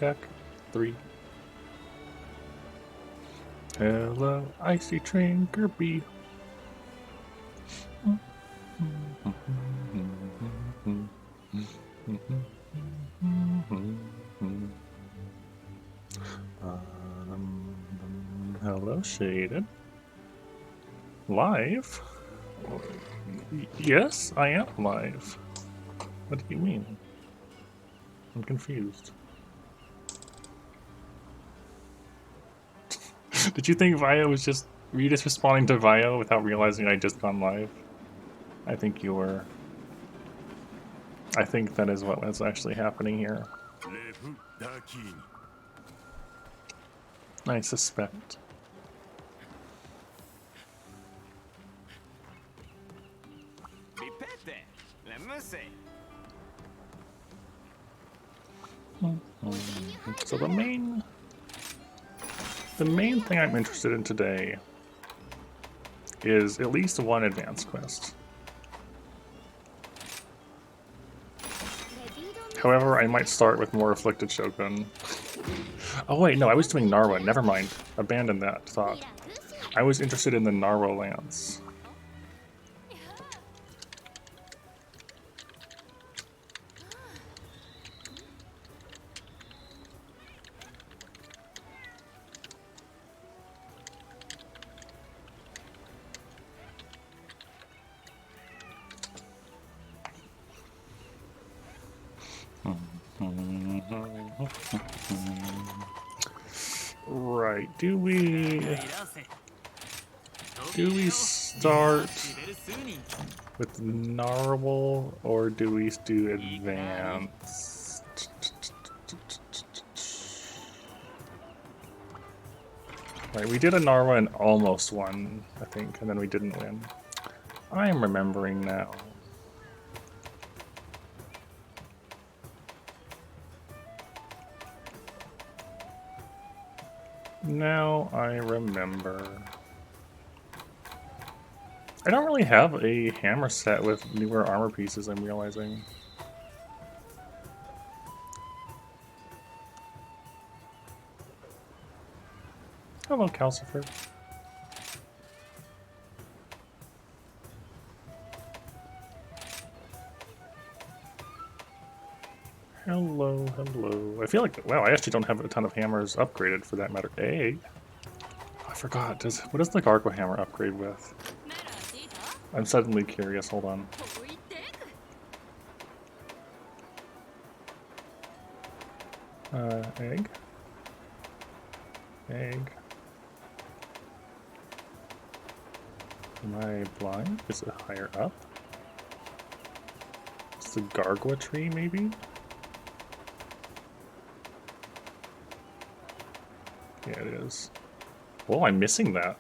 attack. 3. Hello, icy train, Kirby. Hello, Shaded. Live? Yes, I am live. What do you mean? I'm confused. Did you think Vio was just... Were you just responding to Vio without realizing I just gone live? I think you were. I think that is what was actually happening here. I suspect. So the main thing I'm interested in today is at least one advanced quest. However, I might start with more Afflicted Shogun. Oh wait, no, I was doing Narwa. Never mind. Abandon that thought. I was interested in the Narwa Lance. Right, do we start with Narwhal or do we do advanced? Right, we did a Narwa and almost won, I think, and then we didn't win. I'm remembering now. Now I remember. I don't really have a hammer set with newer armor pieces, I'm realizing. Hello, Calcifer. Hello, hello. I feel like, wow, I actually don't have a ton of hammers upgraded for that matter. Egg? Oh, I forgot. What does the Gargoyle hammer upgrade with? I'm suddenly curious. Hold on. Egg? Egg? Am I blind? Is it higher up? It's the Gargoyle tree, maybe? Yeah, it is. Oh, I'm missing that.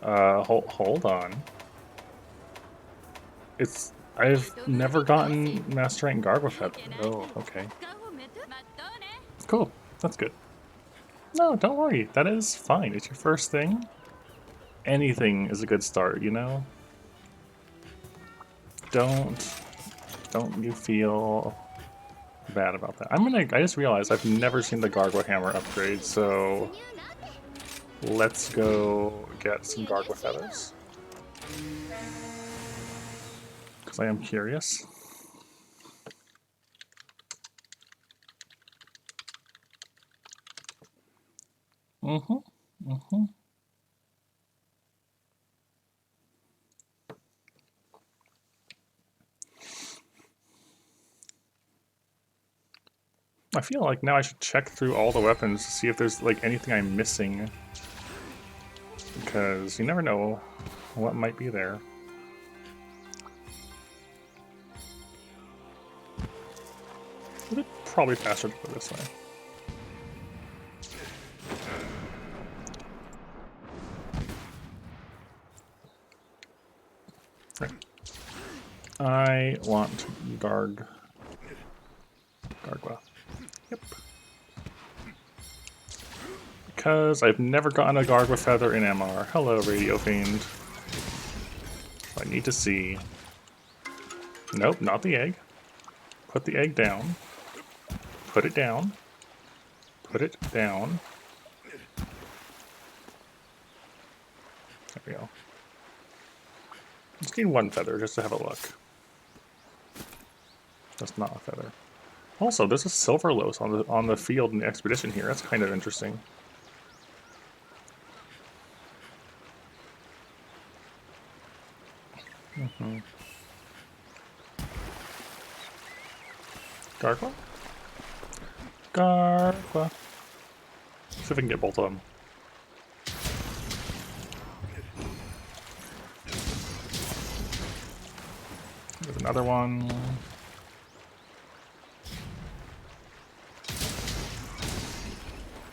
Hold on. I've never gotten Master Rank Gargoyle Feather. Oh, okay. Cool. That's good. No, don't worry. That is fine. It's your first thing. Anything is a good start, you know? Don't you feel bad about that. I just realized I've never seen the Gargoyle Hammer upgrade, so let's go get some Gargoyle Feathers. Because I am curious. I feel like now I should check through all the weapons to see if there's like anything I'm missing. Because you never know what might be there. It's probably faster to go this way. Right. I want Gargoyle. Yep. Because I've never gotten a Gargoyle Feather in MR. Hello, Radio Fiend. I need to see. Nope, not the egg. Put the egg down. Put it down. put it down. There we go. Let's gain one feather just to have a look. That's not a feather. Also, there's a silver loaf on the field in the expedition here. That's kind of interesting. Gargwa? Gargwa. See if I can get both of them. There's another one.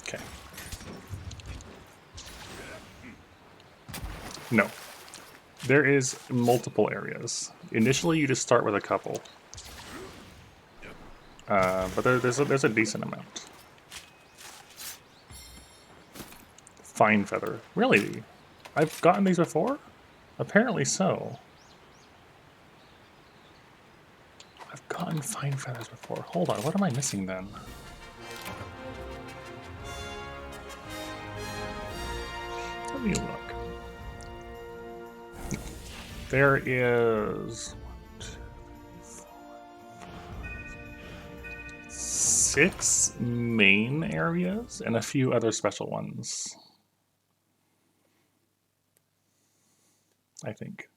Okay. No. There is multiple areas. Initially, you just start with a couple. But there's a decent amount. Fine feather. Really? I've gotten these before? Apparently so. I've gotten fine feathers before. Hold on, what am I missing then? Let me look. There is 6 main areas and a few other special ones. I think.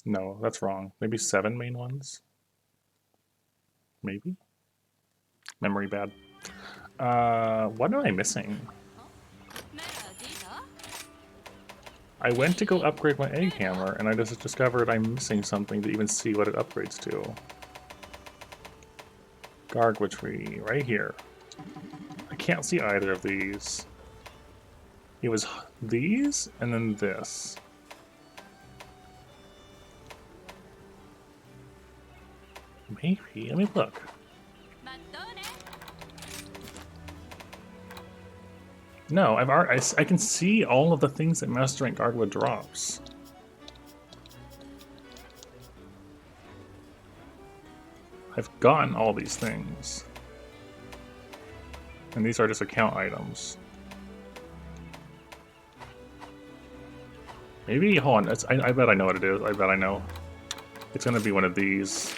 No, that's wrong. Maybe 7 main ones? Maybe? Memory bad. What am I missing? I went to go upgrade my egg hammer, and I just discovered I'm missing something to even see what it upgrades to. Gargwa tree, right here. I can't see either of these. It was these, and then this. Maybe, let me look. No, I can see all of the things that Master Rank Gargwa drops. I've gotten all these things. And these are just account items. Maybe, hold on, I bet I know what it is. I bet I know. It's gonna be one of these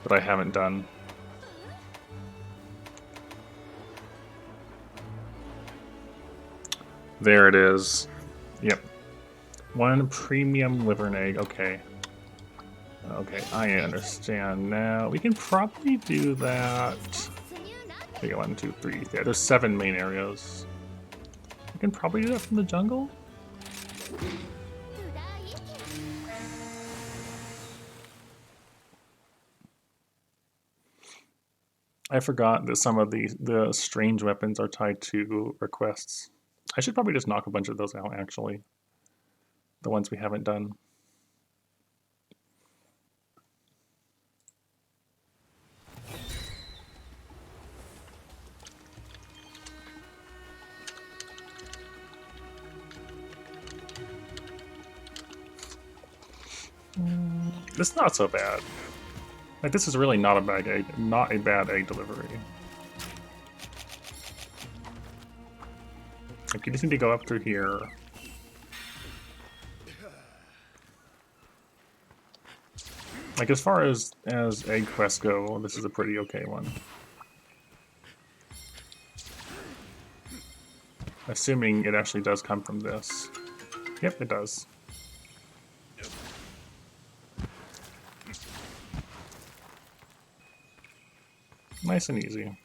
that I haven't done. There it is. Yep. 1 premium liver and egg. Okay. Okay, I understand now. We can probably do that. Okay, 1, 2, 3. Yeah, there's 7 main areas. We can probably do that from the jungle? I forgot that some of the strange weapons are tied to requests. I should probably just knock a bunch of those out, actually. The ones we haven't done. It's not so bad. Like, this is really not a bad egg delivery. Like, you just need to go up through here. Like, as far as egg quests go, this is a pretty okay one. Assuming it actually does come from this. Yep, it does. Nice and easy.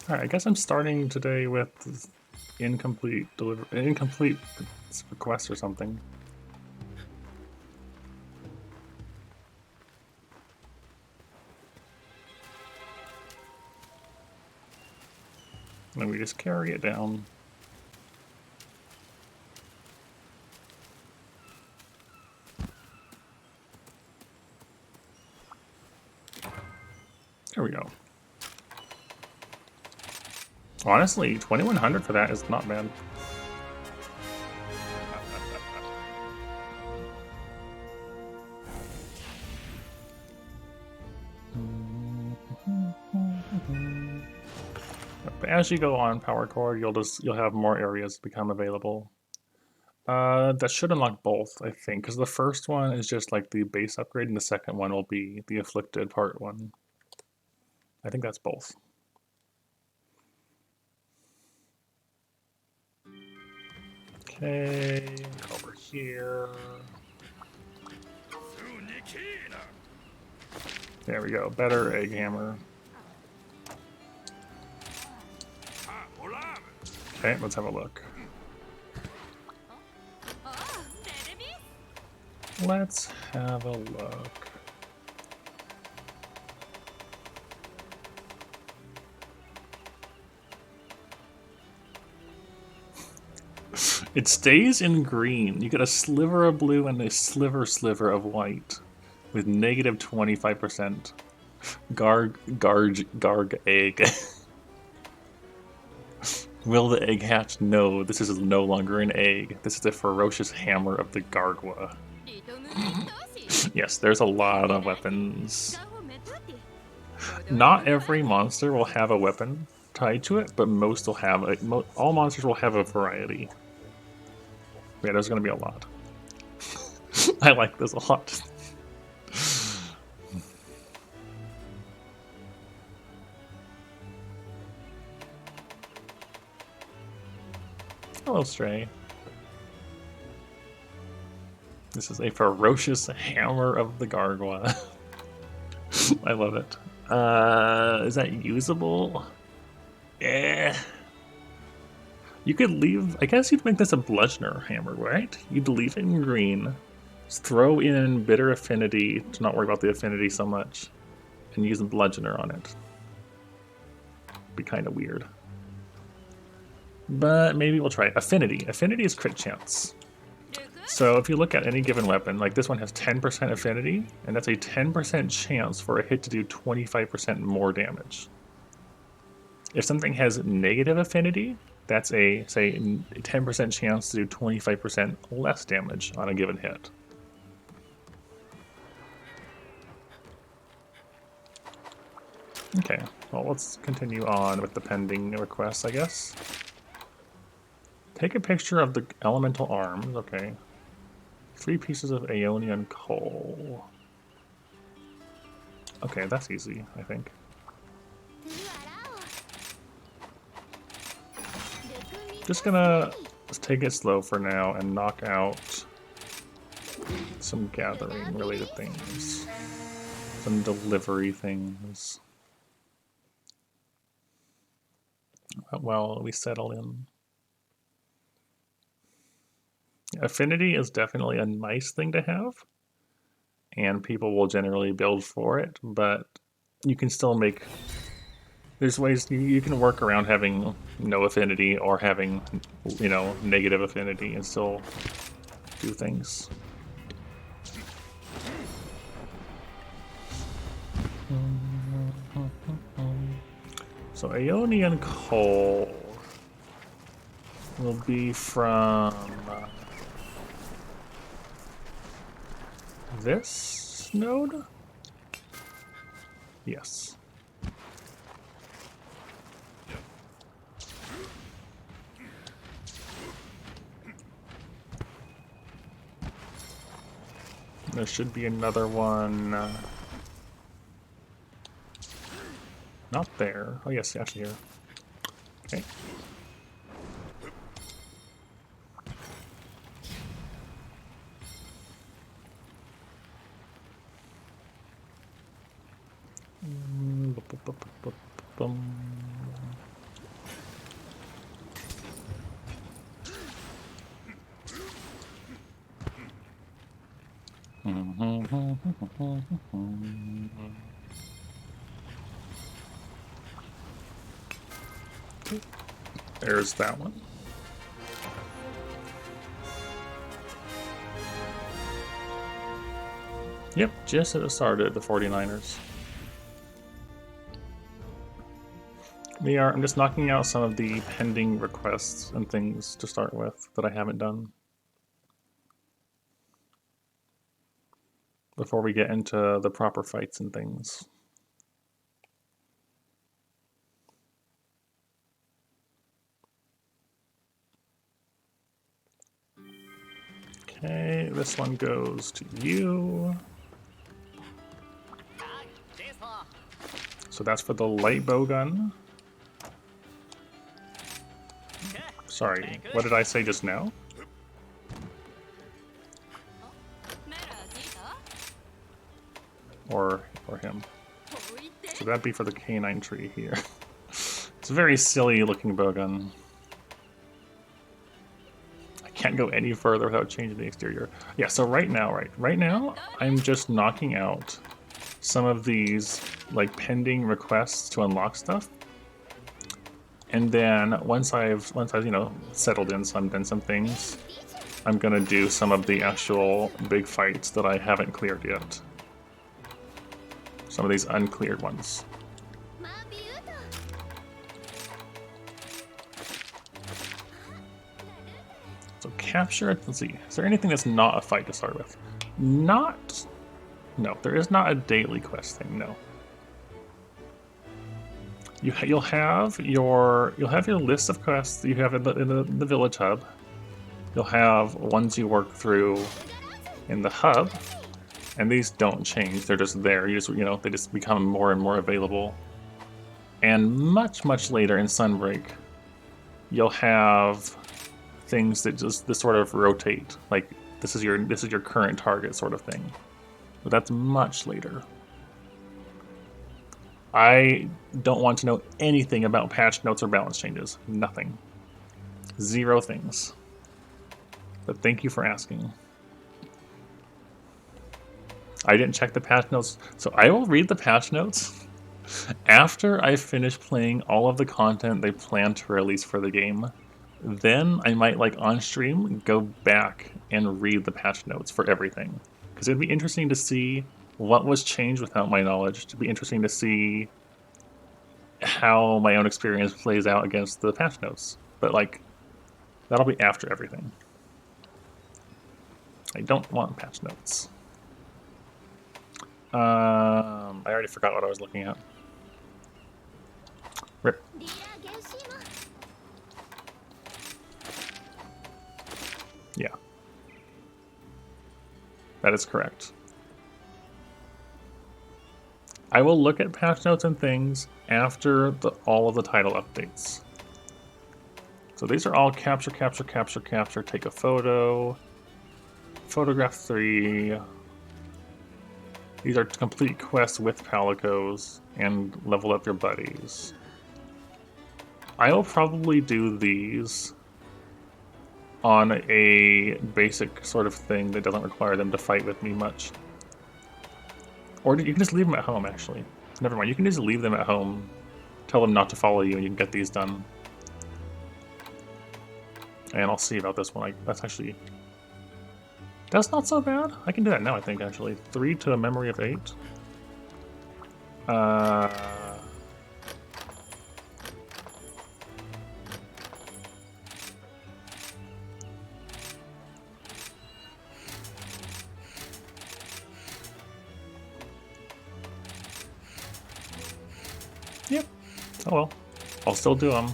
Alright, I guess I'm starting today with incomplete request or something. And we just carry it down. There we go. Honestly, 2100 for that is not bad. as you go on Power Chord, you'll have more areas become available. That should unlock both, I think, because the first one is just like the base upgrade, and the second one will be the Afflicted Part 1. I think that's both. Okay, over here. There we go, better egg hammer. Okay, let's have a look. Let's have a look. It stays in green. You get a sliver of blue and a sliver of white with negative 25%. Garg egg. Will the egg hatch? No, this is no longer an egg. This is the ferocious hammer of the Gargwa. Yes, there's a lot of weapons. Not every monster will have a weapon tied to it, but most will have it. All monsters will have a variety. Yeah, there's going to be a lot. I like this a lot. Hello, Stray. This is a ferocious hammer of the Gargwa. I love it. Is that usable? Yeah. You could leave... I guess you'd make this a bludgeoner hammer, right? You'd leave it in green. Just throw in bitter affinity to not worry about the affinity so much. And use a bludgeoner on it. Be kind of weird. But maybe we'll try it. Affinity. Affinity is crit chance. So if you look at any given weapon, like this one has 10% affinity, and that's a 10% chance for a hit to do 25% more damage. If something has negative affinity, that's a, say, 10% chance to do 25% less damage on a given hit. Okay, well, let's continue on with the pending requests, I guess. Take a picture of the elemental arms, okay. 3 pieces of Aeonian coal. Okay, that's easy, I think. Just gonna take it slow for now and knock out some gathering related things. Some delivery things. While we settle in. Affinity is definitely a nice thing to have, and people will generally build for it, but you can still make... There's ways you can work around having no affinity or having, you know, negative affinity and still do things. So Aeonian coal will be from this node? Yes. There should be another one. Not there. Oh yes, actually here. Okay. There's that one. Yep, just at the start of the 49ers. I'm just knocking out some of the pending requests and things to start with that I haven't done. Before we get into the proper fights and things. this one goes to you. So that's for the light bow gun. Sorry, what did I say just now? Or him. So that'd be for the canine tree here. It's a very silly looking bow gun. I can't go any further without changing the exterior. Yeah, so right now, I'm just knocking out some of these like pending requests to unlock stuff. And then once I've you know settled in done some things, I'm gonna do some of the actual big fights that I haven't cleared yet. Some of these uncleared ones. So capture, let's see, is there anything that's not a fight to start with? No, there is not a daily quest thing, no. You'll have your list of quests that you have in the village hub. You'll have ones you work through in the hub, and these don't change. They're just there. They just become more and more available. And much later in Sunbreak, you'll have things that just sort of rotate. Like this is your current target sort of thing. But that's much later. I don't want to know anything about patch notes or balance changes. Nothing. 0 things. But thank you for asking. I didn't check the patch notes, so I will read the patch notes after I finish playing all of the content they plan to release for the game. Then I might, like on stream, go back and read the patch notes for everything. Because it'd be interesting to see what was changed without my knowledge. It'd be interesting to see how my own experience plays out against the patch notes. But like, that'll be after everything. I don't want patch notes. I already forgot what I was looking at. Rip. Yeah. That is correct. I will look at patch notes and things after all of the title updates. So these are all capture, take a photo, photograph 3. These are complete quests with palicos and level up your buddies. I will probably do these on a basic sort of thing that doesn't require them to fight with me much. Or you can just leave them at home, actually. Never mind, you can just leave them at home, tell them not to follow you, and you can get these done. And I'll see about this one. That's not so bad. I can do that now, I think, actually. 3 to a memory of 8. Yep. Oh well. I'll still do them.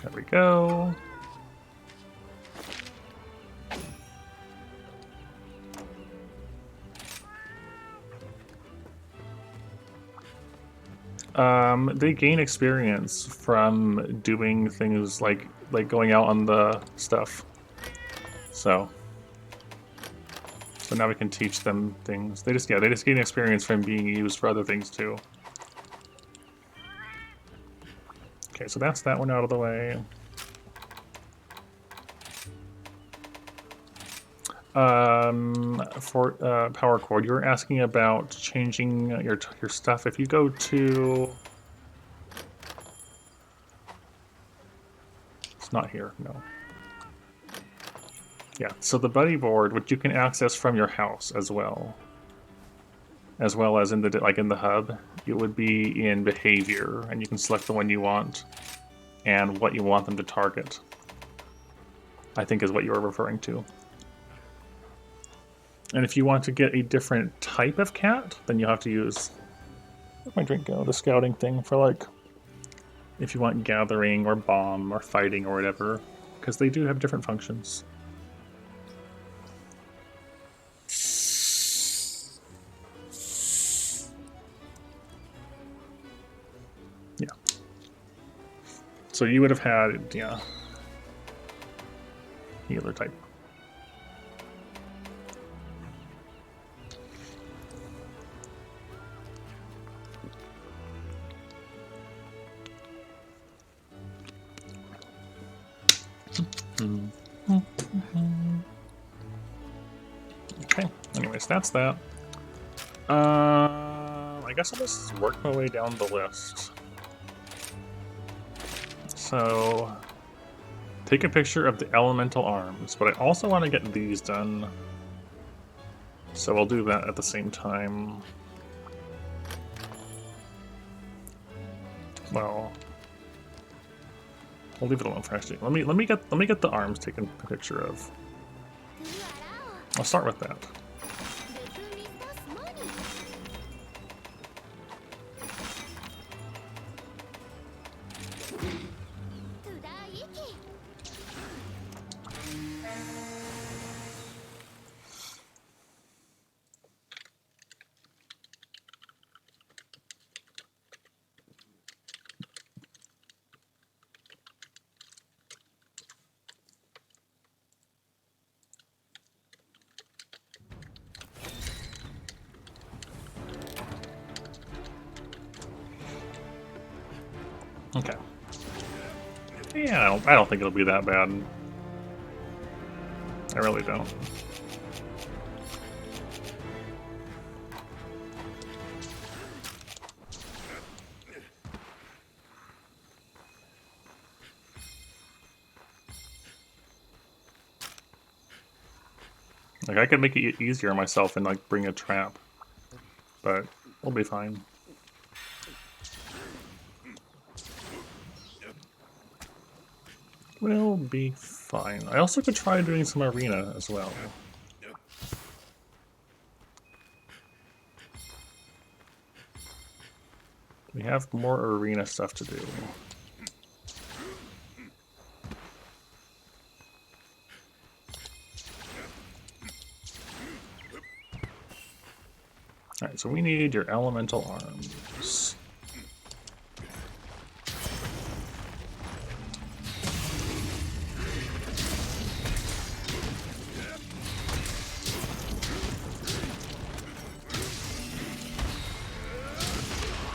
There we go. They gain experience from doing things like going out on the stuff. So now we can teach them things. They just gain experience from being used for other things too. Okay, so that's that one out of the way. For power cord, you were asking about changing your stuff. If you go to, it's not here, no. Yeah, so the buddy board, which you can access from your house as well as in the hub, it would be in behavior, and you can select the one you want and what you want them to target, I think is what you were referring to. And if you want to get a different type of cat, then you'll have to use, where'd my drink go? The scouting thing for like if you want gathering or bomb or fighting or whatever, because they do have different functions. Yeah. So you would have had, yeah, healer type. Okay, anyways, that's that. I guess I'll just work my way down the list. So, take a picture of the elemental arms, but I also want to get these done. So I'll do that at the same time. Well, we'll leave it alone for actually. Let me get the arms taken a picture of. I'll start with that. Okay. Yeah, I don't think it'll be that bad. I really don't. Like, I could make it easier on myself and, like, bring a trap. But we'll be fine. We'll be fine. I also could try doing some arena as well. We have more arena stuff to do. Alright, so we need your elemental arms.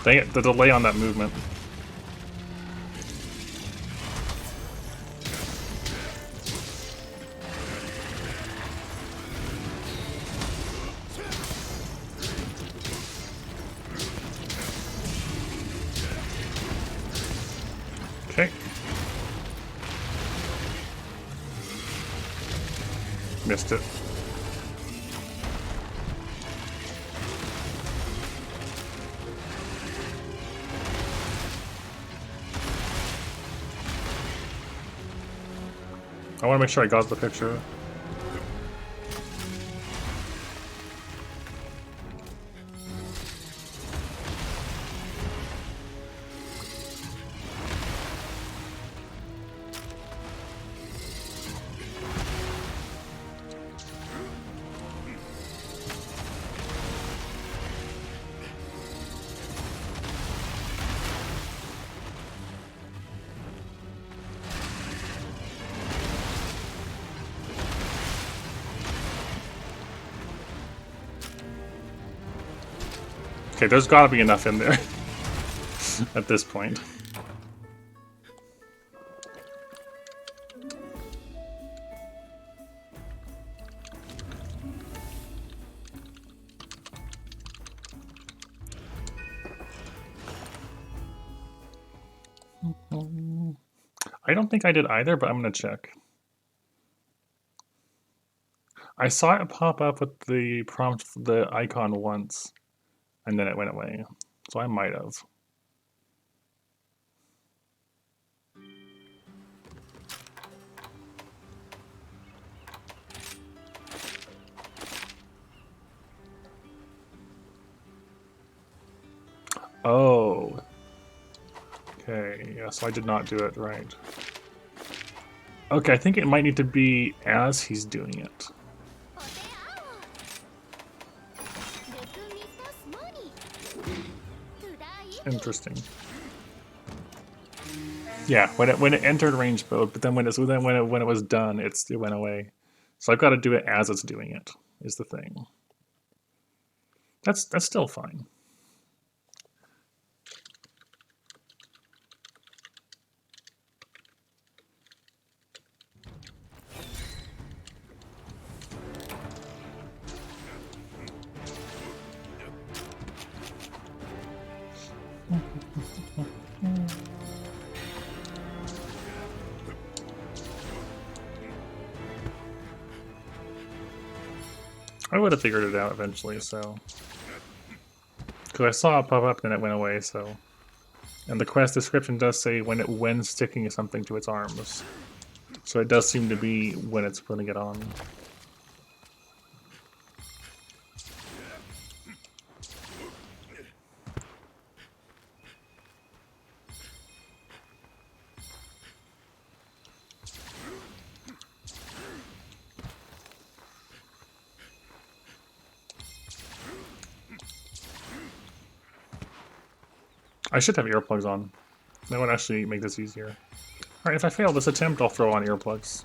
Dang it, the delay on that movement. Okay. Missed it. I want to make sure I got the picture. Okay, there's gotta be enough in there at this point. I don't think I did either, but I'm gonna check. I saw it pop up with the prompt, the icon once, and then it went away. So I might have. Oh. Okay, yeah, so I did not do it right. Okay, I think it might need to be as he's doing it. Interesting. Yeah, when it entered range mode, but then when it was done, it went away. So I've got to do it as it's doing it. Is the thing. That's still fine. I would have figured it out eventually, so. Because I saw it pop up and then it went away, so. And the quest description does say when sticking something to its arms. So it does seem to be when it's putting it on. I should have earplugs on. That would actually make this easier. Alright, if I fail this attempt, I'll throw on earplugs.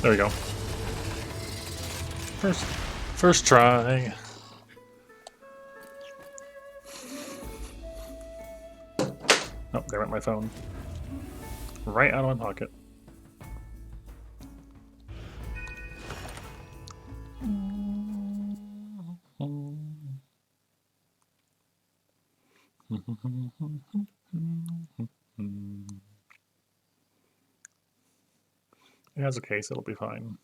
There we go. First try. Oh, there went my phone. Right out of my pocket. It has a case, it'll be fine.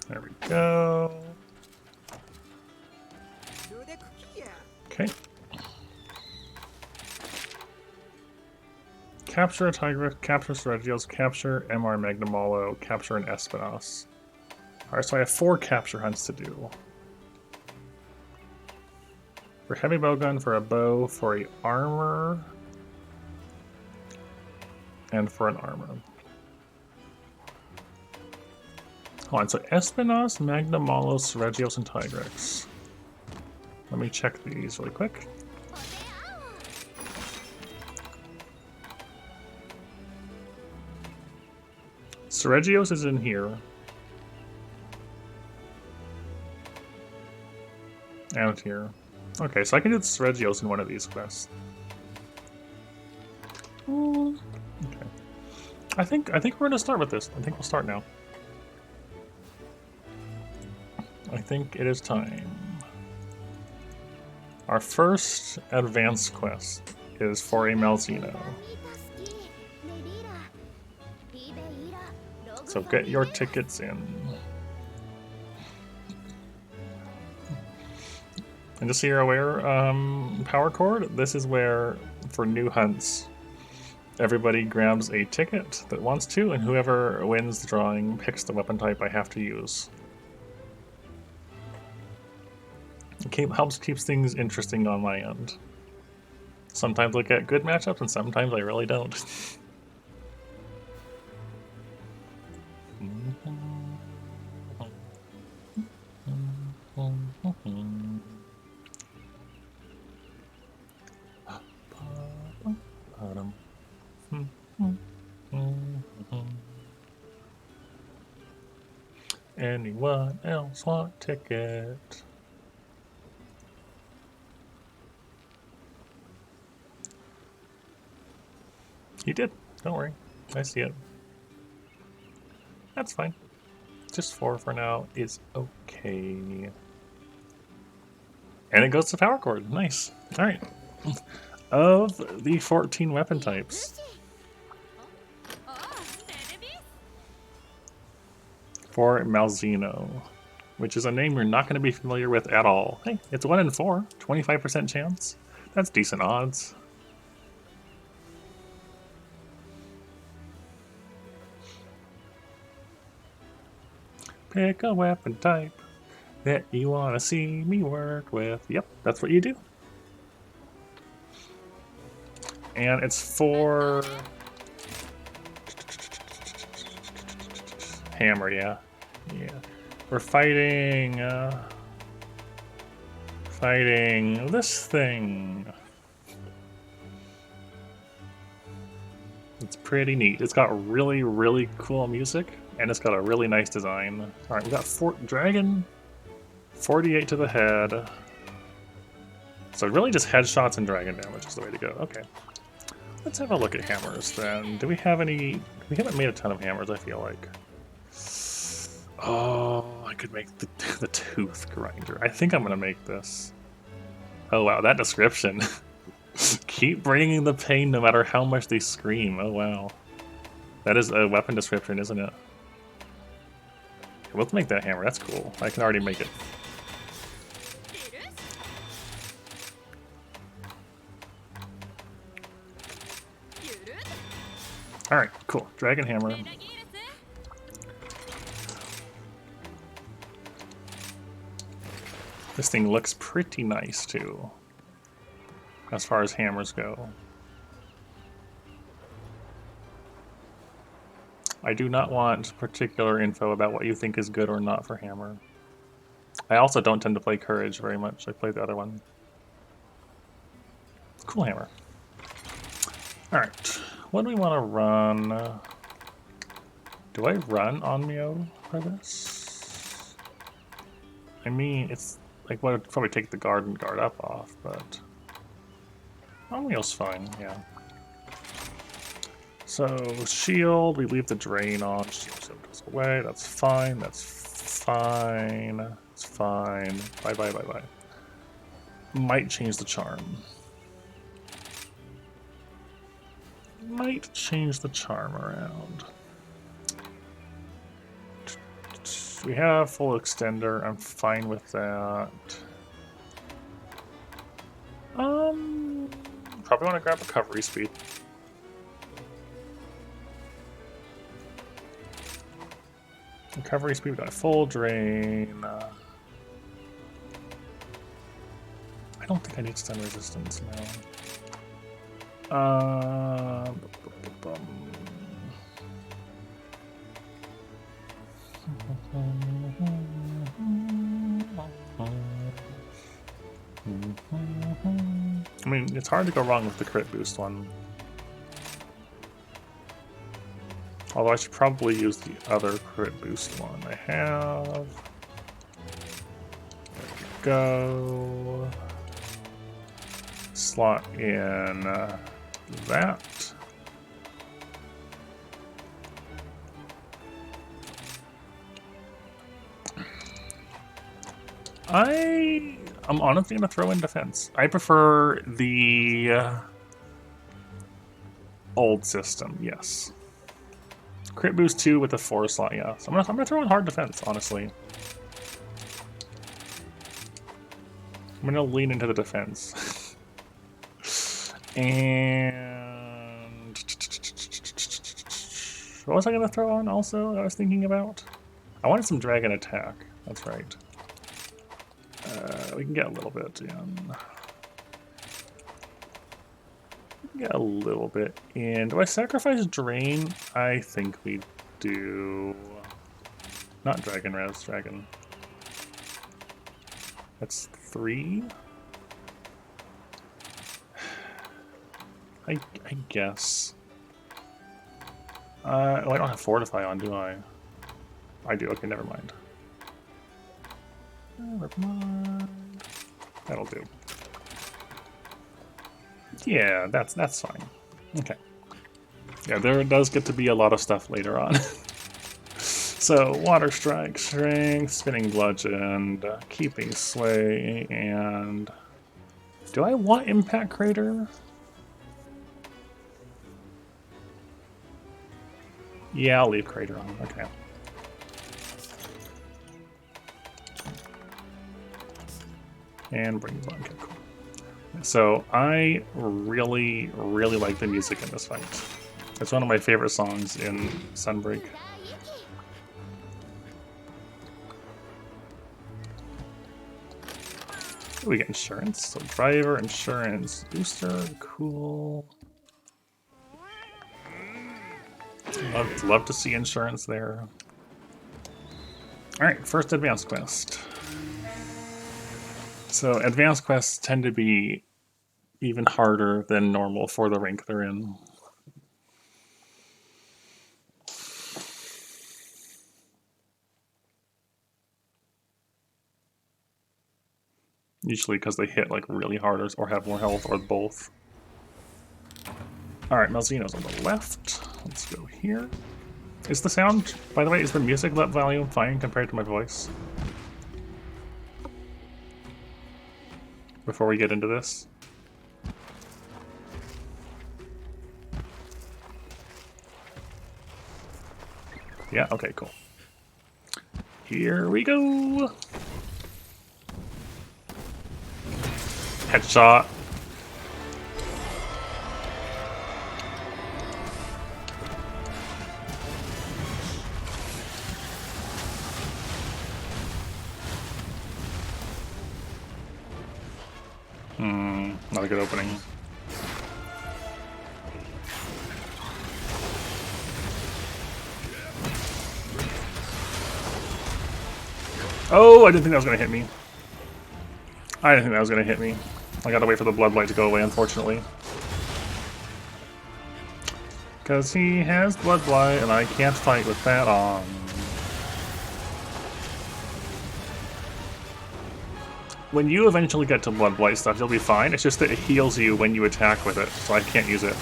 There we go. Okay. Capture a Tiger, capture Sergios, capture MR Magnamalo, capture an Espinos. Alright, so I have 4 capture hunts to do. For heavy bowgun, for a bow, for a armor, and for an armor. Hold on, so Espinos, Magnamalos, Regios, and Tigrex. Let me check these really quick. Sergios is in here. Out here. Okay, so I can do Sergios in one of these quests. Okay. I think we're gonna start with this. I think we'll start now. I think it is time. Our first advanced quest is for a Malzeno. So get your tickets in. And just so you're aware, Power Chord, this is where, for new hunts, everybody grabs a ticket that wants to, and whoever wins the drawing picks the weapon type I have to use. It helps keeps things interesting on my end. Sometimes I get good matchups, and sometimes I really don't. Anyone else want a ticket? You did. Don't worry. I see it. That's fine. Just 4 for now is okay. And it goes to power cord. Nice. Alright. Of the 14 weapon types, for Malzeno, which is a name you're not going to be familiar with at all. Hey, it's 1 in 4, 25% chance. That's decent odds. Pick a weapon type that you want to see me work with. Yep, that's what you do. And it's for hammer, yeah. Yeah. We're fighting this thing. It's pretty neat. It's got really, really cool music, and it's got a really nice design. Alright, we got Dragon, 48 to the head. So really just headshots and dragon damage is the way to go. Okay. Let's have a look at hammers then. Do we have any... We haven't made a ton of hammers, I feel like. Oh, I could make the tooth grinder. I think I'm going to make this. Oh wow, that description. Keep bringing the pain no matter how much they scream. Oh wow. That is a weapon description, isn't it? Let's make that hammer. That's cool. I can already make it. Alright, cool. Dragon hammer. This thing looks pretty nice too, as far as hammers go. I do not want particular info about what you think is good or not for hammer. I also don't tend to play courage very much. I play the other one. Cool hammer. Alright, what do we want to run? Do I run Onmyo for this? I mean, it's like, well, I'd probably take the guard and guard up off, but Onmyo's fine, yeah. So, shield, we leave the drain on, shield goes away, that's fine, that's fine, it's fine. Bye bye bye bye. Might change the charm. Might change the charm around. We have full extender, I'm fine with that. Probably want to grab recovery speed. Recovery speed, we got a full drain. I don't think I need stun resistance now. I mean, it's hard to go wrong with the crit boost one. Although I should probably use the other crit boost one I have. There we go. Slot in that. I'm honestly going to throw in defense. I prefer the old system, yes. Crit boost 2 with the 4 slot, yeah. So I'm gonna throw in hard defense, honestly. I'm gonna lean into the defense. And what was I gonna throw on also that I was thinking about? I wanted some dragon attack, that's right. We can get a little bit in. Get a little bit in. Do I sacrifice drain? I think we do. Not dragon res, dragon. That's 3. I guess. Oh, I don't have fortify on, do I? I do. Okay, never mind. Never mind. That'll do. Yeah, that's fine. Okay. Yeah, there does get to be a lot of stuff later on. So, Water Strike, Strength, Spinning Bludgeon, Keeping Sway, and... Do I want Impact Crater? Yeah, I'll leave Crater on. Okay. And bring it on. Okay, cool. So, I really, really like the music in this fight. It's one of my favorite songs in Sunbreak. We get insurance. So driver, insurance, booster, cool. Love to see insurance there. Alright, first advanced quest. So advanced quests tend to be even harder than normal for the rank they're in. Usually because they hit like really hard or have more health or both. Alright, Malzeno's on the left. Let's go here. Is the sound, by the way, is the music volume fine compared to my voice? Before we get into this. Yeah, okay, cool. Here we go! Headshot. Not a good opening. Oh, I didn't think that was going to hit me. I didn't think that was going to hit me. I gotta wait for the blood light to go away, unfortunately. Because he has blood blight, and I can't fight with that on. When you eventually get to blood blight stuff, you'll be fine. It's just that it heals you when you attack with it, so I can't use it.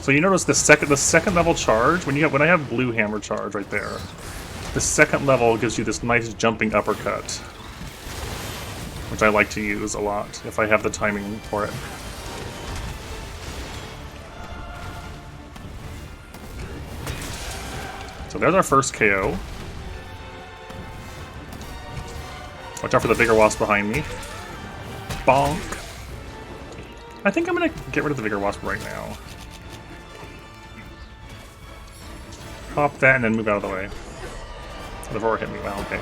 So you notice the second level charge when I have blue hammer charge right there. The second level gives you this nice jumping uppercut, which I like to use a lot if I have the timing for it. So there's our first KO. Watch out for the bigger wasp behind me. Bonk. I think I'm gonna get rid of the bigger wasp right now. Pop that and then move out of the way. The roar hit me. Well, okay.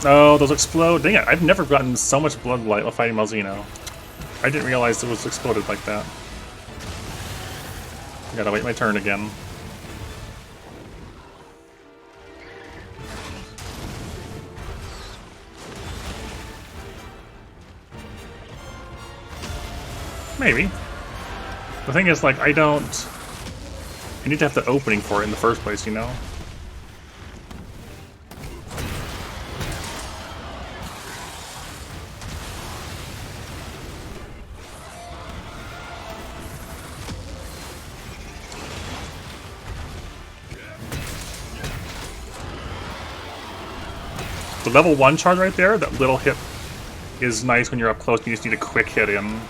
Oh, those explode. Dang it, I've never gotten so much blood blight while fighting Malzeno. I didn't realize it was exploded like that. I gotta wait my turn again. Maybe. The thing is, like, I need to have the opening for it in the first place, you know? The level 1 charge right there, that little hit is nice when you're up close and you just need a quick hit in.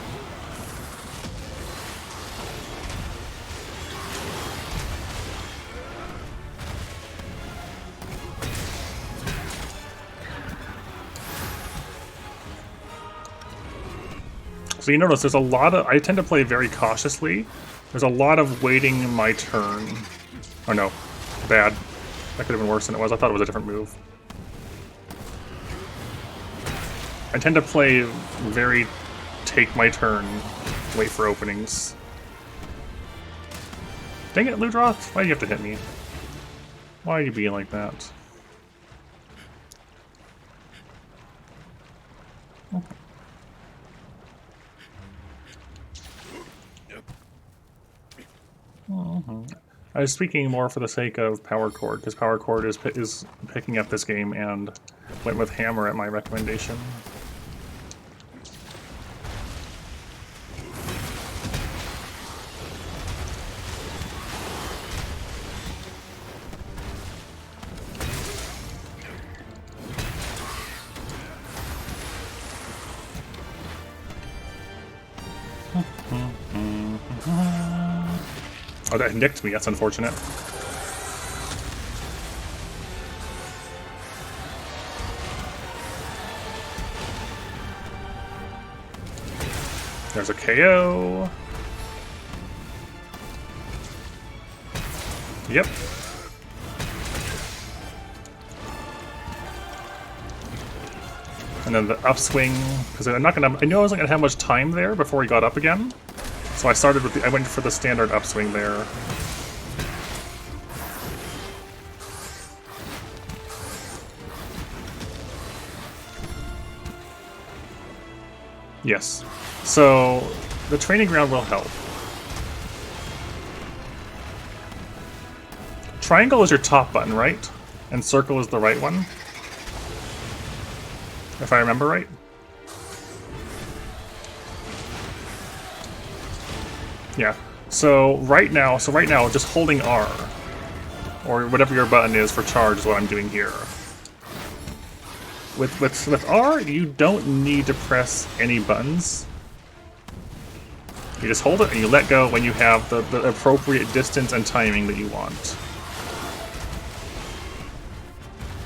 So you notice there's a lot of... I tend to play very cautiously. There's a lot of waiting my turn. Oh no. Bad. That could have been worse than it was. I thought it was a different move. I tend to play very take my turn, wait for openings. Dang it, Ludroth! Why do you have to hit me? Why are you being like that? I was speaking more for the sake of Power Chord, because Power Chord is picking up this game and went with Hammer at my recommendation. Oh, that nicked me. That's unfortunate. There's a KO. Yep. And then the upswing, because I'm not gonna. I knew I wasn't gonna have much time there before he got up again, so I started with I went for the standard upswing there. Yes. So the training ground will help. Triangle is your top button, right? And circle is the right one? If I remember right? Yeah. So right now, just holding R, or whatever your button is for charge is what I'm doing here. With R, you don't need to press any buttons. You just hold it and you let go when you have the appropriate distance and timing that you want.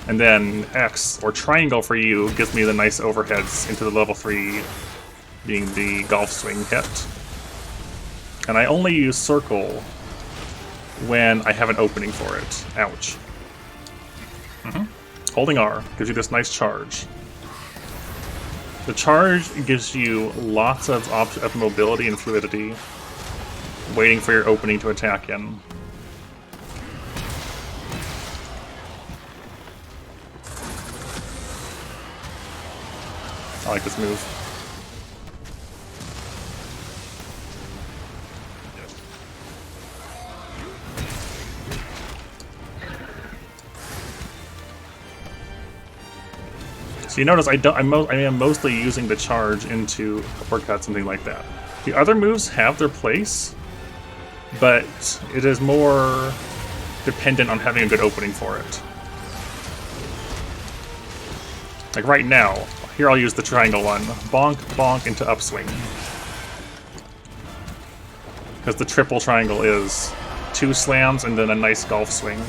And then X, or triangle for you, gives me the nice overheads into the level 3, being the golf swing hit. And I only use circle when I have an opening for it. Ouch. Holding R gives you this nice charge. The charge gives you lots of mobility and fluidity, waiting for your opening to attack in. I like this move. So you notice I am mostly using the charge into uppercuts and things like that. The other moves have their place, but it is more dependent on having a good opening for it. Like right now, here I'll use the triangle one. Bonk, bonk into upswing. Because the triple triangle is 2 slams and then a nice golf swing.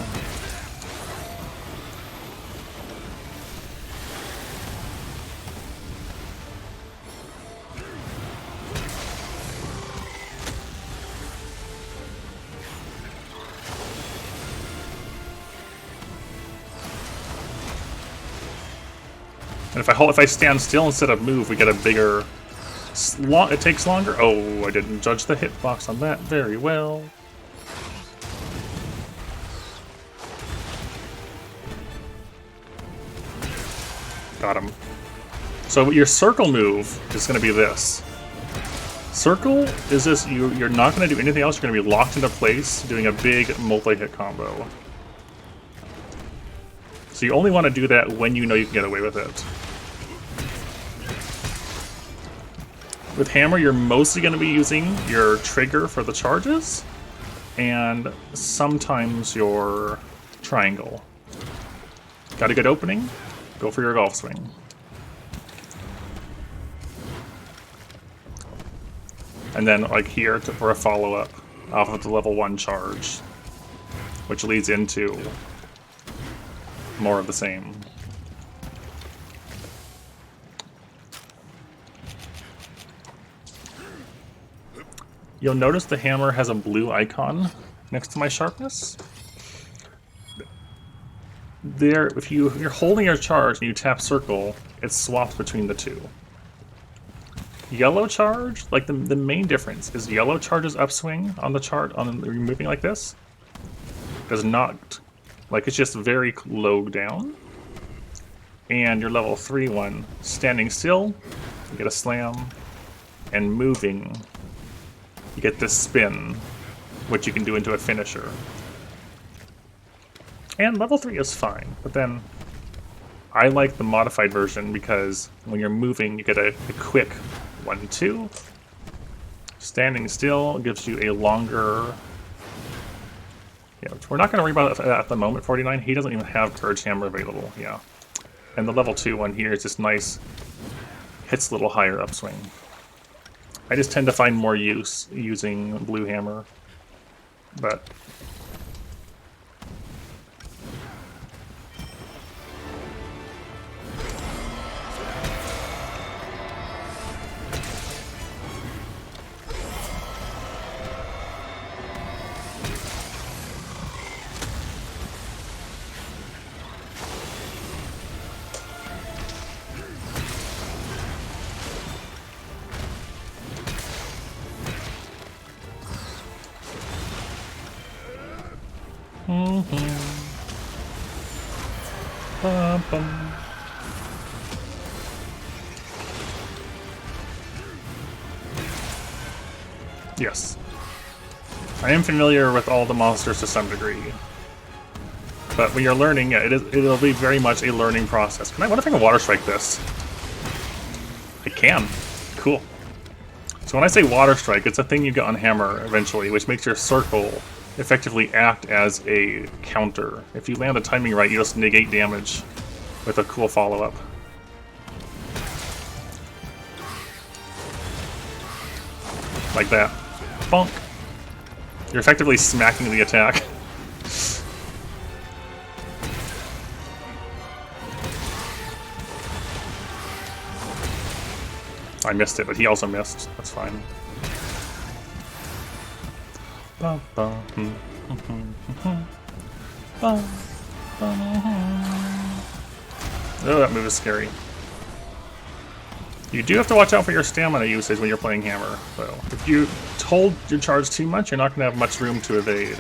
And if I stand still instead of move, we get a bigger. It takes longer. Oh, I didn't judge the hitbox on that very well. Got him. So your circle move is going to be this. Circle is this. You're not going to do anything else. You're going to be locked into place, doing a big multi-hit combo. So you only want to do that when you know you can get away with it. With Hammer, you're mostly going to be using your trigger for the charges, and sometimes your triangle. Got a good opening? Go for your golf swing. And then, like here, for a follow-up off of the level 1 charge, which leads into more of the same. You'll notice the hammer has a blue icon next to my sharpness. There, if you're holding your charge and you tap circle, it swaps between the two. Yellow charge, like the main difference is yellow charge's upswing on the chart on moving like this does not, like, it's just very low down. And your level 3 one, standing still, you get a slam, and moving, you get this spin. which you can do into a finisher. And level 3 is fine, but then I like the modified version because when you're moving, you get a quick 1-2. Standing still gives you a longer... Yeah, we're not going to worry about it at the moment, 49. He doesn't even have Courage Hammer available, yeah. And the level 2 one here is just nice, hits a little higher upswing. I just tend to find more use using Blue Hammer, but... Bum, bum. Yes. I am familiar with all the monsters to some degree. But when you're learning, yeah, it'll be very much a learning process. What if I can water strike this? I can. Cool. So when I say water strike, it's a thing you get on hammer eventually, which makes your circle effectively act as a counter. If you land the timing right, you just negate damage with a cool follow-up. Like that. Bonk. You're effectively smacking the attack. I missed it, but he also missed. That's fine. Oh, that move is scary. You do have to watch out for your stamina usage when you're playing hammer, though. If you hold your charge too much, you're not going to have much room to evade.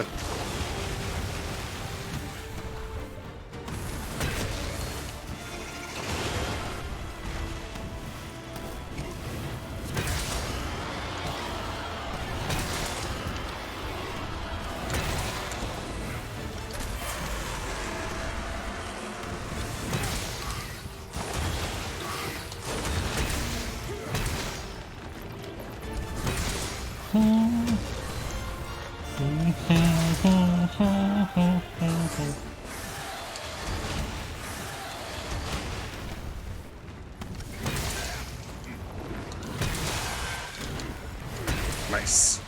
Nice.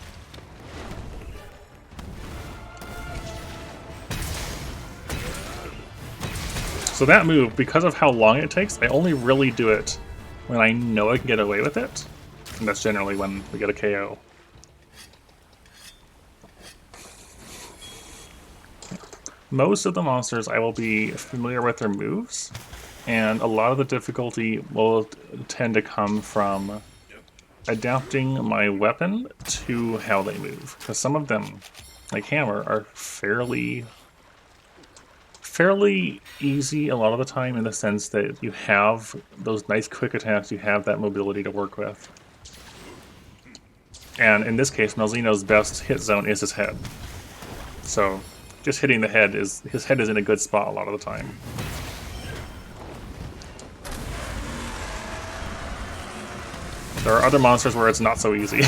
So that move, because of how long it takes, I only really do it when I know I can get away with it. And that's generally when we get a KO. Most of the monsters I will be familiar with their moves, and a lot of the difficulty will tend to come from adapting my weapon to how they move. Because some of them, like hammer, are fairly easy a lot of the time in the sense that you have those nice quick attacks, you have that mobility to work with. And in this case, Malzeno's best hit zone is his head. So just hitting the head his head is in a good spot a lot of the time. There are other monsters where it's not so easy.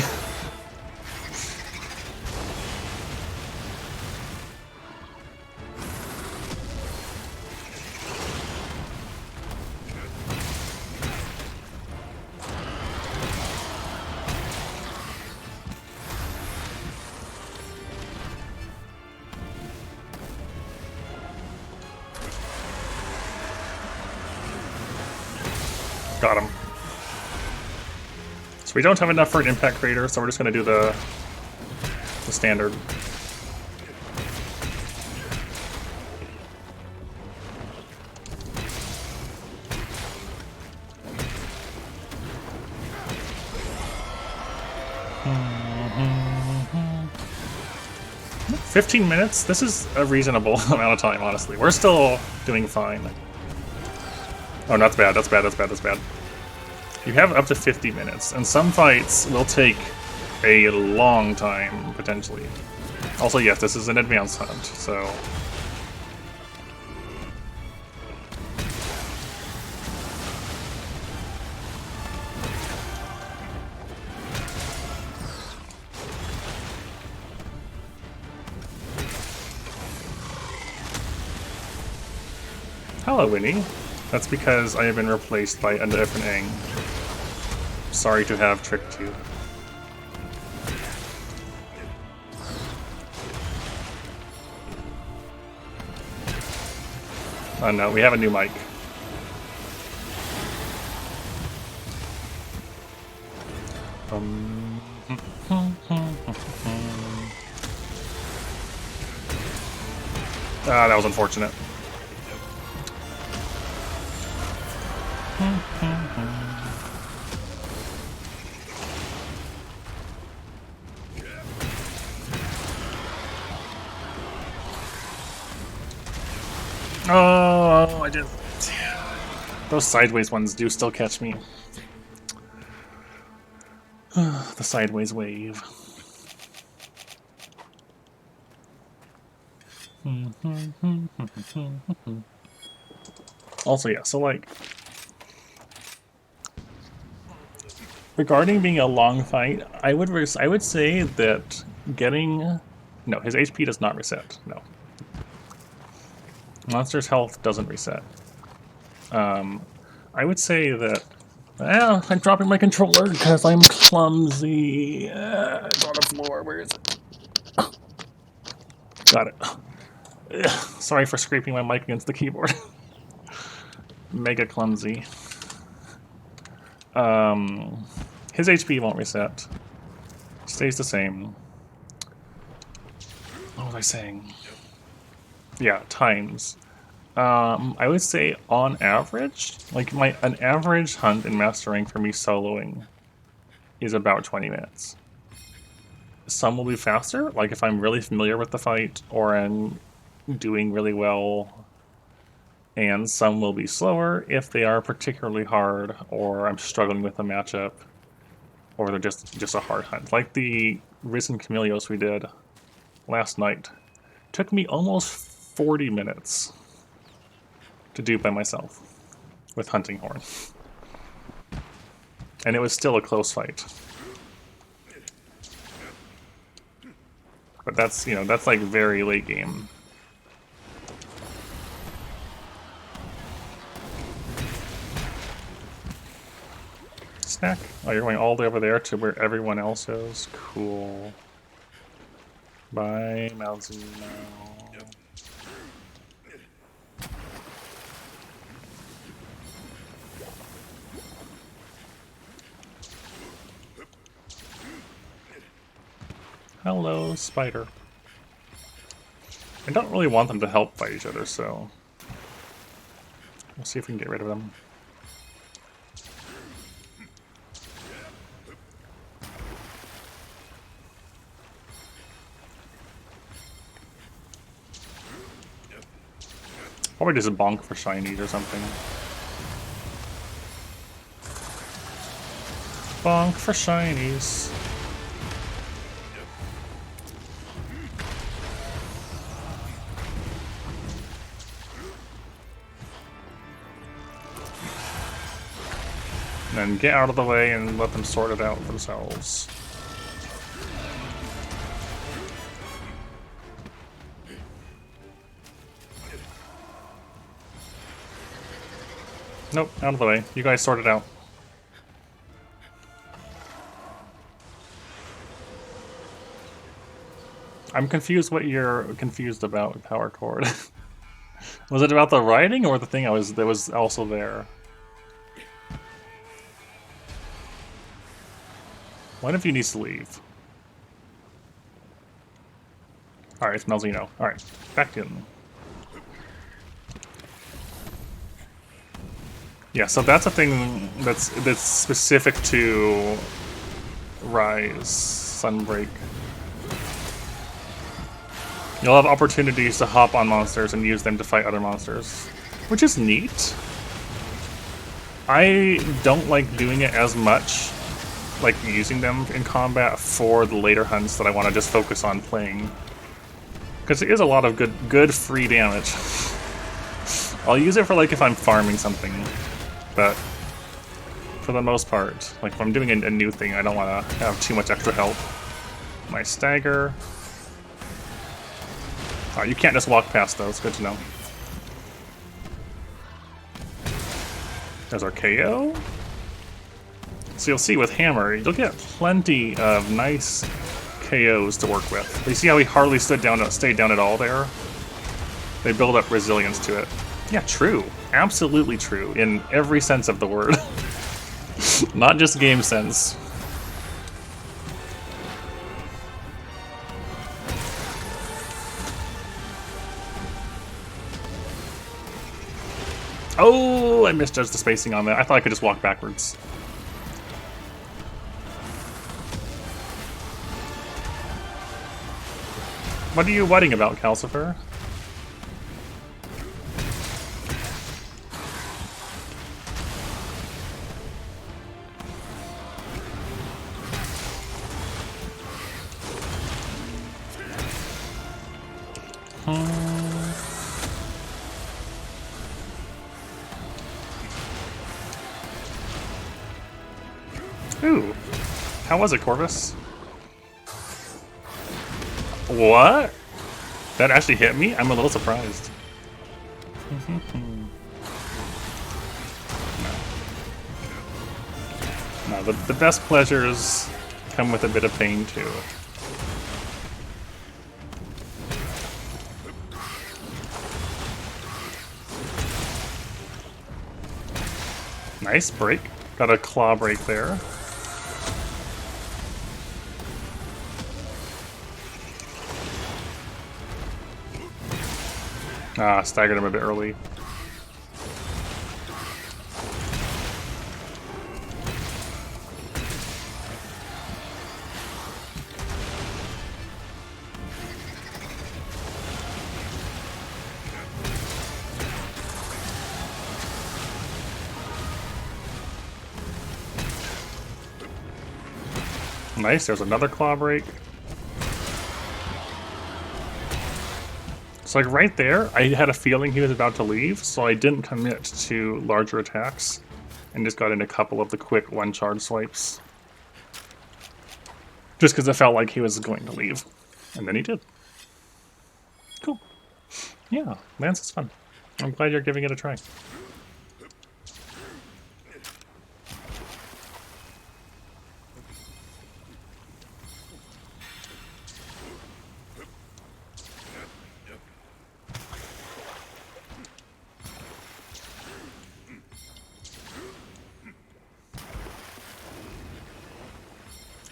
Got him. So we don't have enough for an impact crater, so we're just going to do the standard. Mm-hmm. 15 minutes? This is a reasonable amount of time, honestly. We're still doing fine. Oh, that's bad, that's bad, that's bad, that's bad. You have up to 50 minutes, and some fights will take a long time, potentially. Also, yes, this is an advanced hunt, so... Hello, Winnie. That's because I have been replaced by a different Aang. Sorry to have tricked you. Oh no, we have a new mic. Ah, that was unfortunate. Oh, I did. Those sideways ones do still catch me. The sideways wave. Also, yeah, so like, regarding being a long fight, I would say that getting... No, his HP does not reset, no. Monster's health doesn't reset. I would say that... Well, I'm dropping my controller because I'm clumsy. It's on the floor, where is it? Got it. Ugh, sorry for scraping my mic against the keyboard. Mega clumsy. His HP won't reset. Stays the same. What was I saying? Yeah, times. I would say on average, like an average hunt in Master Rank for me soloing is about 20 minutes. Some will be faster, like if I'm really familiar with the fight or I'm doing really well, and some will be slower if they are particularly hard or I'm struggling with a matchup or they're just a hard hunt. Like the Risen Chameleos we did last night. Took me almost 40 minutes to do by myself with Hunting Horn. And it was still a close fight. But that's, you know, that's like very late game. Snack? Oh, you're going all the way over there to where everyone else is? Cool. Bye, Malzino. Hello, Spider. I don't really want them to help fight each other, so... We'll see if we can get rid of them. Probably just a bonk for shinies or something. Bonk for shinies. And then get out of the way and let them sort it out themselves. Nope, out of the way. You guys sort it out. I'm confused what you're confused about with Power Chord. Was it about the writing or the thing that was also there? One of you needs to leave. Alright, it's Malzino. Alright, back in. Yeah, so that's a thing that's specific to Rise, Sunbreak. You'll have opportunities to hop on monsters and use them to fight other monsters, which is neat. I don't like doing it as much, like using them in combat for the later hunts that I want to just focus on playing Because it is a lot of good free damage. I'll use it for like if I'm farming something, but for the most part, like if I'm doing a new thing, I don't want to have too much extra help. My stagger. Oh, you can't just walk past those. Good to know. There's our KO. So you'll see with Hammer, you'll get plenty of nice KOs to work with. But you see how he hardly stayed down at all there? They build up resilience to it. Yeah, true. Absolutely true. In every sense of the word. Not just game sense. Oh, I misjudged the spacing on that. I thought I could just walk backwards. What are you whiting about, Calcifer? Ooh. How was it, Corvus? What? That actually hit me? I'm a little surprised. No, the best pleasures come with a bit of pain, too. Nice break. Got a claw break there. Ah, staggered him a bit early. Nice, there's another claw break. So like right there, I had a feeling he was about to leave, so I didn't commit to larger attacks and just got in a couple of the quick one-charge swipes. Just because I felt like he was going to leave. And then he did. Cool. Yeah, Lance is fun. I'm glad you're giving it a try.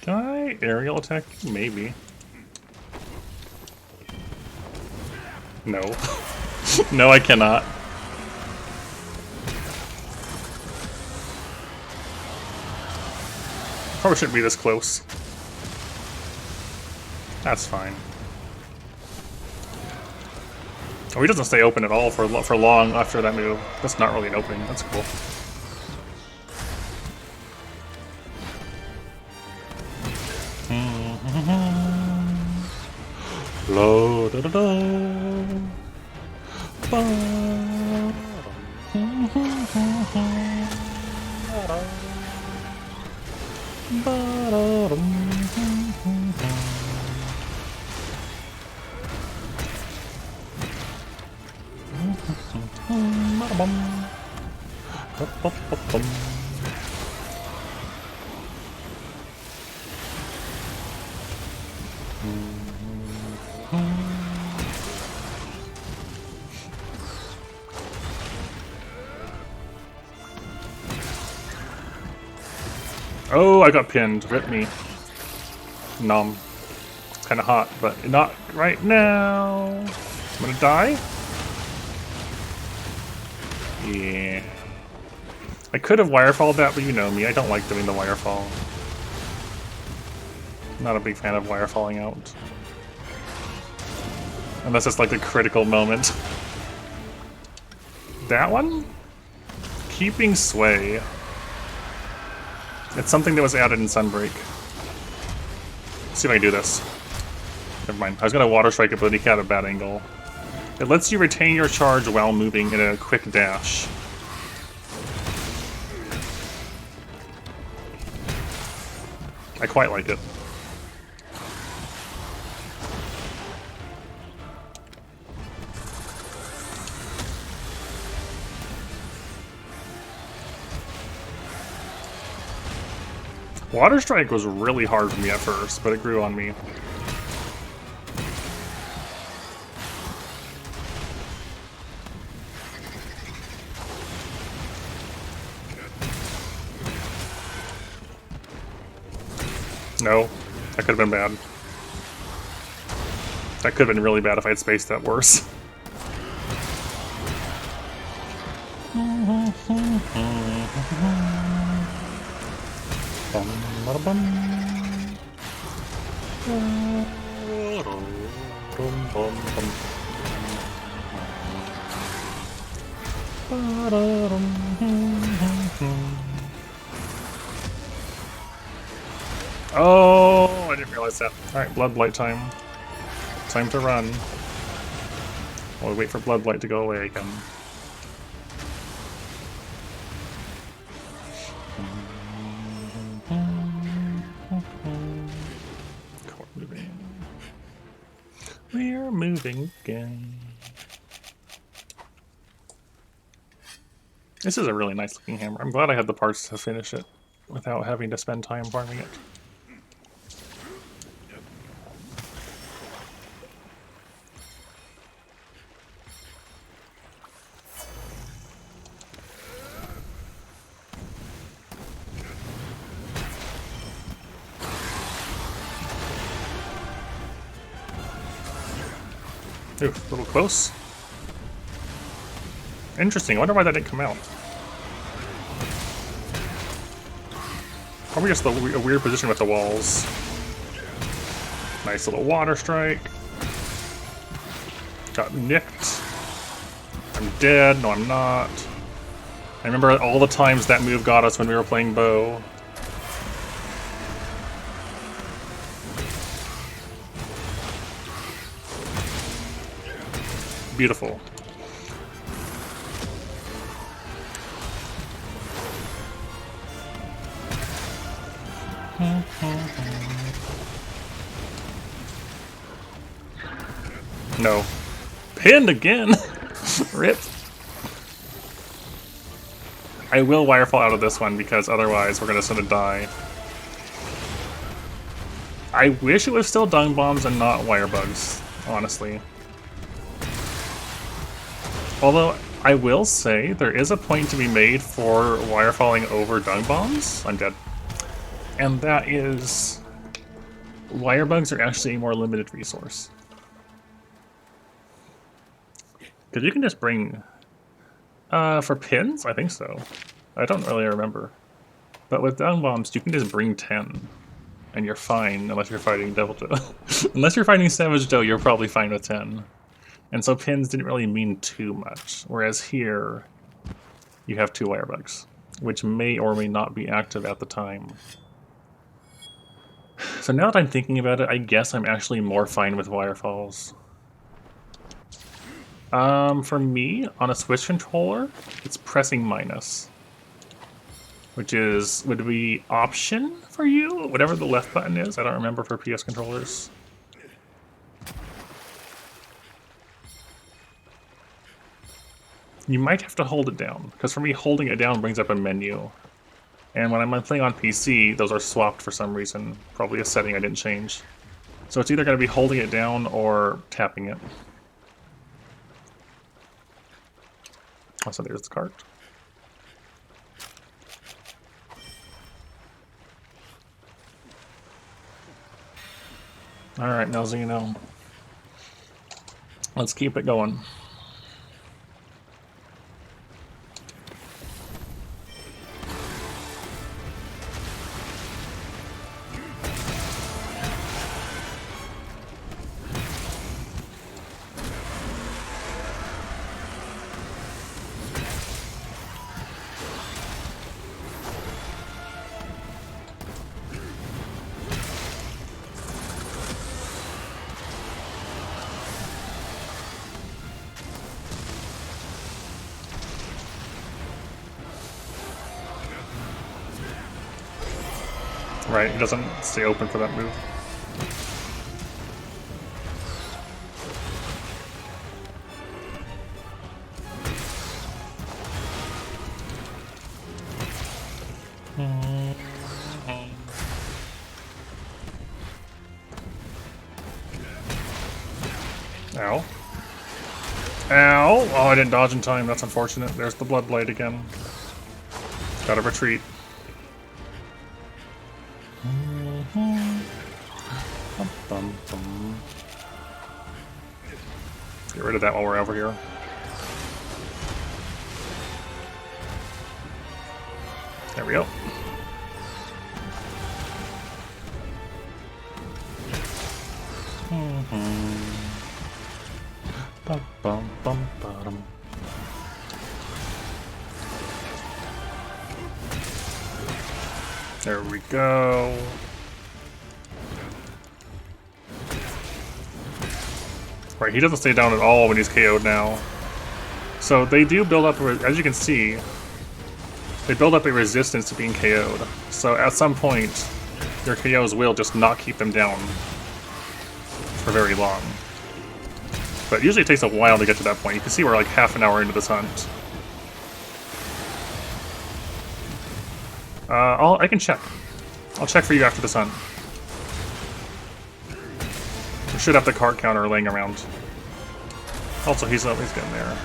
Can I aerial attack? Maybe. No. No, I cannot. Probably shouldn't be this close. That's fine. Oh, he doesn't stay open at all for long after that move. That's not really an opening. That's cool. La da da da. Ba. Oh, I got pinned. Rip me. Nom. It's kind of hot, but not right now. I'm gonna die? Yeah. I could have wirefalled that, but you know me. I don't like doing the wirefall. Not a big fan of wirefalling out. Unless it's like a critical moment. That one? Keeping sway. It's something that was added in Sunbreak. Let's see if I can do this. Never mind. I was gonna Water Strike it, but he got a bad angle. It lets you retain your charge while moving in a quick dash. I quite like it. Water Strike was really hard for me at first, but it grew on me. No, that could have been bad. That could have been really bad if I had spaced that worse. Oh, I didn't realize that. Alright, Blood Blight time. Time to run. While we wait for Blood Blight to go away again. We're moving again. This is a really nice looking hammer. I'm glad I had the parts to finish it without having to spend time farming it. Ooh, a little close. Interesting, I wonder why that didn't come out. Probably just a weird position with the walls. Nice little Water Strike. Got nicked. I'm dead, no I'm not. I remember all the times that move got us when we were playing bow. Beautiful. No. Pinned again! Rip. I will wirefall out of this one because otherwise we're gonna sort of die. I wish it was still dung bombs and not wire bugs, honestly. Although, I will say, there is a point to be made for wirefalling over dung bombs. I'm dead. And that is... wire bugs are actually a more limited resource. Because you can just bring... for pins? I think so. I don't really remember. But with dung bombs, you can just bring 10. And you're fine, unless you're fighting Devil Doe. Unless you're fighting Savage Doe, you're probably fine with 10. And so pins didn't really mean too much. Whereas here, you have 2 wire bugs, which may or may not be active at the time. So now that I'm thinking about it, I guess I'm actually more fine with wirefalls. For me, on a Switch controller, it's pressing minus. Which is, would be option for you? Whatever the left button is, I don't remember for PS controllers. You might have to hold it down, because for me, holding it down brings up a menu. And when I'm playing on PC, those are swapped for some reason. Probably a setting I didn't change. So it's either going to be holding it down or tapping it. Also, there's the cart. Alright, now Xeno. Let's keep it going. Right, he doesn't stay open for that move. Ow. Ow! Oh, I didn't dodge in time. That's unfortunate. There's the blood blade again. Gotta retreat. Get rid of that while we're over here. There we go. There we go. Right, he doesn't stay down at all when he's KO'd now. So they do build up, as you can see, they build up a resistance to being KO'd. So at some point, your KOs will just not keep them down for very long. But usually it takes a while to get to that point. You can see we're like half an hour into this hunt. I can check. I'll check for you after this hunt. We should have the card counter laying around. Also, he's getting there.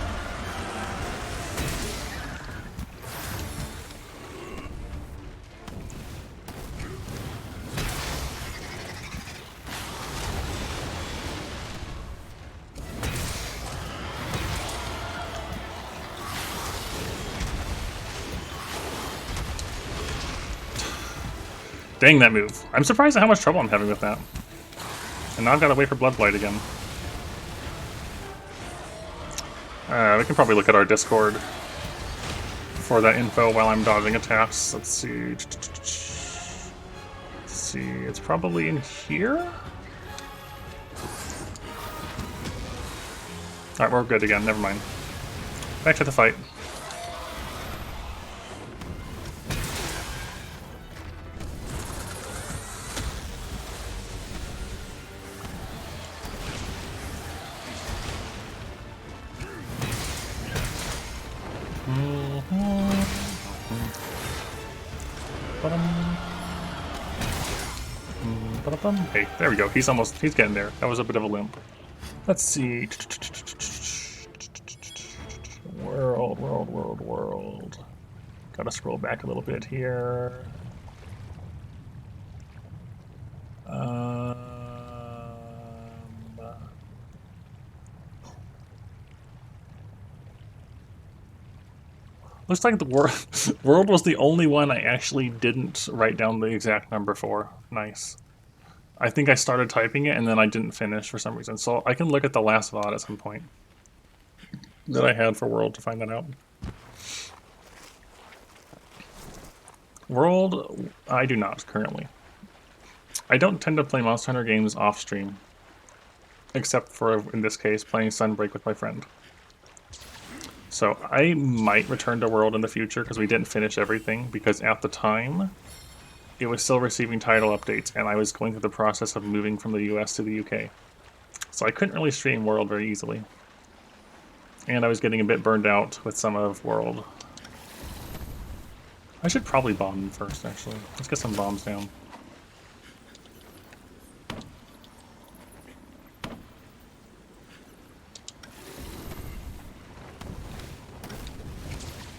Dang that move. I'm surprised at how much trouble I'm having with that. And now I've got to wait for Bloodblight again. We can probably look at our Discord for that info while I'm dodging attacks. Let's see. Let's see. It's probably in here? Alright, we're good again. Never mind. Back to the fight. Hey, there we go. He's getting there. That was a bit of a limp. Let's see. World. Gotta scroll back a little bit here. Looks like the world was the only one I actually didn't write down the exact number for. Nice. I think I started typing it and then I didn't finish for some reason. So I can look at the last VOD at some point that I had for World to find that out. World, I do not currently. I don't tend to play Monster Hunter games off stream. Except for, in this case, playing Sunbreak with my friend. So I might return to World in the future because we didn't finish everything, because at the time it was still receiving title updates and I was going through the process of moving from the US to the UK. So I couldn't really stream World very easily. And I was getting a bit burned out with some of World. I should probably bomb them first, actually. Let's get some bombs down.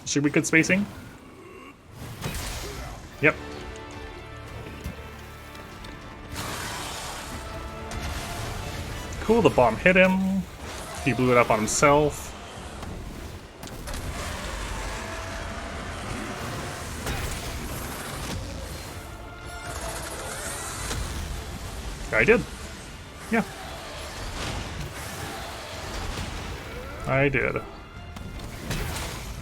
Should we good spacing? Yep. Cool, the bomb hit him. He blew it up on himself. I did. Yeah. I did.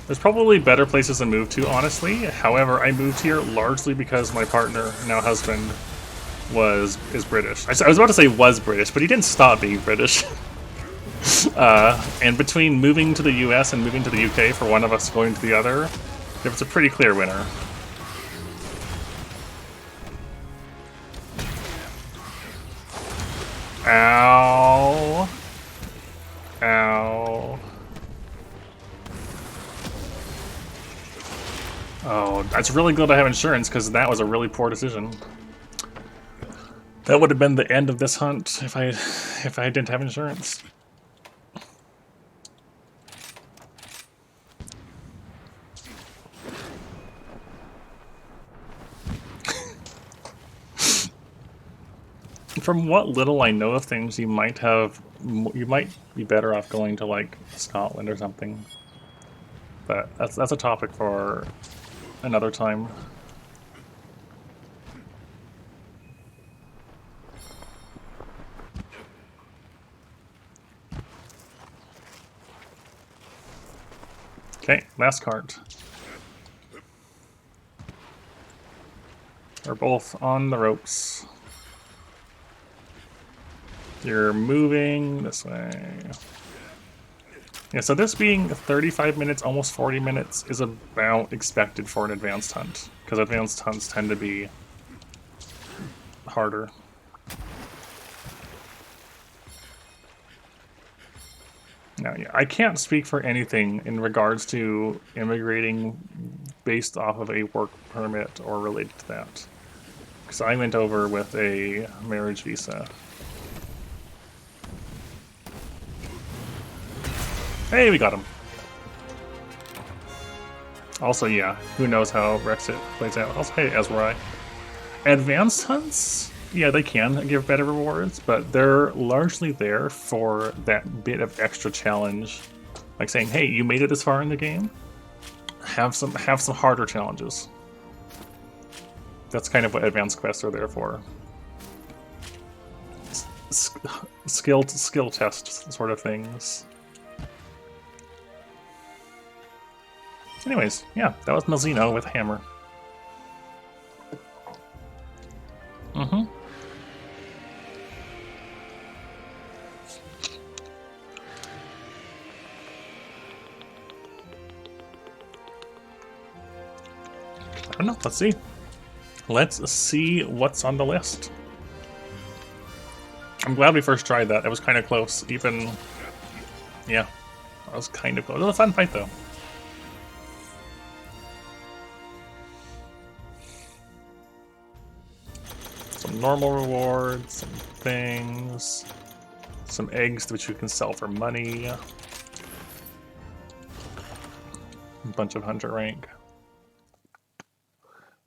There's probably better places to move to, honestly. However, I moved here largely because my partner, now husband, is British. I was about to say was British, but he didn't stop being British. And between moving to the US and moving to the UK for one of us going to the other, there was a pretty clear winner. Ow. Ow. Oh, that's really good I have insurance, because that was a really poor decision. That would have been the end of this hunt if I didn't have insurance. From what little I know of things, you might be better off going to like Scotland or something. But that's a topic for another time. Okay, last cart. We're both on the ropes. You're moving this way. Yeah, so this being 35 minutes, almost 40 minutes, is about expected for an advanced hunt, because advanced hunts tend to be harder. Now, yeah, I can't speak for anything in regards to immigrating based off of a work permit or related to that, because I went over with a marriage visa. Hey, we got him. Also, yeah, who knows how Brexit plays out. Also, hey, Ezrai. Advanced hunts, yeah, they can give better rewards, but they're largely there for that bit of extra challenge. Like saying, hey, you made it this far in the game? Have some harder challenges. That's kind of what advanced quests are there for. Skill test sort of things. Anyways, yeah, that was Malzeno with a hammer. Mm-hmm. I don't know, let's see. Let's see what's on the list. I'm glad we first tried that. It was kind of close, even... Yeah, that was kind of close. It was a fun fight, though. Some normal rewards, some things, some eggs which you can sell for money, a bunch of hunter rank.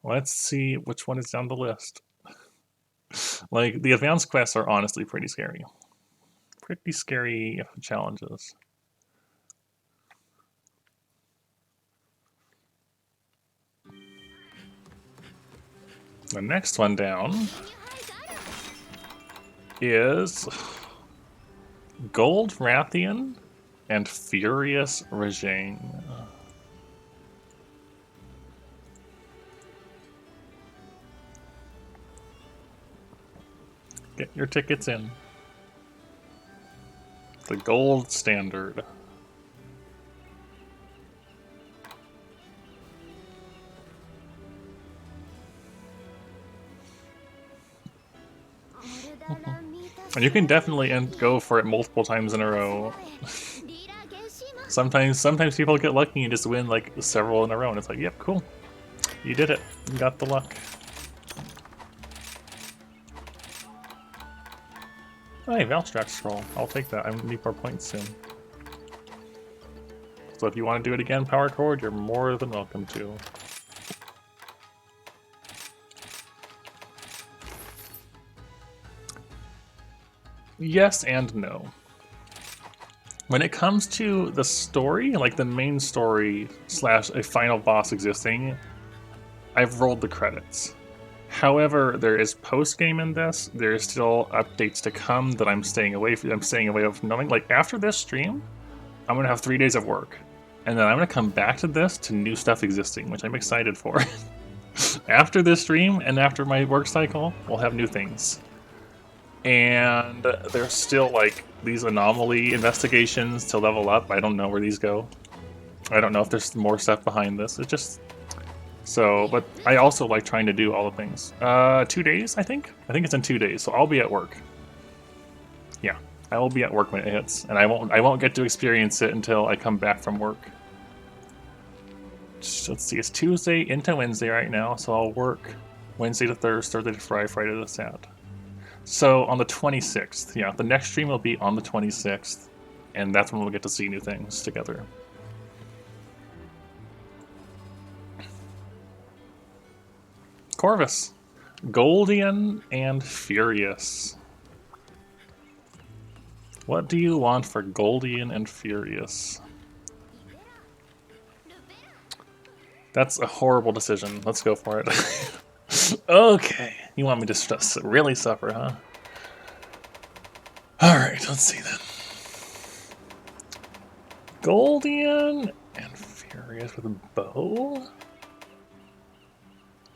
Let's see which one is down the list. Like, the advanced quests are honestly pretty scary. Pretty scary challenges. The next one down is Gold Rathian and Furious Regine. Get your tickets in. The gold standard. And you can definitely go for it multiple times in a row. Sometimes people get lucky and just win like several in a row, and it's like, yep, cool. You did it. You got the luck. Hey, Valstrax scroll. I'll take that. I'm gonna need more points soon. So if you want to do it again, Power Chord, you're more than welcome to. Yes and no. When it comes to the story, like the main story slash a final boss existing, I've rolled the credits. However, there is post-game in this. There is still updates to come that I'm staying away from. I'm staying away from knowing. Like, after this stream, I'm going to have 3 days of work. And then I'm going to come back to this to new stuff existing, which I'm excited for. After this stream and after my work cycle, we'll have new things. And there's still, like, these anomaly investigations to level up. I don't know where these go. I don't know if there's more stuff behind this. It's just... So, but I also like trying to do all the things. 2 days, I think? I think it's in 2 days, so I'll be at work. Yeah, I will be at work when it hits, and I won't get to experience it until I come back from work. Let's see, it's Tuesday into Wednesday right now, so I'll work Wednesday to Thursday, Thursday to Friday, Friday to Saturday. So on the 26th, yeah, the next stream will be on the 26th, and that's when we'll get to see new things together. Corvus, Goldian and Furious. What do you want for Goldian and Furious? That's a horrible decision. Let's go for it. Okay, you want me to really suffer, huh? Alright, let's see then. Goldian and Furious with a bow?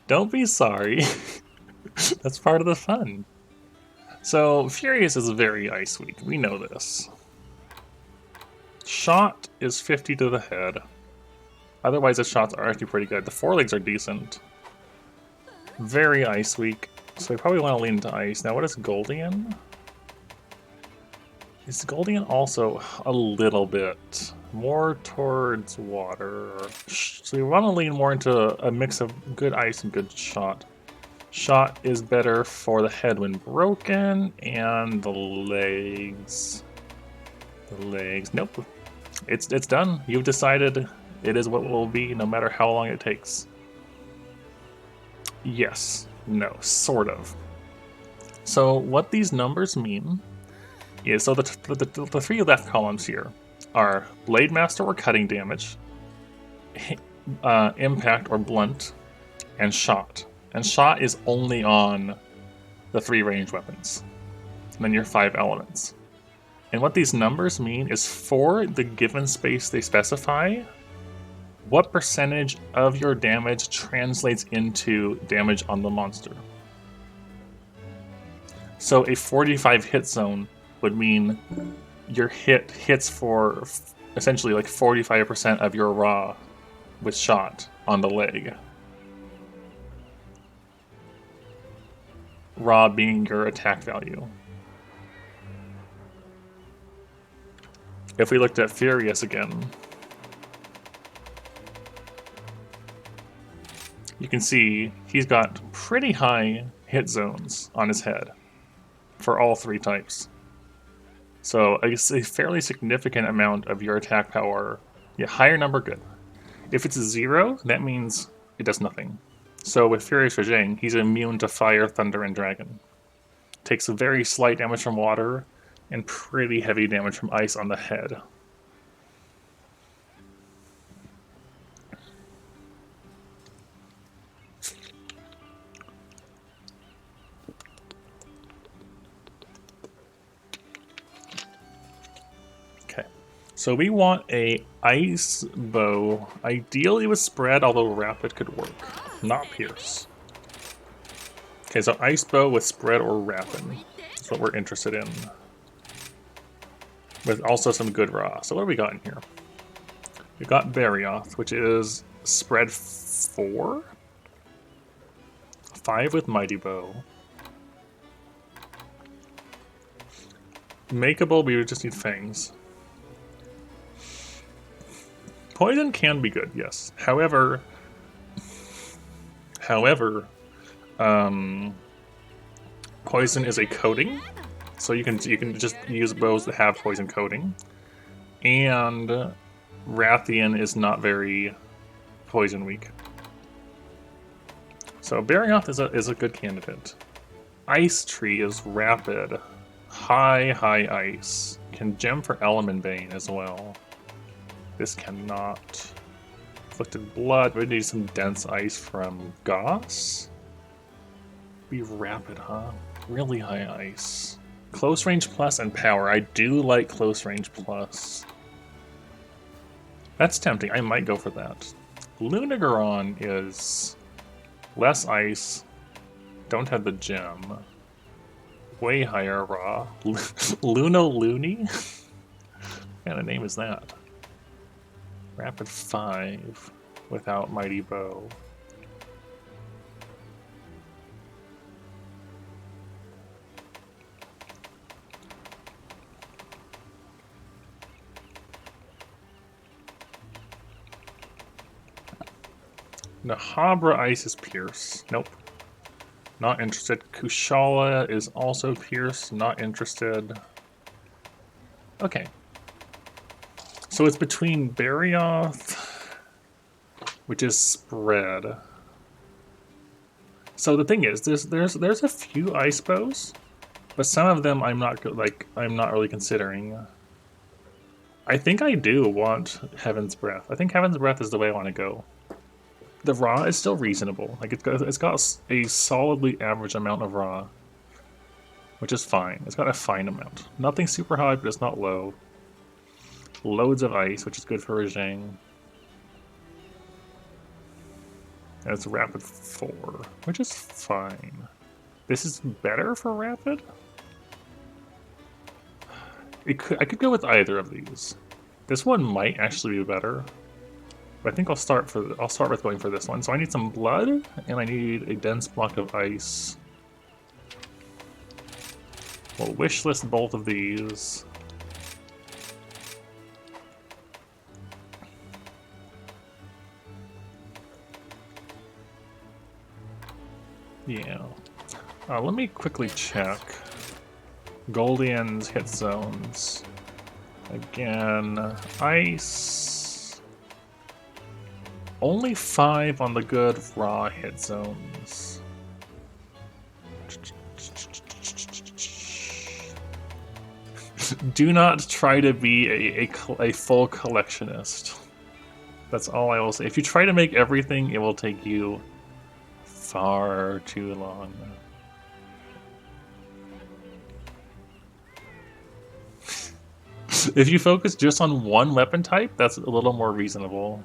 Don't be sorry. That's part of the fun. So, Furious is very ice weak. We know this. Shot is 50 to the head. Otherwise, the shots are actually pretty good. The forelegs are decent. Very ice weak. So we probably want to lean into ice. Now, what is Goldian? Is Goldian also a little bit more towards water? So we want to lean more into a mix of good ice and good shot. Shot is better for the head when broken, and the legs. The legs. Nope. It's done. You've decided it is what it will be, no matter how long it takes. Yes. No. Sort of. So what these numbers mean is, so the three left columns here are Blade Master or cutting damage, impact or blunt, and shot. And shot is only on the 3 ranged weapons. And then your 5 elements. And what these numbers mean is, for the given space they specify, what percentage of your damage translates into damage on the monster. So a 45 hit zone would mean your hits for essentially like 45% of your raw with shot on the leg. Raw being your attack value. If we looked at Furious again, you can see he's got pretty high hit zones on his head for all 3 types. So a fairly significant amount of your attack power, yeah, higher number, good. If it's 0, that means it does nothing. So with Furious Rajang, he's immune to fire, thunder, and dragon. Takes a very slight damage from water and pretty heavy damage from ice on the head. Okay, so we want a ice bow, ideally with spread, although rapid could work, not pierce. Okay, so ice bow with spread or rapid. That's what we're interested in. With also some good raw. So what have we got in here? We got Barioth, which is spread 4? 5 with mighty bow. Makeable, we would just need fangs. Poison can be good, yes. However, poison is a coating, so you can just use bows that have poison coating, and Rathian is not very poison weak. So Barioth is a good candidate. Ice Tree is rapid, high ice. Can gem for Element Bane as well. This cannot. Afflicted Blood. We need some dense ice from Goss. Be rapid, huh? Really high ice. Close range plus and power. I do like close range plus. That's tempting. I might go for that. Lunagoron is less ice. Don't have the gem. Way higher raw. Luno Looney? What kind of name is that? Rapid 5 without Mighty Bow. Nahabra Ice is Pierce. Nope. Not interested. Kushala is also Pierce. Not interested. Okay. So it's between Barioth, which is spread. So the thing is, there's a few ice bows, but some of them I'm not really considering. I think I do want Heaven's Breath. I think Heaven's Breath is the way I want to go. The raw is still reasonable. Like it's got a solidly average amount of raw, which is fine. It's got a fine amount. Nothing super high, but it's not low. Loads of ice, which is good for Rajang. And it's rapid 4, which is fine. This is better for rapid? I could go with either of these. This one might actually be better. But I think I'll start with going for this one. So I need some blood, and I need a dense block of ice. We'll wish list both of these. Yeah. Let me quickly check. Goldian's hit zones. Again, ice. Only 5 on the good raw hit zones. Do not try to be a full collectionist. That's all I will say. If you try to make everything, it will take you far too long. If you focus just on one weapon type, that's a little more reasonable.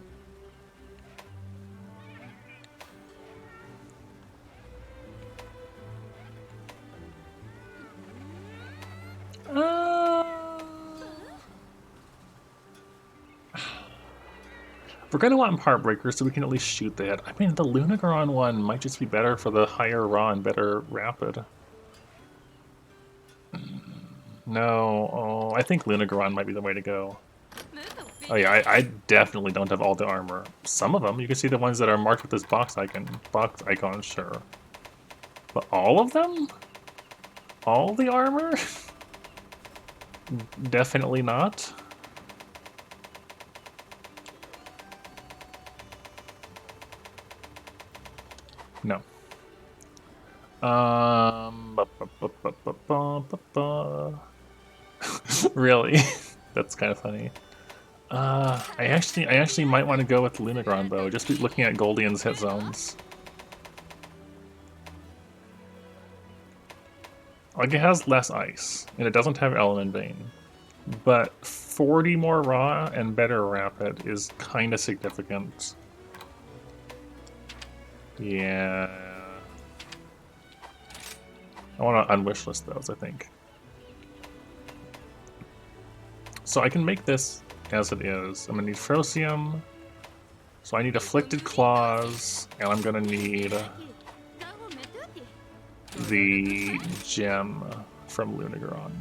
We're going to want Heartbreaker so we can at least shoot that. I mean, the Lunagaron one might just be better for the higher raw and better rapid. No, oh, I think Lunagaron might be the way to go. Oh yeah, I definitely don't have all the armor. Some of them, you can see the ones that are marked with this box icon, sure. But all of them? All the armor? Definitely not. No. Really? That's kind of funny. I actually might want to go with the Lunagaron bow, just looking at Goldian's hit zones. Like, it has less ice, and it doesn't have Element Vein. But 40 more raw and better rapid is kind of significant. Yeah. I want to unwishlist those, I think. So I can make this as it is. I'm going to need Frosium. So I need Afflicted Claws, and I'm going to need the gem from Lunagaron.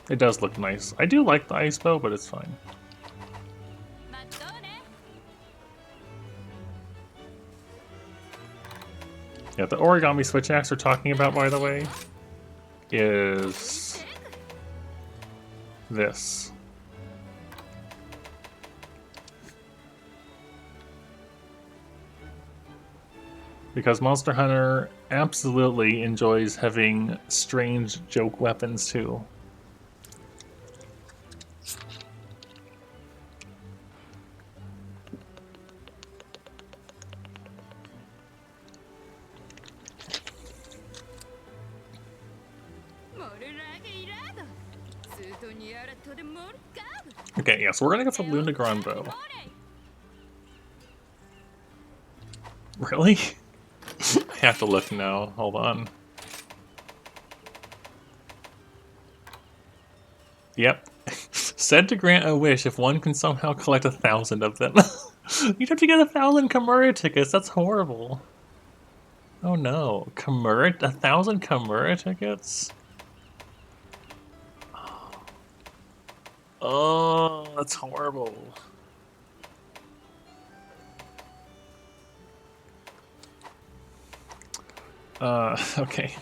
It does look nice. I do like the ice bow, but it's fine. Yeah, the origami switch axe we're talking about, by the way, is this. Because Monster Hunter absolutely enjoys having strange joke weapons too. Okay, yeah, so we're gonna go for Lunagaron bow. Really? I have to look now. Hold on. Yep. Said to grant a wish if one can somehow collect 1,000 of them. You'd have to get 1,000 Kimura tickets. That's horrible. Oh no. 1,000 Kimura tickets? Oh, that's horrible. Okay.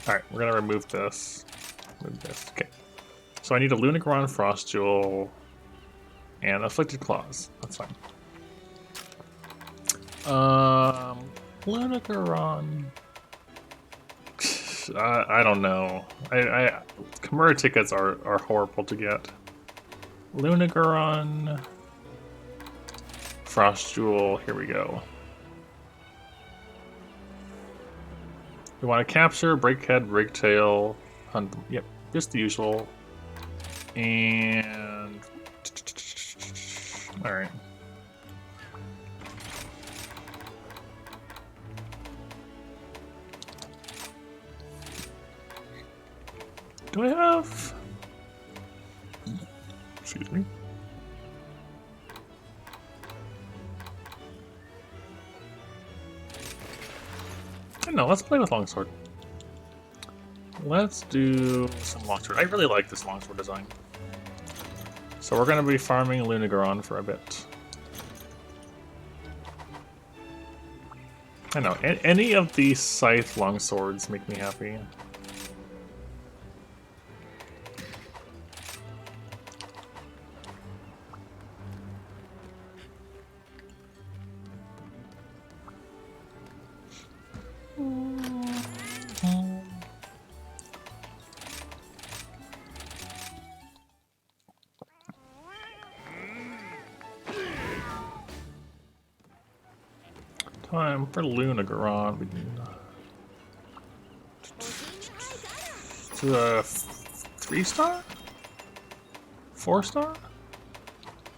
Alright, we're gonna remove this. Remove this. Okay. So I need a Lunacaron Frost Jewel and Afflicted Claws. That's fine. Lunacaron. I don't know. Kimura tickets are horrible to get. Lunacaron. Frost Jewel. Here we go. We want to capture, break head, break tail, hunt them. Yep, just the usual. And all right. Do I have? Excuse me. No, let's play with longsword. Let's do some longsword. I really like this longsword design. So we're going to be farming Lunacaron for a bit. I know, any of these scythe longswords make me happy. Time for Lunacaron. To a 3-star? 4-star?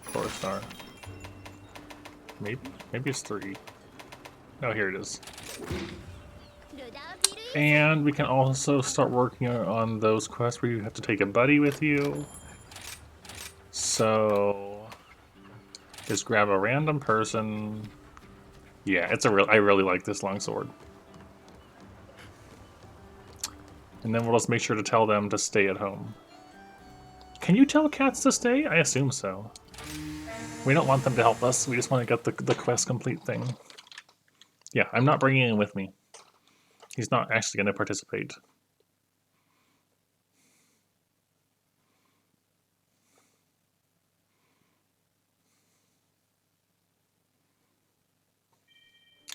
4-star. Maybe? Maybe it's 3. Oh, here it is. And we can also start working on those quests where you have to take a buddy with you. So just grab a random person. Yeah, I really like this longsword. And then we'll just make sure to tell them to stay at home. Can you tell cats to stay? I assume so. We don't want them to help us. We just want to get the quest complete thing. Yeah, I'm not bringing him with me. He's not actually going to participate.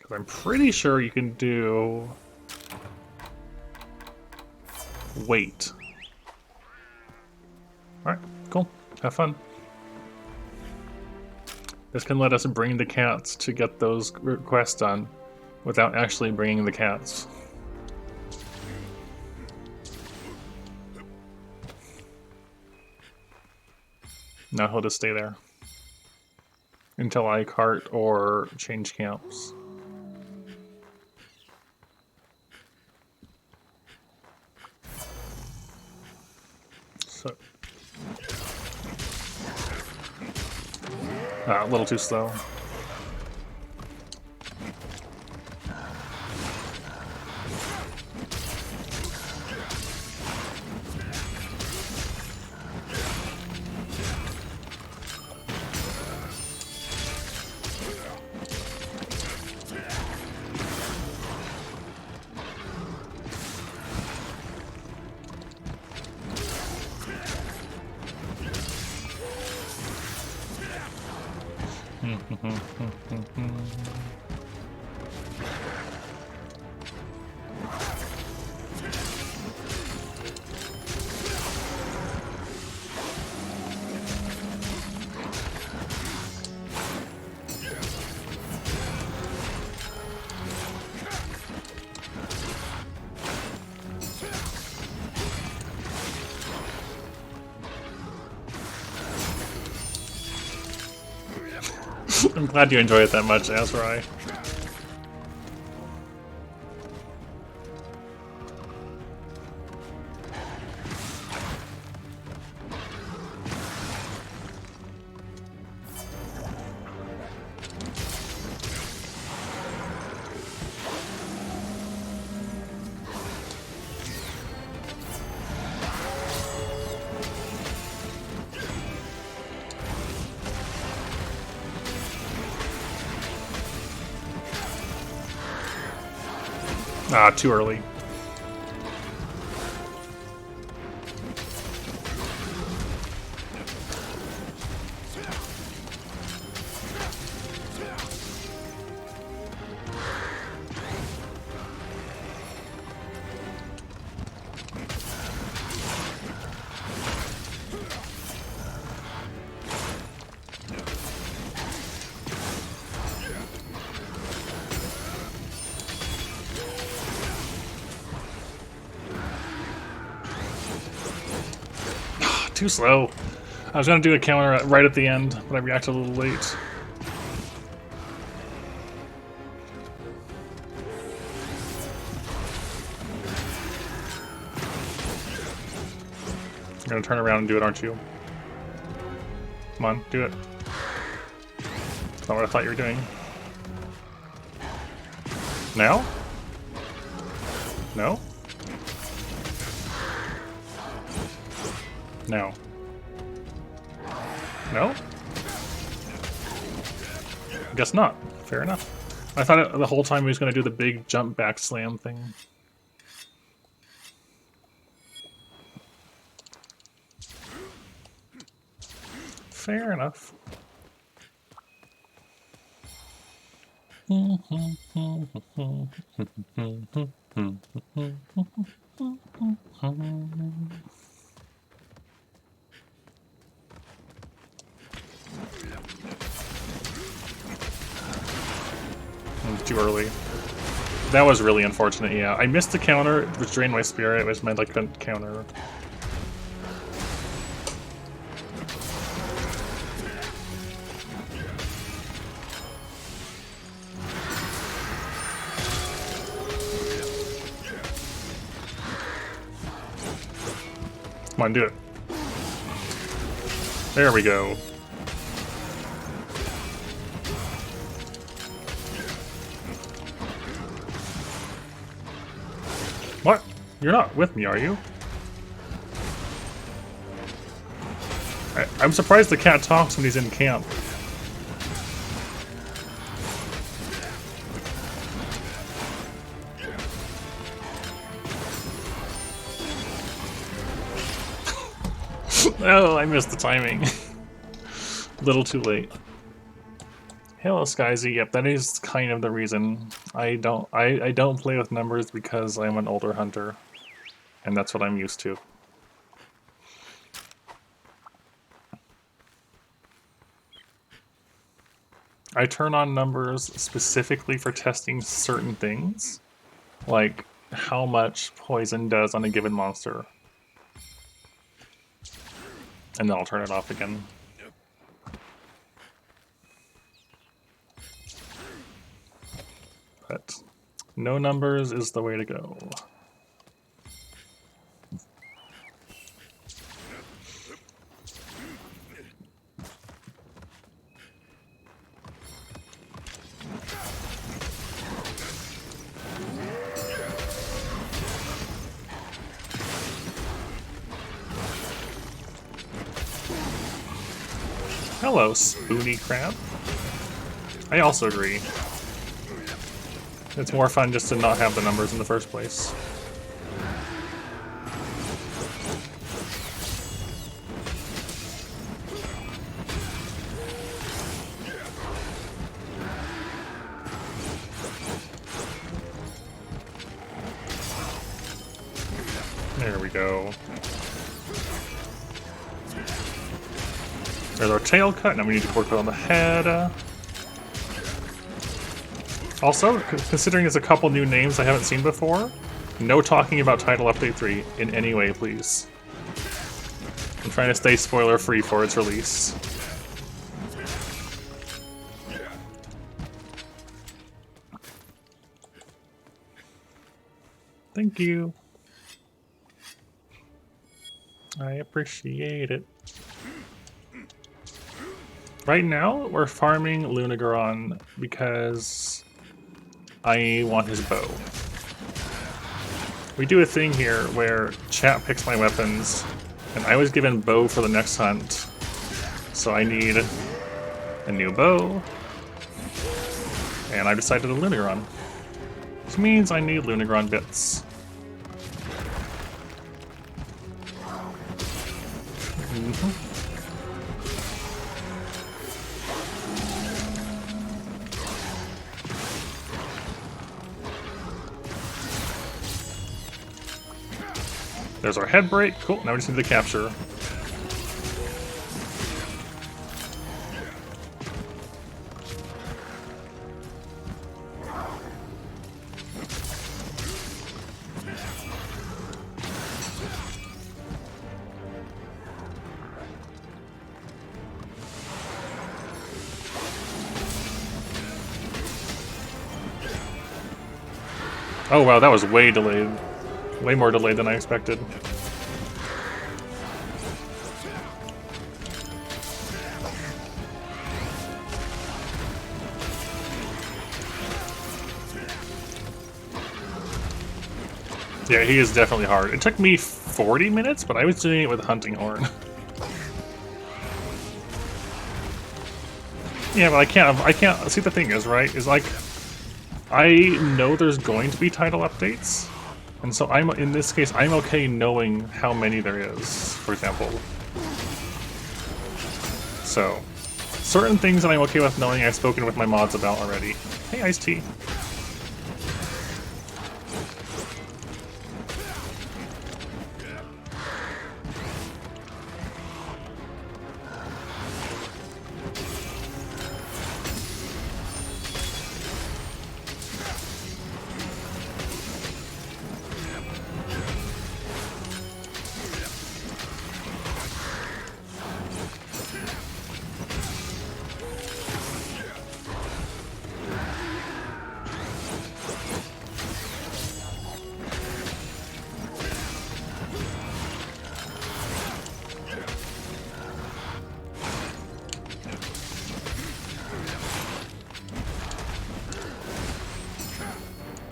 I'm pretty sure you can do... Wait. Alright, cool. Have fun. This can let us bring the cats to get those quests done without actually bringing the cats. Now he'll just stay there until I cart or change camps. So, a little too slow. I'm glad you enjoy it that much, Azrai. Ah, too early. Too slow. I was gonna do a counter right at the end, but I reacted a little late. You're gonna turn around and do it, aren't you? Come on, do it. That's not what I thought you were doing. Now? No? No. No? Guess not. Fair enough. I thought the whole time he was going to do the big jump back slam thing. Fair enough. Too early. That was really unfortunate, yeah. I missed the counter, which drained my spirit, which meant I couldn't counter. Come on, do it. There we go. What? You're not with me, are you? I'm surprised the cat talks when he's in camp. Oh, I missed the timing. A little too late. Hello, Skyzy. Yep, that is kind of the reason. I don't play with numbers because I'm an older hunter, and that's what I'm used to. I turn on numbers specifically for testing certain things, like how much poison does on a given monster, and then I'll turn it off again. But no numbers is the way to go. Hello, Spoony Crab. I also agree. It's more fun just to not have the numbers in the first place. There we go. There's our tail cut. Now we need to work on the head. Also, considering there's a couple new names I haven't seen before, no talking about Title Update 3 in any way, please. I'm trying to stay spoiler-free for its release. Thank you. I appreciate it. Right now, we're farming Lunagaron because I want his bow. We do a thing here where chat picks my weapons, and I was given bow for the next hunt, so I need a new bow, and I decided to Lunagaron. Which means I need Lunigron bits. There's our head break. Cool, now we just need the capture. Oh wow, that was way delayed. Way more delayed than I expected. Yeah, he is definitely hard. It took me 40 minutes, but I was doing it with Hunting Horn. Yeah, but I can't, see the thing is, right, is like, I know there's going to be title updates, and so in this case, I'm okay knowing how many there is, for example. So, certain things that I'm okay with knowing I've spoken with my mods about already. Hey, Ice Tea.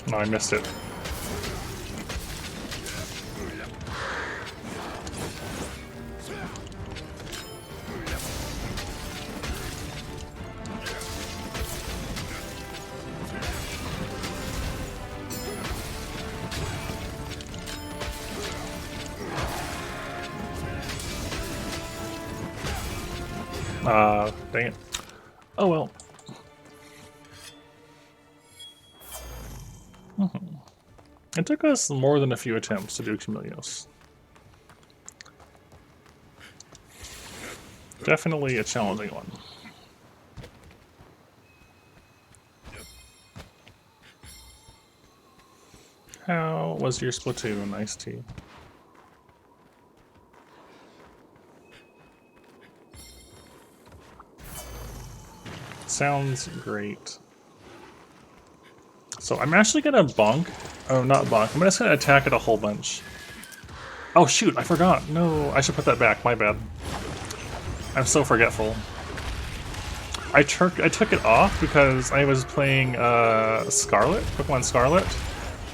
No, I missed it. Dang it. Oh well. It took us more than a few attempts to do Chameleos. Definitely a challenging one. How was your Splatoon, Ice Tea? Sounds great. So I'm actually gonna bonk. Oh, not bonk. I'm just gonna attack it a whole bunch. Oh shoot, I forgot. No, I should put that back. My bad. I'm so forgetful. I took it off because I was playing Scarlet, Pokemon Scarlet,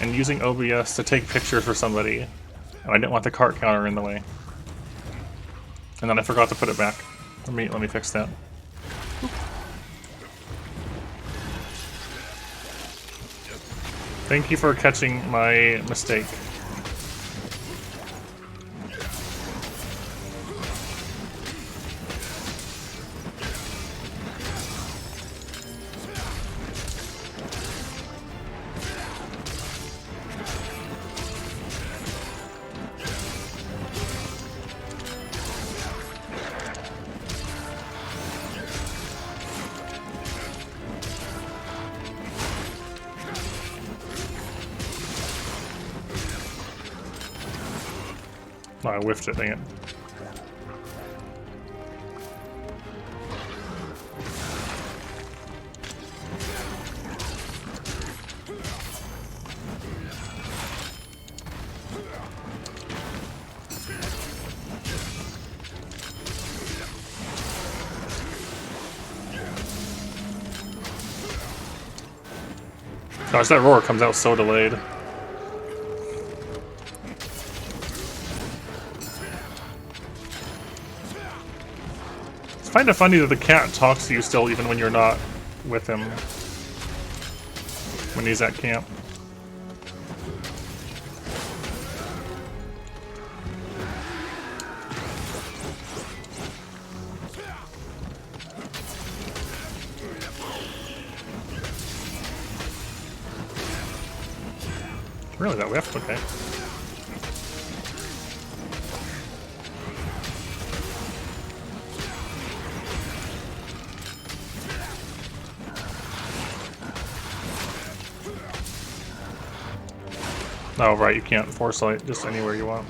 and using OBS to take pictures for somebody, and I didn't want the cart counter in the way. And then I forgot to put it back. Let me fix that. Thank you for catching my mistake. Oh, I whiffed it, dang it. Gosh, that roar comes out so delayed. It's kind of funny that the cat talks to you still even when you're not with him. When he's at camp. Really, that whiffed? Okay. Oh, right, you can't force light just anywhere you want.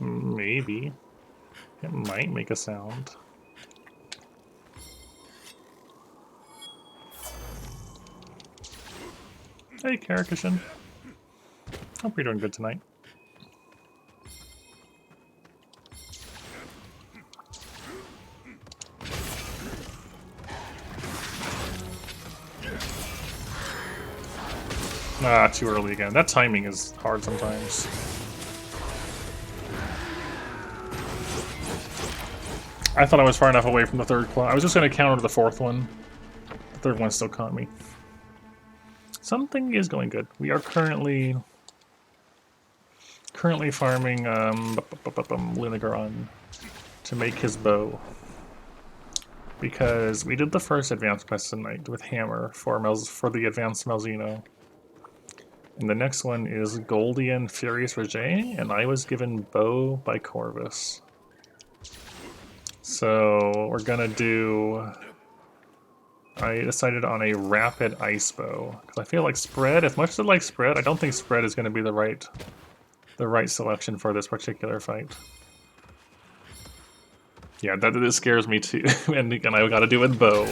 Maybe. It might make a sound. Hey, Karrakishin. Hope you're doing good tonight. Ah, too early again. That timing is hard sometimes. I thought I was far enough away from the third claw. I was just going to counter the fourth one. The third one still caught me. Something is going good. We are currently farming Lunagaron to make his bow. Because we did the first advanced quest tonight with Hammer for the advanced Malzeno. And the next one is Goldian Furious Regé, and I was given bow by Corvus. So we're gonna do... I decided on a rapid ice bow. Because I feel like spread, as much as I like spread, I don't think spread is gonna be the right selection for this particular fight. Yeah, that scares me too. and I gotta do it bow.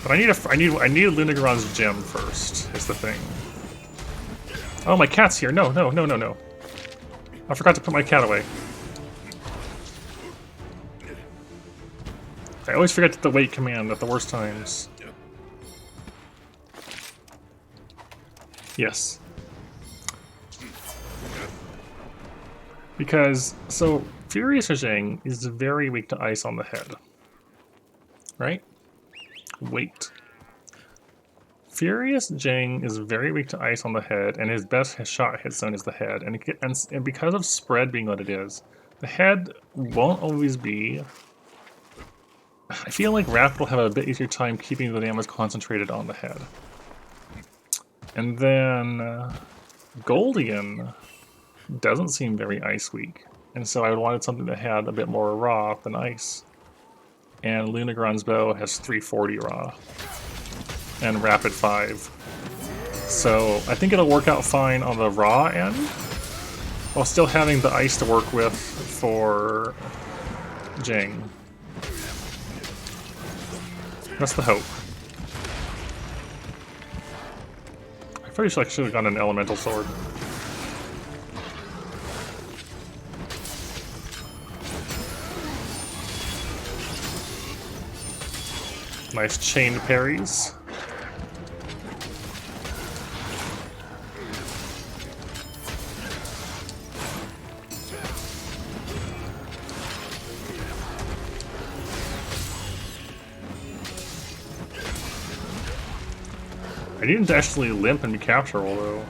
But I need Lunagaron's gem first, is the thing. Oh, my cat's here. No. I forgot to put my cat away. I always forget to wait command at the worst times. Yes. Because, so, Furious Regé is very weak to ice on the head. Right? Wait. Furious Jang is very weak to ice on the head, and his best shot hit zone is the head. And because of spread being what it is, the head won't always be... I feel like Wrath will have a bit easier time keeping the damage concentrated on the head. And then Goldian doesn't seem very ice weak, and so I wanted something that had a bit more raw than ice. And Lunagaron's bow has 340 raw and rapid 5. So I think it'll work out fine on the raw end, while still having the ice to work with for Jang. That's the hope. I feel like I should have gotten an elemental sword. Nice chain parries. I didn't actually limp and be capturable though.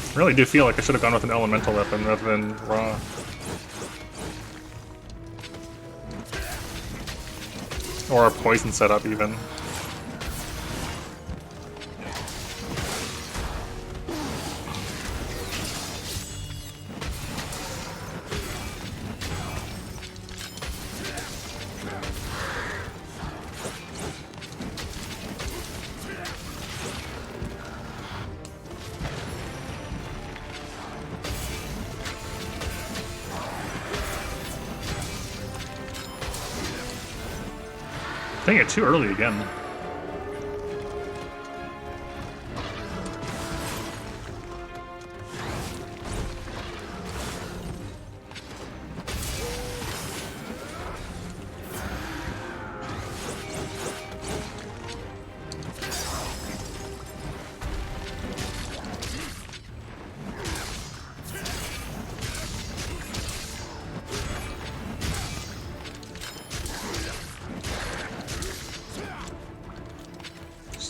I really do feel like I should have gone with an elemental weapon rather than raw. Or a poison setup even. Dang it, too early again.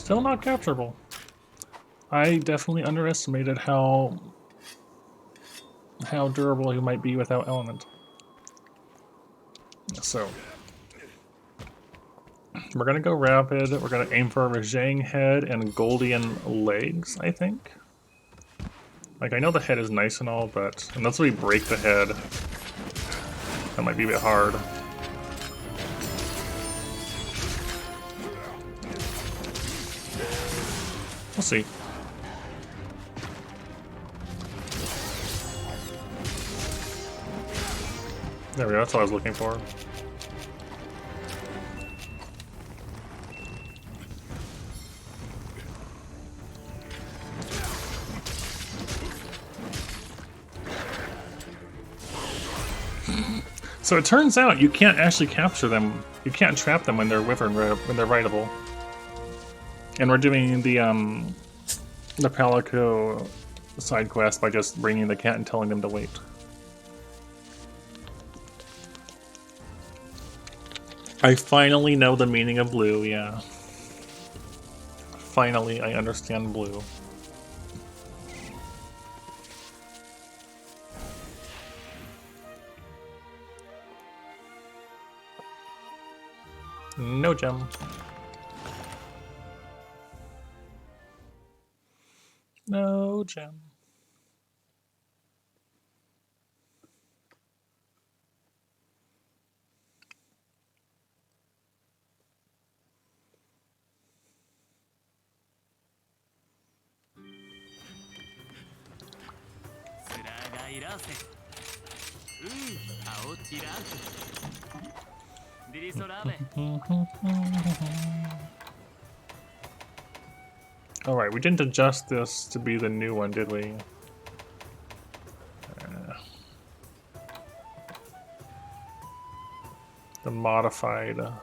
Still not capturable. I definitely underestimated how durable he might be without element. So we're gonna go rapid. We're gonna aim for a Rajang head and Goldian legs, I think. Like, I know the head is nice and all, but unless we break the head, that might be a bit hard. We'll see. There we go, that's what I was looking for. So it turns out you can't actually capture them. You can't trap them when they're rideable. And we're doing the Palico side quest by just bringing the cat and telling them to wait. I finally know the meaning of blue, yeah. Finally, I understand blue. No gem. No gem. Alright, we didn't adjust this to be the new one, did we? The modified. Well,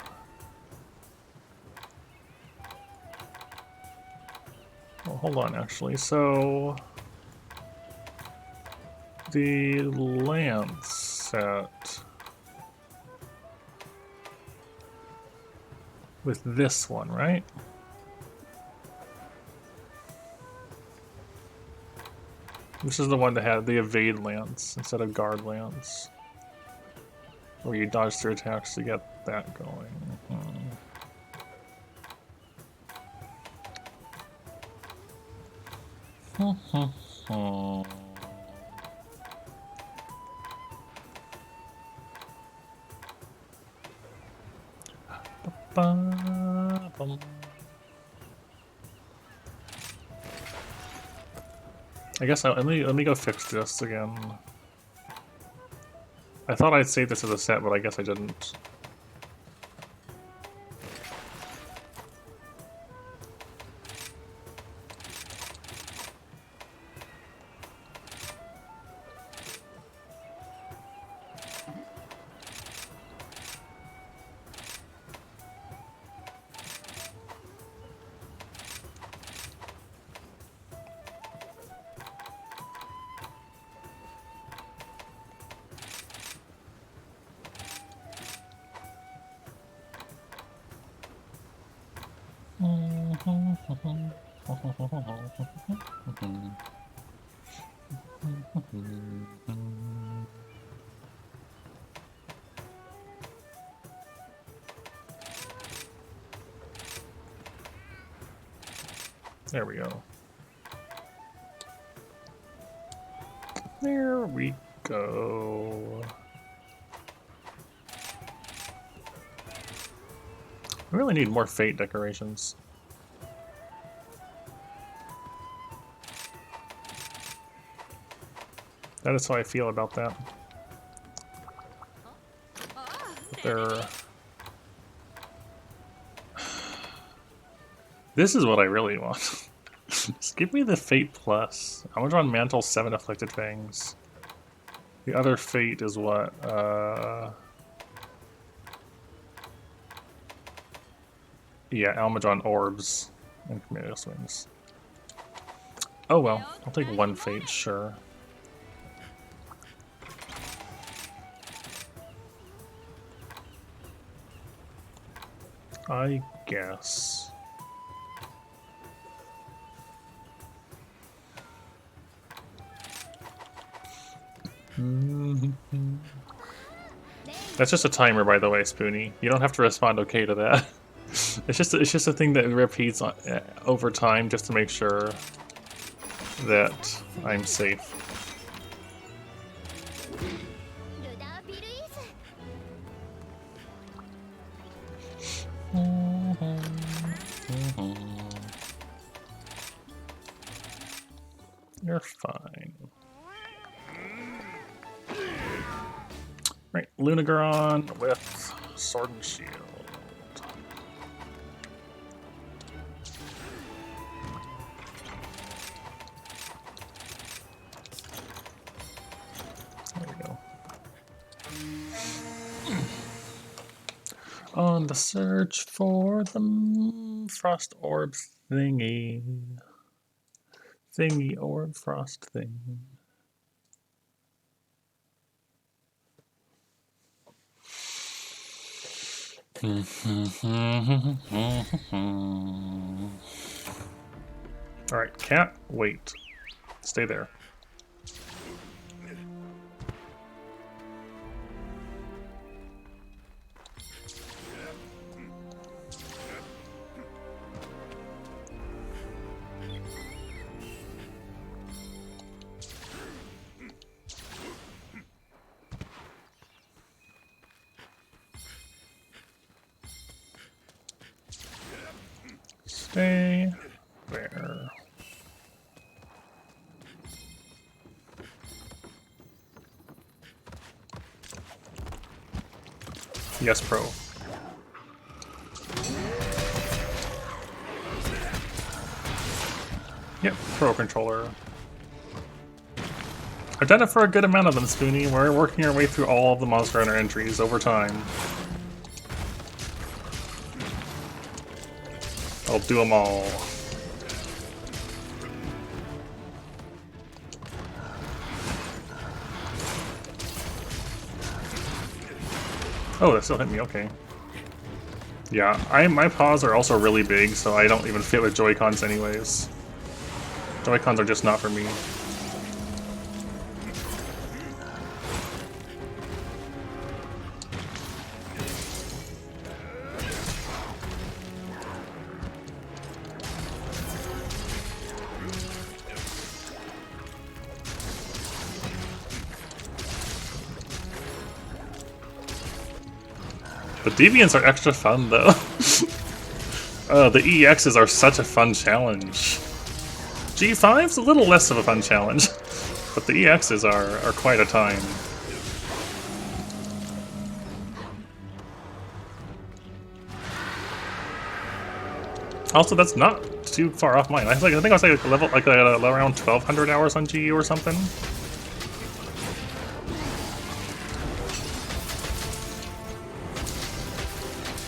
hold on, actually. So the lance set with this one, right? This is the one that had the evade lance instead of guard lance, where you dodge through attacks to get that going. I guess let me go fix this again. I thought I'd save this as a set, but I guess I didn't. There we go. There we go. I really need more fate decorations. That is how I feel about that. But they're... This is what I really want. Just give me the Fate Plus. I want to run Mantle 7 Afflicted Fangs. The other Fate is what? Yeah, Almadron Orbs and Chameleos Wings. Oh well, I'll take one Fate, sure. I guess. That's just a timer, by the way, Spoonie. You don't have to respond okay to that. It's just a thing that repeats over time just to make sure that I'm safe. You're fine. Right, Lunagoron with Sword and Shield. There we go. On the search for the frost orb thingy. Thingy orb frost thing. Alright, cat, wait. Stay there. Stay there. Yes, Pro. Yep, Pro Controller. I've done it for a good amount of them, Spoonie. We're working our way through all of the Monster Hunter entries over time. I'll do them all. Oh, that still hit me, okay. Yeah, my paws are also really big, so I don't even fit with Joy-Cons anyways. Joy-Cons are just not for me. The Deviants are extra fun, though. The EXs are such a fun challenge. G5's a little less of a fun challenge, but the EXs are quite a time. Also, that's not too far off mine. I think I was like level around 1,200 hours on GU or something.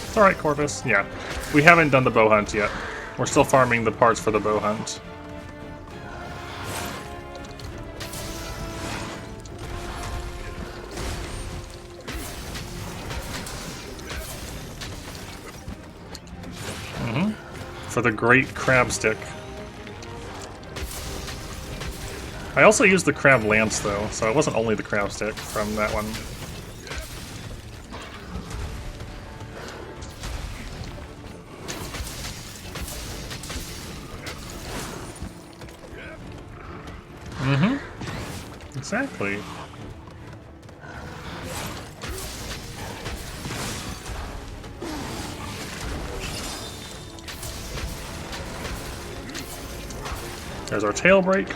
It's alright, Corvus. Yeah. We haven't done the bow hunt yet. We're still farming the parts for the bow hunt. For the great crab stick. I also used the crab lance though, so it wasn't only the crab stick from that one. Exactly. There's our tail break.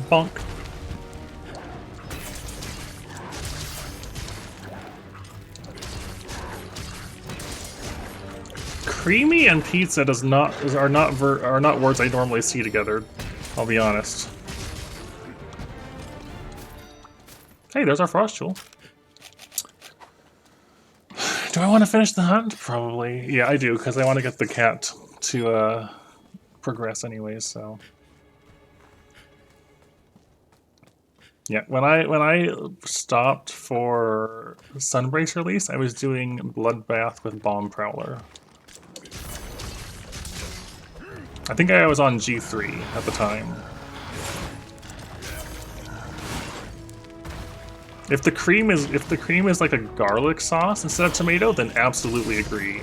Bonk. Creamy and pizza are not words I normally see together. I'll be honest. Hey, there's our frost jewel. Do I want to finish the hunt? Probably. Yeah, I do, because I want to get the cat to progress anyways, so. Yeah, when I stopped for Sunbreak's release, I was doing Bloodbath with Bomb Prowler. I think I was on G3 at the time. If the cream is like a garlic sauce instead of tomato, then absolutely agree.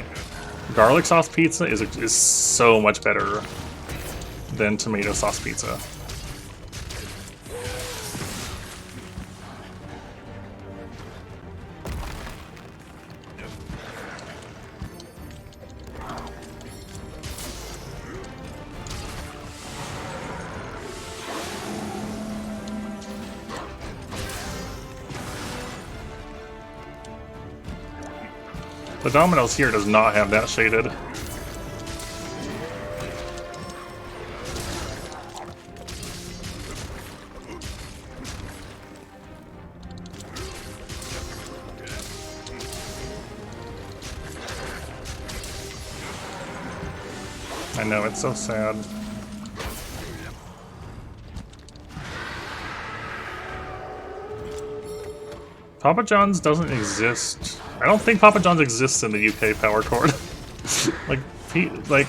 Garlic sauce pizza is so much better than tomato sauce pizza. The Domino's here does not have that shaded. I know, it's so sad. Papa John's doesn't exist. I don't think Papa John's exists in the UK power chord. like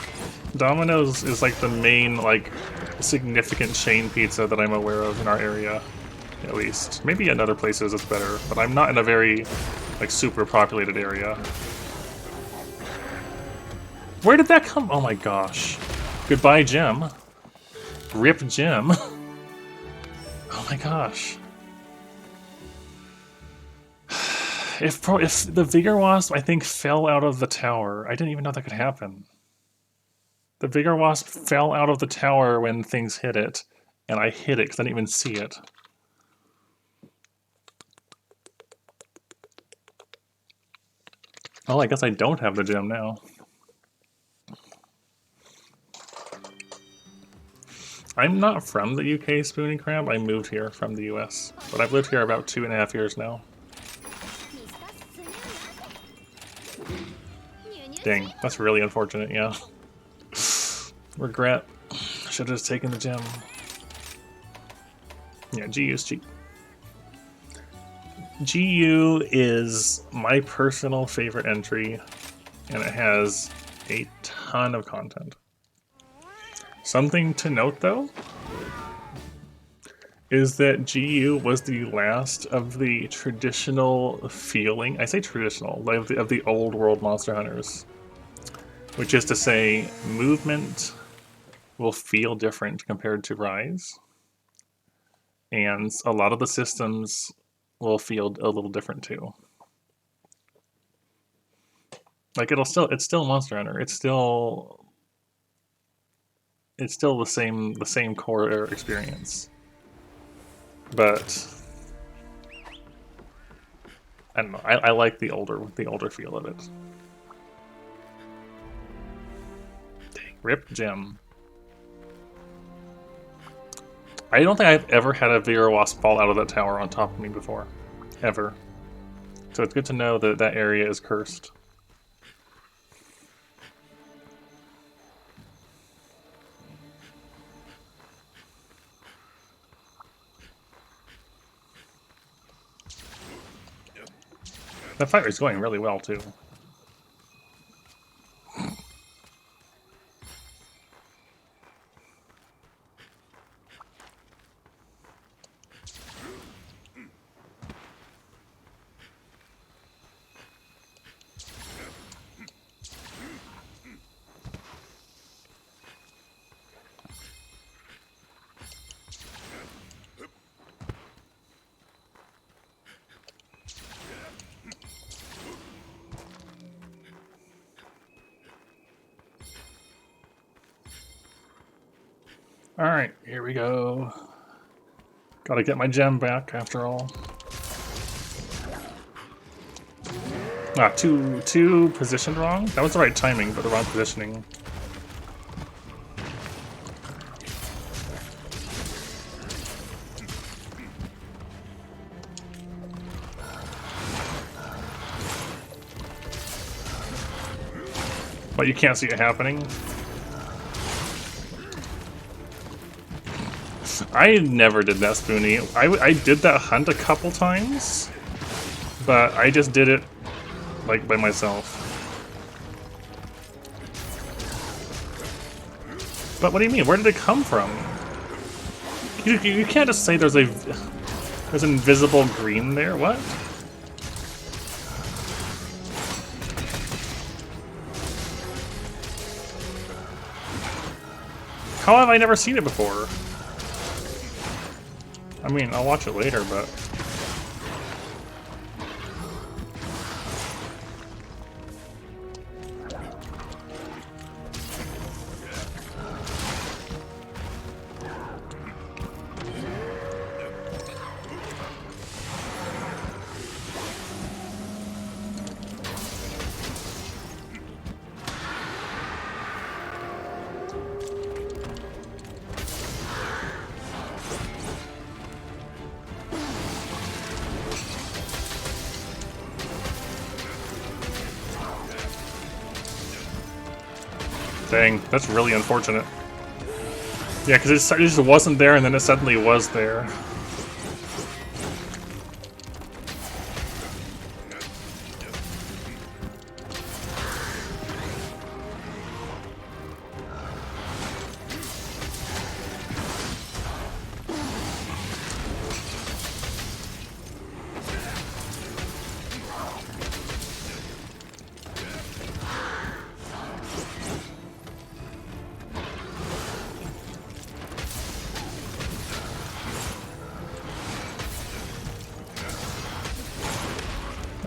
Domino's is like the main like significant chain pizza that I'm aware of in our area, at least. Maybe in other places it's better, but I'm not in a very like super populated area. Where did that come? Oh my gosh! Goodbye, Jim. Rip Jim. Oh my gosh. If the Vigor Wasp, I think, fell out of the tower. I didn't even know that could happen. The Vigor Wasp fell out of the tower when things hit it, and I hit it because I didn't even see it. Well, I guess I don't have the gem now. I'm not from the UK, Spoonie Crab. I moved here from the US, but I've lived here about 2.5 years now. Dang, that's really unfortunate, yeah. Regret. Should have just taken the gem. Yeah, GU is cheap. GU is my personal favorite entry, and it has a ton of content. Something to note, though, is that GU was the last of the traditional feeling, I say traditional, like of the old world Monster Hunters. Which is to say, movement will feel different compared to Rise. And a lot of the systems will feel a little different too. Like it's still Monster Hunter. It's still the same core experience. But I don't know. I like the older feel of it. Rip Gem. I don't think I've ever had a Vigor Wasp fall out of that tower on top of me before. Ever. So it's good to know that that area is cursed. That fight is going really well, too. Alright, here we go. Gotta get my gem back after all. Ah, two positioned wrong? That was the right timing, but the wrong positioning. But you can't see it happening. I never did that, Spoonie. I did that hunt a couple times, but I just did it, like, by myself. But what do you mean? Where did it come from? You can't just say there's invisible green there. What? How have I never seen it before? I mean, I'll watch it later, but... Dang, that's really unfortunate. Yeah, because it just wasn't there, and then it suddenly was there.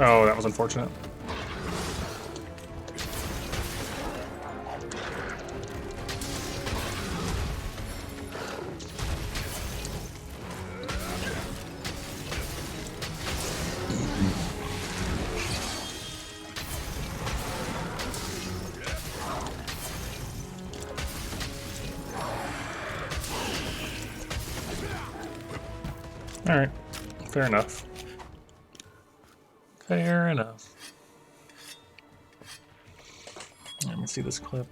Oh, that was unfortunate. Alright, fair enough. Fair enough. Let me see this clip.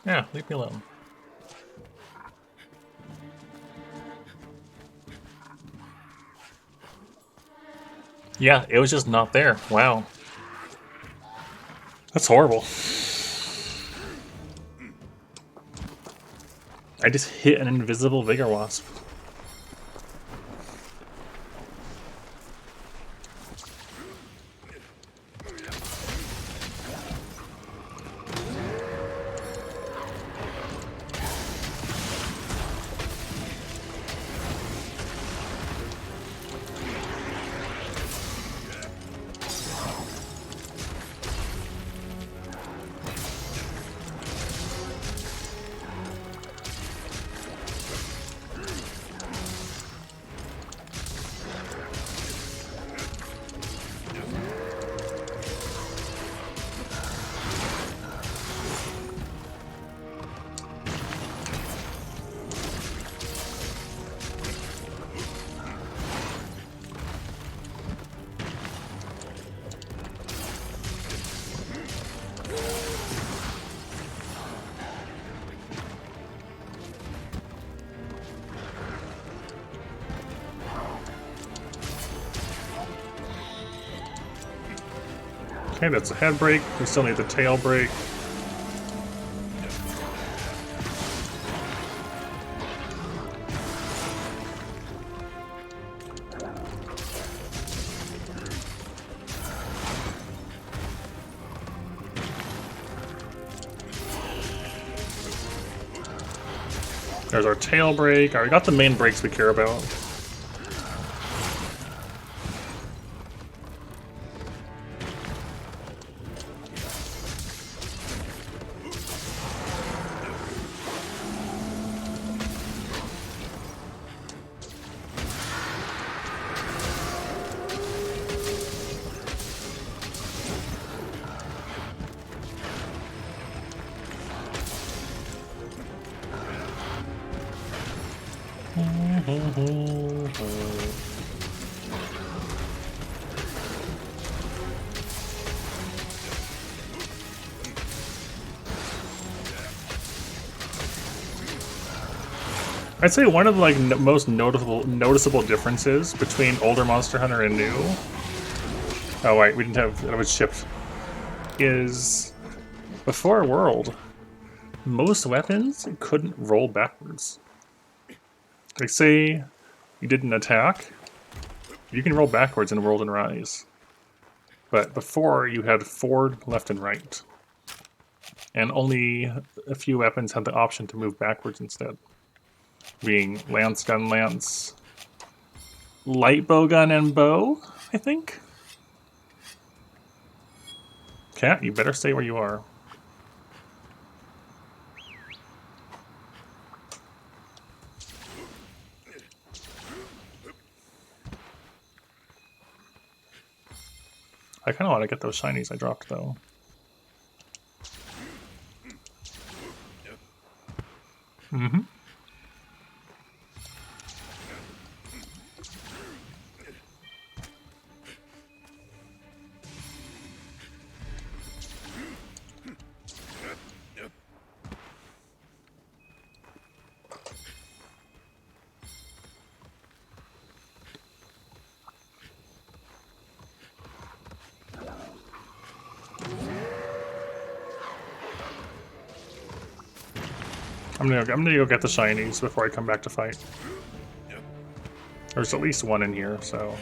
Yeah, leave me alone. Yeah, it was just not there. Wow. That's horrible. I just hit an invisible Vigor Wasp. Okay, that's a head break. We still need the tail break. There's our tail break. Alright, we got the main breaks we care about. I'd say one of the most noticeable differences between older Monster Hunter and new. Oh wait, we didn't have it was shipped. Is before World, most weapons couldn't roll backwards. Like say you did an attack, you can roll backwards in World and Rise. But before you had forward, left, and right. And only a few weapons had the option to move backwards instead. Being lance gun, lance, light bow gun, and bow, I think. Cat, you better stay where you are. I kind of want to get those shinies I dropped, though. Mm-hmm. I'm gonna go get the shinies before I come back to fight. There's at least one in here, so.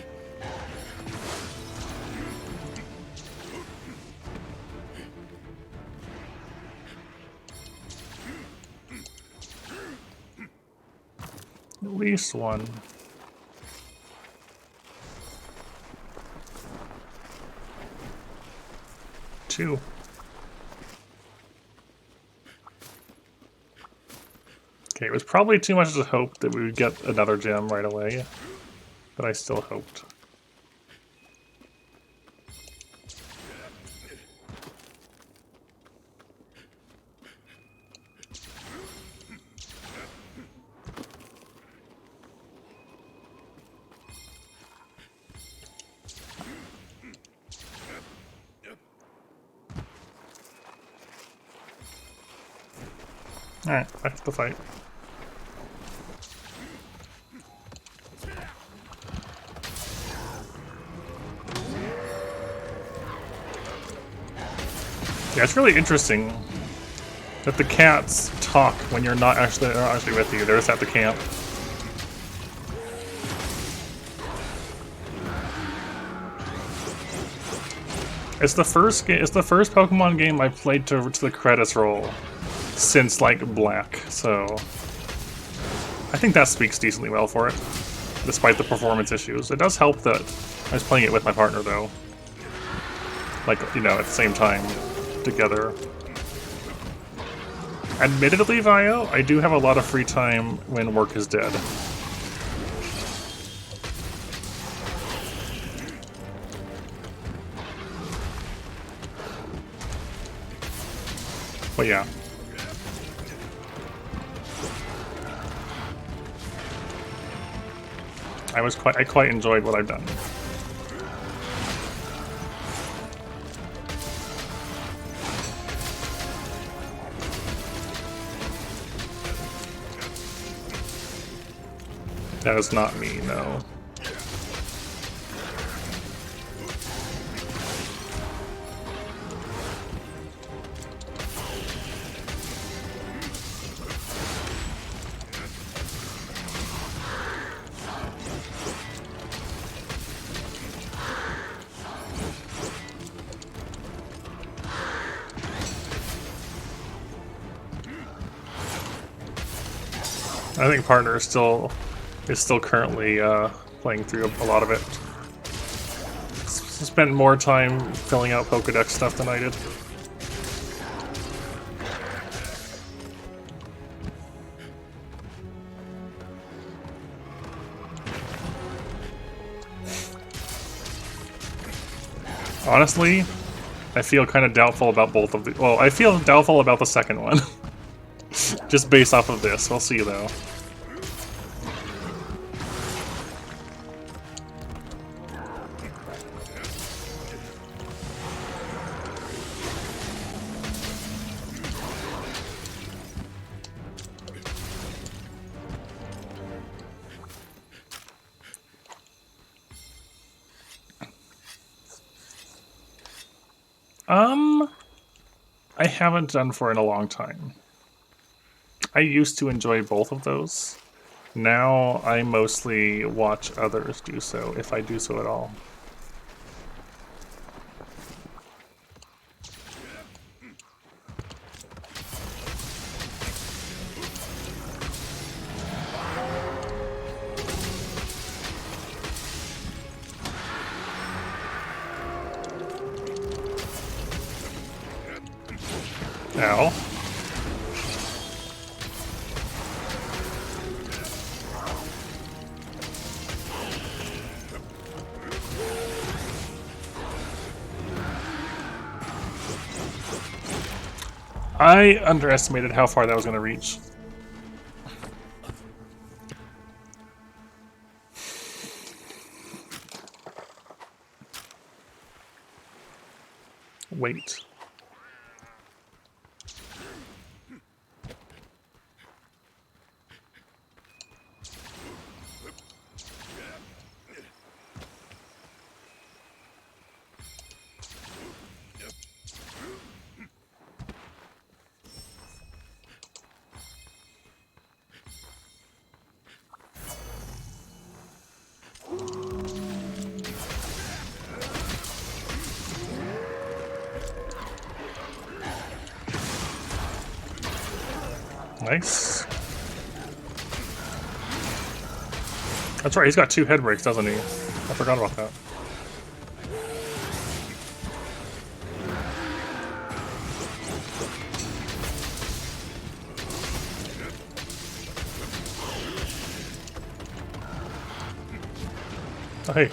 At least one. Two. Okay, it was probably too much to hope that we would get another gem right away, but I still hoped. Alright, back to the fight. Yeah, it's really interesting that the cats talk when you're not actually with you. They're just at the camp. It's the first Pokemon game I've played to the credits roll since like Black, so I think that speaks decently well for it, despite the performance issues. It does help that I was playing it with my partner though, like, you know, at the same time together. Admittedly, Vio, I do have a lot of free time when work is dead. But yeah. I quite enjoyed what I've done. That is not me, no. I think partner is still currently playing through a lot of it. Spent more time filling out Pokedex stuff than I did. Honestly, I feel kind of doubtful about both of the. Well, I feel doubtful about the second one. Just based off of this. We'll see though. I haven't done for in a long time. I used to enjoy both of those. Now I mostly watch others do so, if I do so at all. Ow. I underestimated how far that was going to reach. Wait. Nice. That's right, he's got 2 head breaks, doesn't he? I forgot about that. Oh, hey.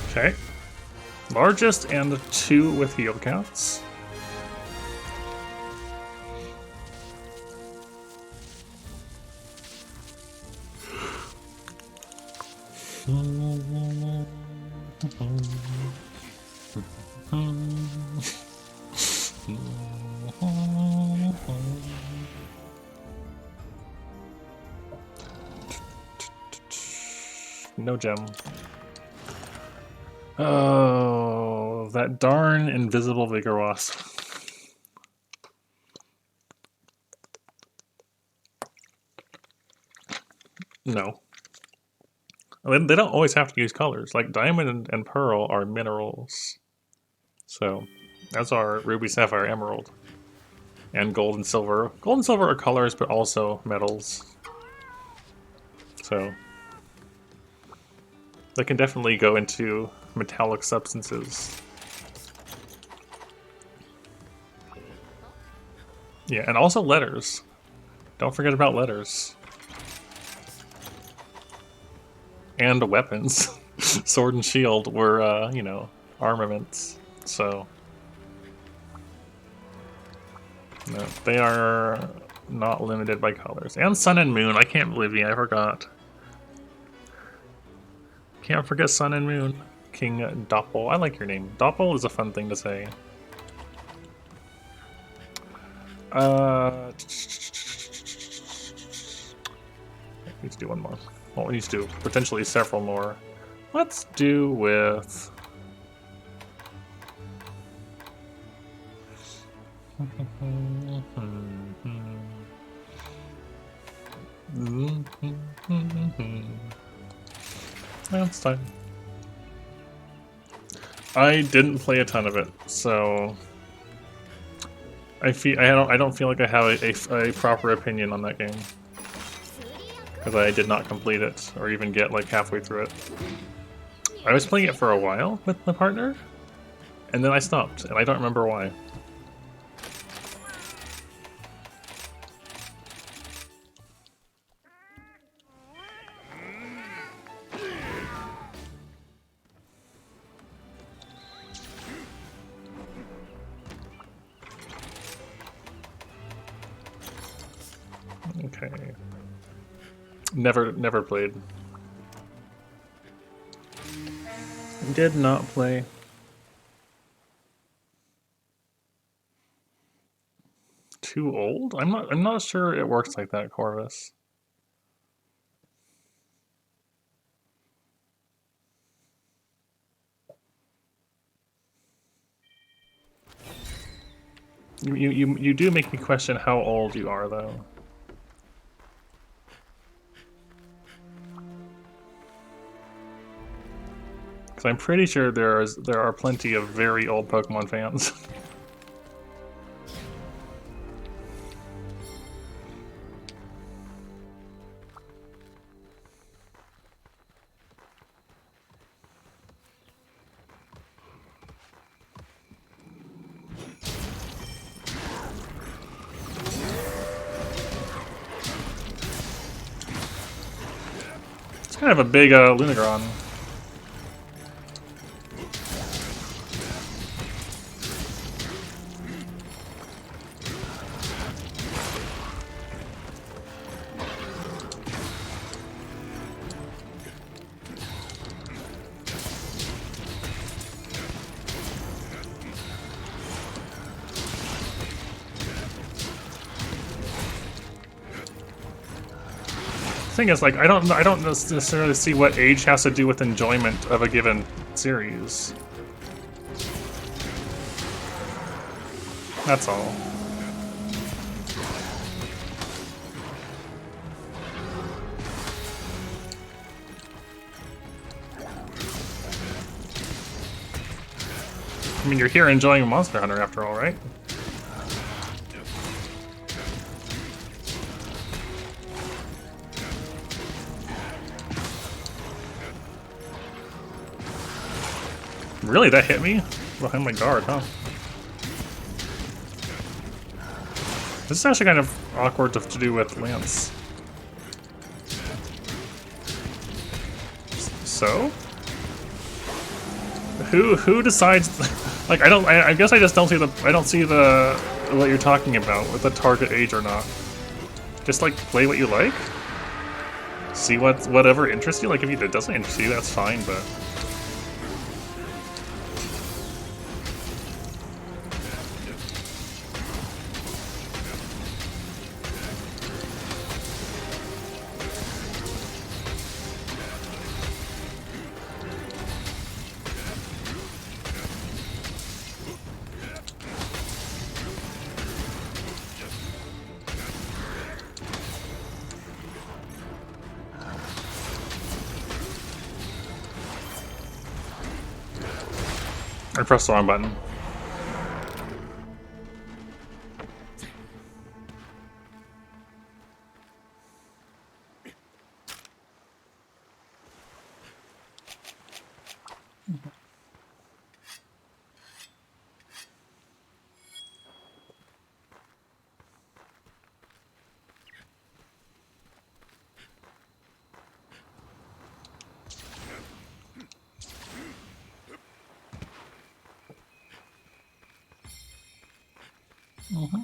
Okay. Largest and 2 with heal counts. No gem. Oh, that darn invisible Vigor Wasp. No. They don't always have to use colors. Like diamond and pearl are minerals. So, as are ruby, sapphire, emerald. And gold and silver. Gold and silver are colors, but also metals. So, they can definitely go into metallic substances. Yeah, and also letters. Don't forget about letters. And weapons. Sword and shield were, you know, armaments. So, no, they are not limited by colors. And sun and moon. I can't believe me, I forgot. Can't forget sun and moon. King Doppel. I like your name. Doppel is a fun thing to say. Need to do one more. Well, we need to do potentially several more. Let's do with... That's fine. I didn't play a ton of it, so I don't feel like I have a proper opinion on that game because I did not complete it or even get like halfway through it. I was playing it for a while with my partner, and then I stopped, and I don't remember why. Okay. Never played. Did not play. Too old? I'm not sure it works like that, Corvus. You do make me question how old you are, though. Because I'm pretty sure there are plenty of very old Pokemon fans. It's kind of a big Lunagron. Thing is, like, I don't necessarily see what age has to do with enjoyment of a given series. That's all. I mean, you're here enjoying Monster Hunter after all, right? Really, that hit me? Behind my guard, huh? This is actually kind of awkward to do with Lance. So? Who decides? Like, I guess I just don't see the what you're talking about with the target age or not. Just like play what you like. See whatever interests you. Like if it doesn't interest you, that's fine. But I pressed the wrong button. Mm-hmm.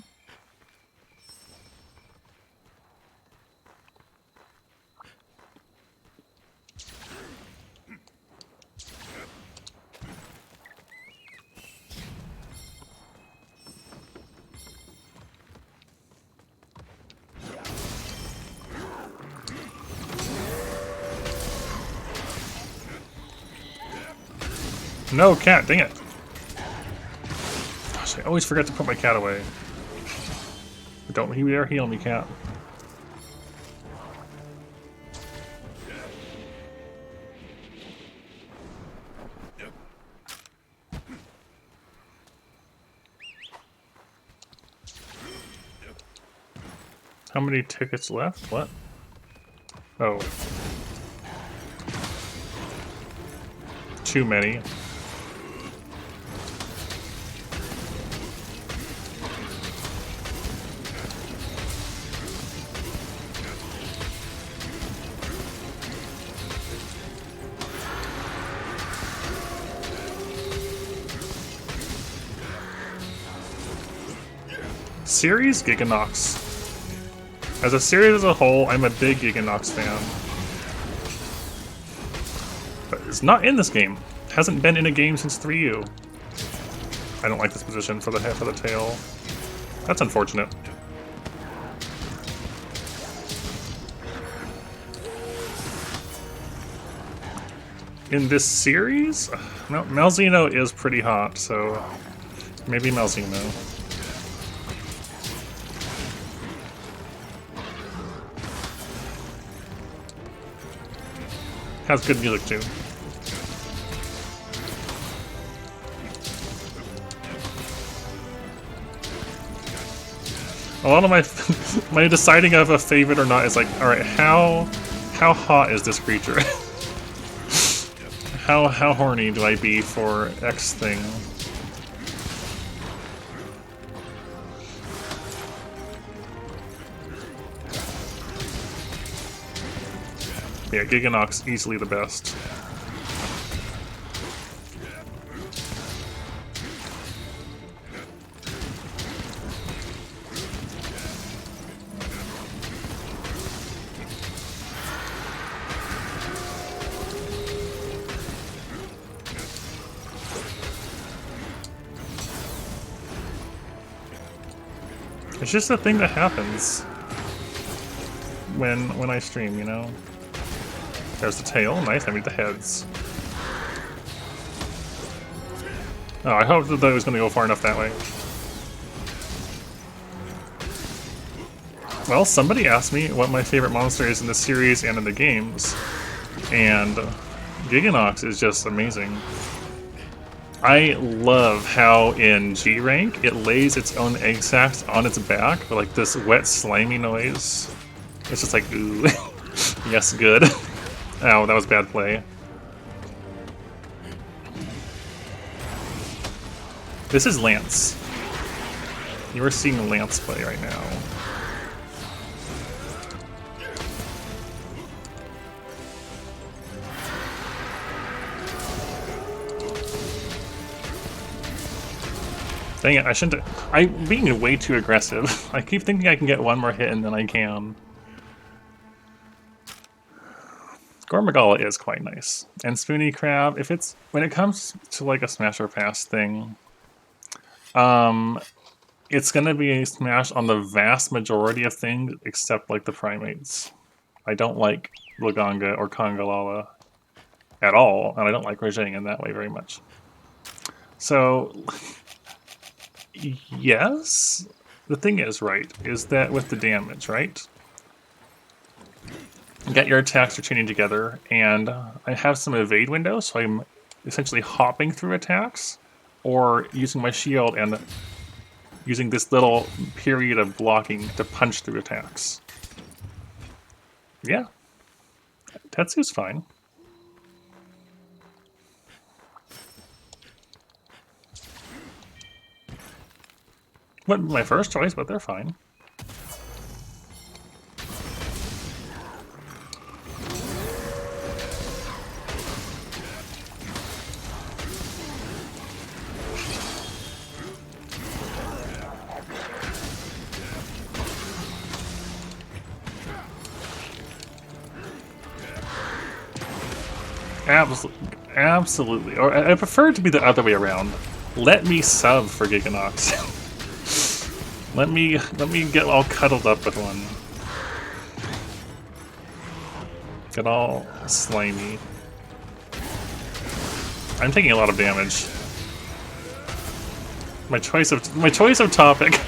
No, cat, dang it. Gosh, I always forget to put my cat away. But don't you dare heal me, cat. How many tickets left? What? Oh. Too many. Series? Giganox. As a series as a whole, I'm a big Giganox fan. But it's not in this game. Hasn't been in a game since 3U. I don't like this position for the head for the tail. That's unfortunate. In this series? Malzeno is pretty hot, so maybe Malzeno. Has good music too. A lot of my deciding of a favorite or not is like, all right, how hot is this creature? how horny do I be for X thing? Yeah, Giganox easily the best. It's just a thing that happens when I stream, you know? There's the tail, nice, I mean the heads. Oh, I hoped that it was gonna go far enough that way. Well, somebody asked me what my favorite monster is in the series and in the games, and Giganox is just amazing. I love how in G rank it lays its own egg sacs on its back with like this wet slimy noise. It's just like, ooh, yes, good. Ow, that was bad play. This is Lance. You are seeing Lance play right now. Dang it, I shouldn't. I'm being way too aggressive. I keep thinking I can get one more hit and then I can. Gormagala is quite nice. And Spoony Crab, if it's when it comes to like a smash or pass thing, it's gonna be a smash on the vast majority of things except like the primates. I don't like Laganga or Congalala at all, and I don't like Rajang in that way very much. So yes, the thing is, right, is that with the damage, right? Get your attacks are chaining together, and I have some evade windows, so I'm essentially hopping through attacks, or using my shield and using this little period of blocking to punch through attacks. Yeah, Tetsu's fine. Wasn't my first choice, but they're fine. Absolutely. Or I prefer it to be the other way around. Let me sub for Giganox. let me get all cuddled up with one. Get all slimy. I'm taking a lot of damage. My choice of topic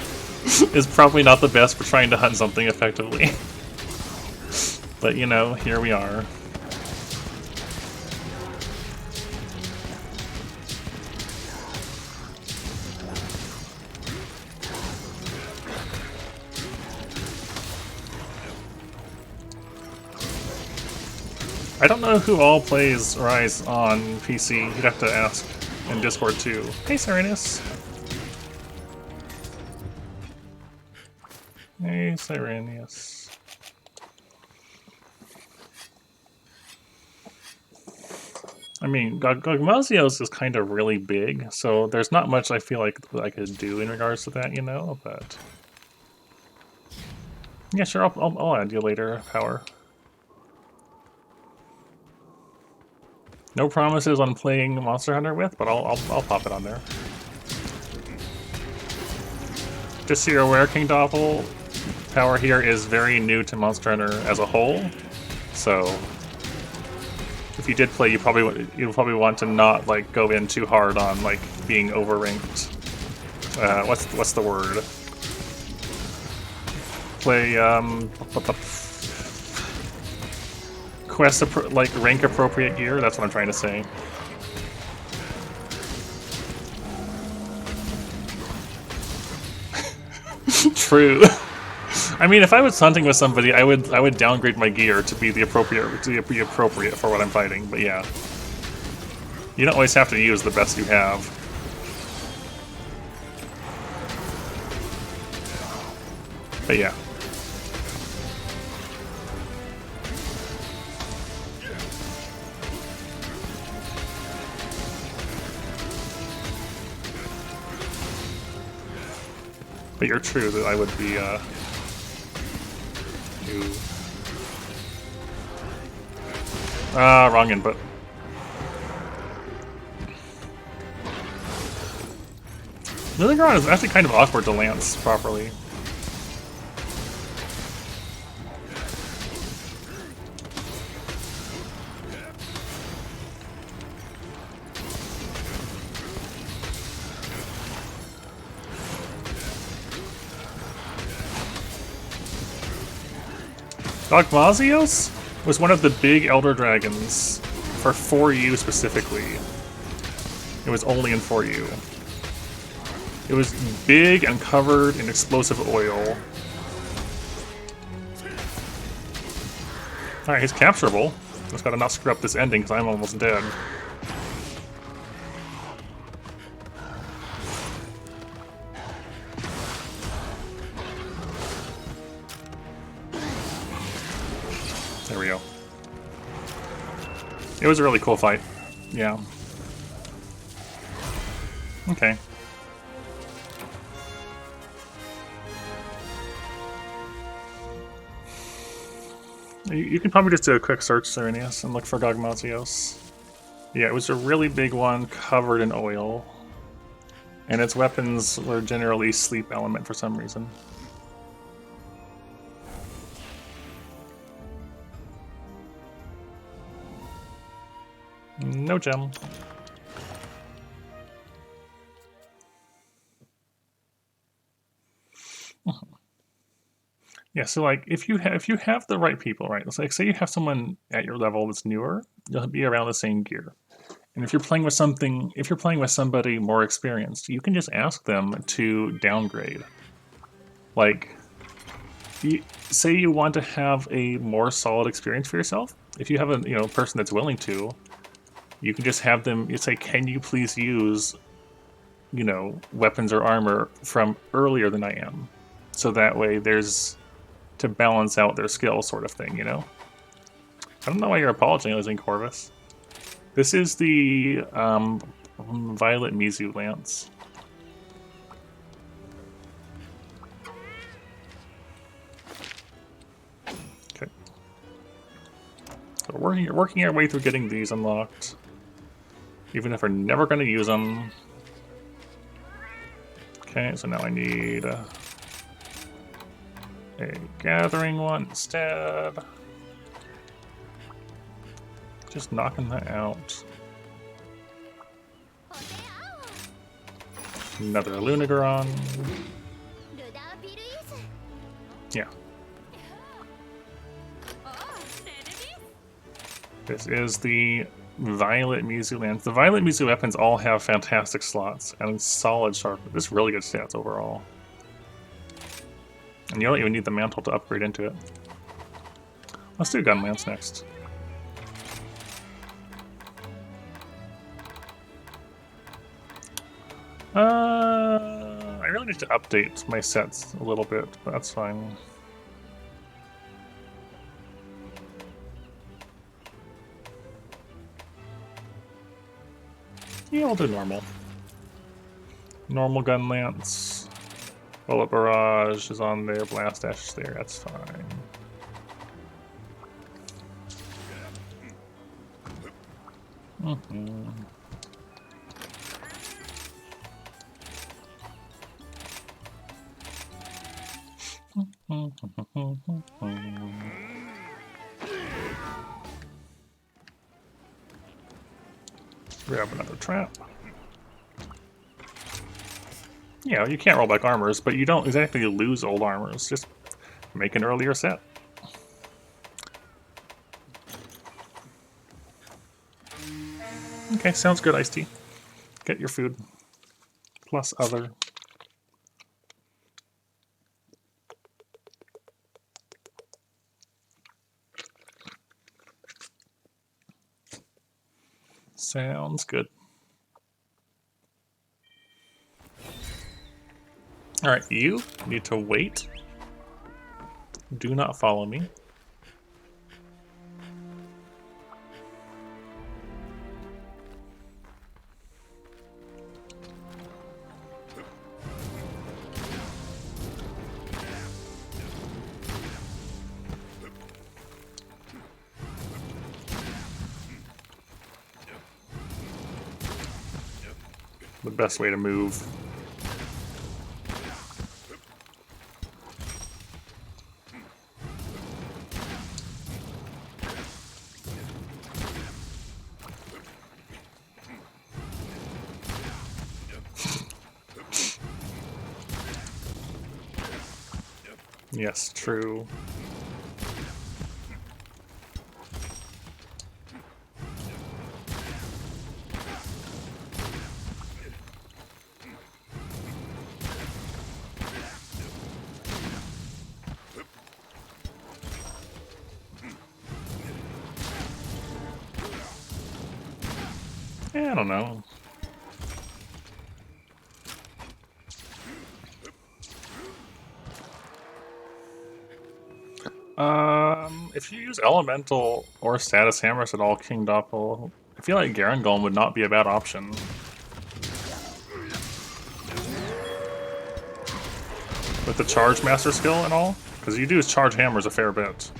is probably not the best for trying to hunt something effectively. But you know, here we are. I don't know who all plays Rise on PC. You'd have to ask in Discord too. Hey, Serenus. Hey, Serenus. I mean, Gogmazios is kind of really big, so there's not much I feel like I could do in regards to that, you know, but... Yeah, sure, I'll add you later, Power. No promises on playing Monster Hunter with, but I'll pop it on there. Just so you're aware, King Doppel, Power here is very new to Monster Hunter as a whole, so if you did play, you'd probably want to not like go in too hard on like being overranked. What's the word? Play quest like rank appropriate gear. That's what I'm trying to say. True. I mean, if I was hunting with somebody, I would downgrade my gear to be appropriate for what I'm fighting. But yeah, you don't always have to use the best you have. But yeah. But you're true that I would be, wrong input. Lilligron is actually kind of awkward to lance properly. Dogmazios was one of the big Elder Dragons for 4U specifically. It was only in 4U. It was big and covered in explosive oil. Alright, he's capturable. Just gotta not screw up this ending because I'm almost dead. There we go. It was a really cool fight. Yeah. Okay. You can probably just do a quick search, Serenius, and look for Dogmazios. Yeah, it was a really big one, covered in oil. And its weapons were generally sleep element for some reason. No gem. Yeah, so like if you have the right people, right? It's like say you have someone at your level that's newer, you'll be around the same gear. And if you're playing with somebody more experienced, you can just ask them to downgrade. Like, say you want to have a more solid experience for yourself. If you have a person that's willing to, you can just have them. You say, "Can you please use, weapons or armor from earlier than I am?" So that way, there's to balance out their skill, sort of thing. I don't know why you're apologizing, Corvus. This is the Violet Mizu Lance. Okay. So we're working our way through getting these unlocked. Even if we're never going to use them. Okay, so now I need a gathering one instead. Just knocking that out. Another Lunagoron. Yeah. This is the Violet Mizu Lance. The Violet Mizu weapons all have fantastic slots and solid sharpness. This is really good stats overall. And you don't even need the mantle to upgrade into it. Let's do Gun Lance next. I really need to update my sets a little bit, but that's fine. Yeah, we'll do normal. Normal Gun Lance. Bullet Barrage is on there, Blast Dash is there, that's fine. Grab another trap. Yeah, you can't roll back armors, but you don't exactly lose old armors. Just make an earlier set. Okay, sounds good, Iced Tea. Get your food. Plus other. Sounds good. Alright, you need to wait. Do not follow me. The best way to move. Yes, true. I don't know. If you use elemental or status hammers at all, King Doppel, I feel like Garen Golem would not be a bad option. With the charge master skill and all, because you do charge hammers a fair bit.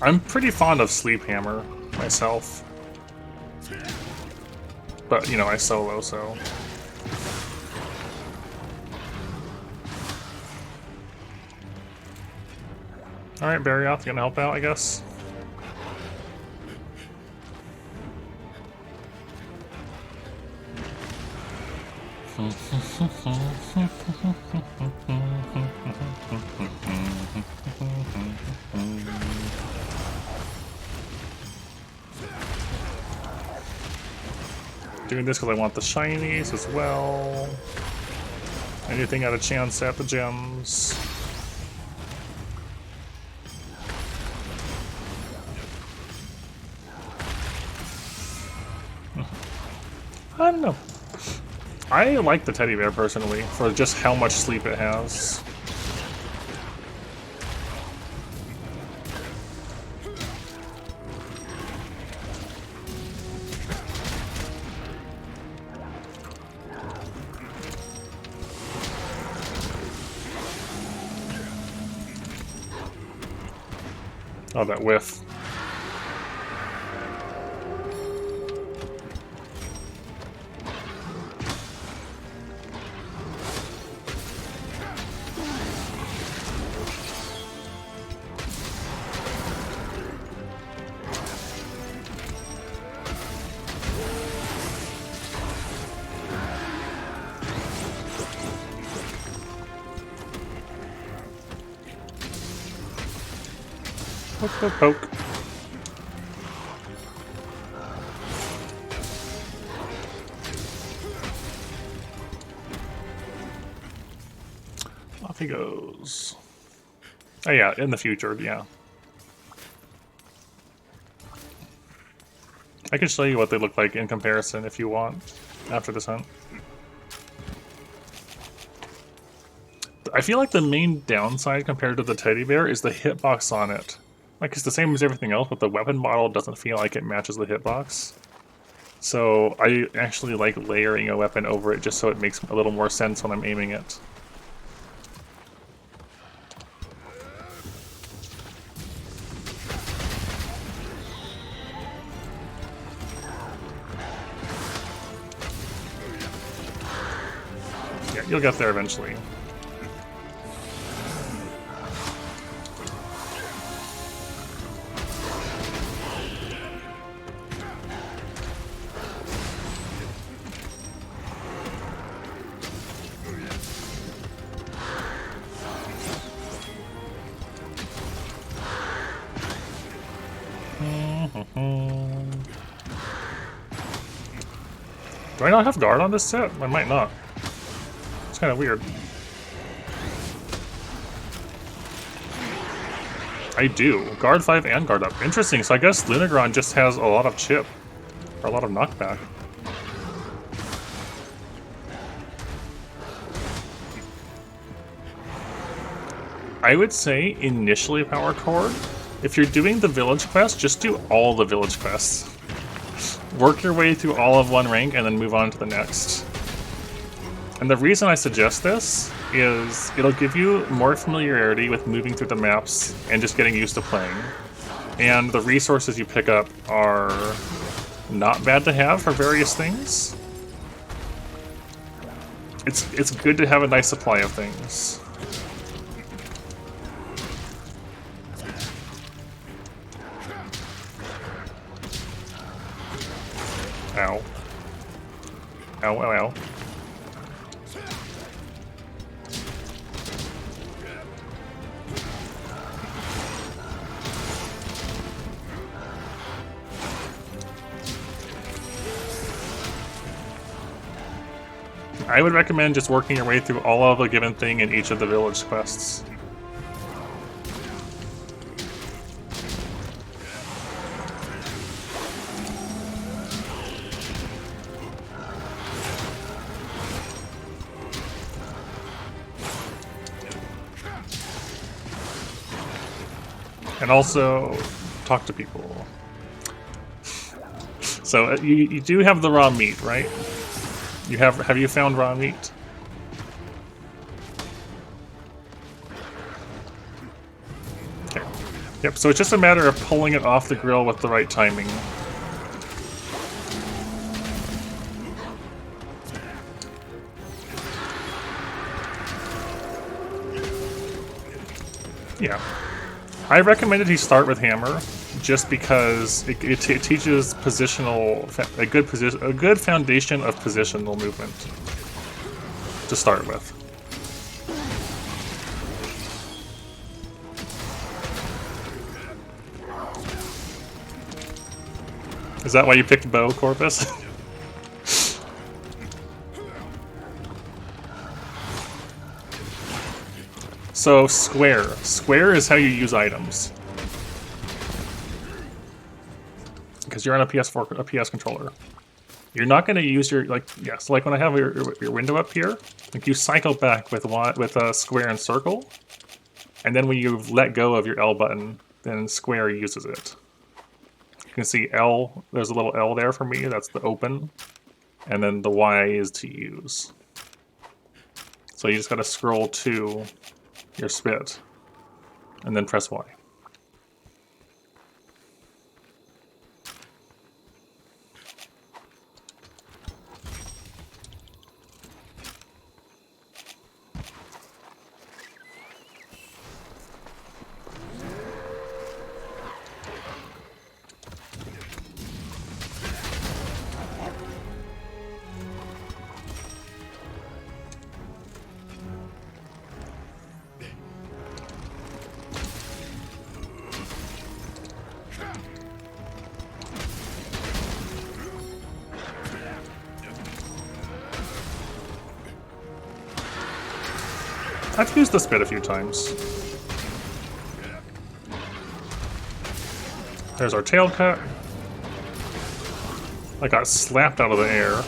I'm pretty fond of Sleep Hammer myself. But, you know, I solo, so... Alright, Barrioth, you gonna help out, I guess? Doing this because I want the shinies as well. Anything at a chance at the gems. I don't know. I like the teddy bear personally for just how much sleep it has. Oh, that whiff. Poke, poke, poke. Off he goes. Oh yeah, in the future, yeah. I can show you what they look like in comparison if you want, after this hunt. I feel like the main downside compared to the teddy bear is the hitbox on it. Like, it's the same as everything else, but the weapon model doesn't feel like it matches the hitbox. So I actually like layering a weapon over it just so it makes a little more sense when I'm aiming it. Yeah, you'll get there eventually. Do I not have guard on this set? I might not. It's kind of weird. I do. Guard 5 and guard up. Interesting, so I guess Lunagron just has a lot of chip. Or a lot of knockback. I would say initially power chord. If you're doing the village quest, just do all the village quests. Work your way through all of one rank and then move on to the next. And the reason I suggest this is it'll give you more familiarity with moving through the maps and just getting used to playing. And the resources you pick up are not bad to have for various things. It's good to have a nice supply of things. Ow. Ow, ow, ow. I would recommend just working your way through all of a given thing in each of the village quests. And also, talk to people. So, you do have the raw meat, right? Have you found raw meat? Okay. Yep, so it's just a matter of pulling it off the grill with the right timing. Yeah. I recommended he start with hammer, just because it teaches a good foundation of positional movement to start with. Is that why you picked bow, Corpus? So square. Square is how you use items. Because you're on a PS controller. You're not going to use your, like when I have your window up here, like you cycle back with a square and circle, and then when you let go of your L button, then square uses it. You can see L, there's a little L there for me, that's the open, and then the Y is to use. So you just got to scroll to your spit, and then press Y. I've used the spit a few times. There's our tail cut. I got slapped out of the air.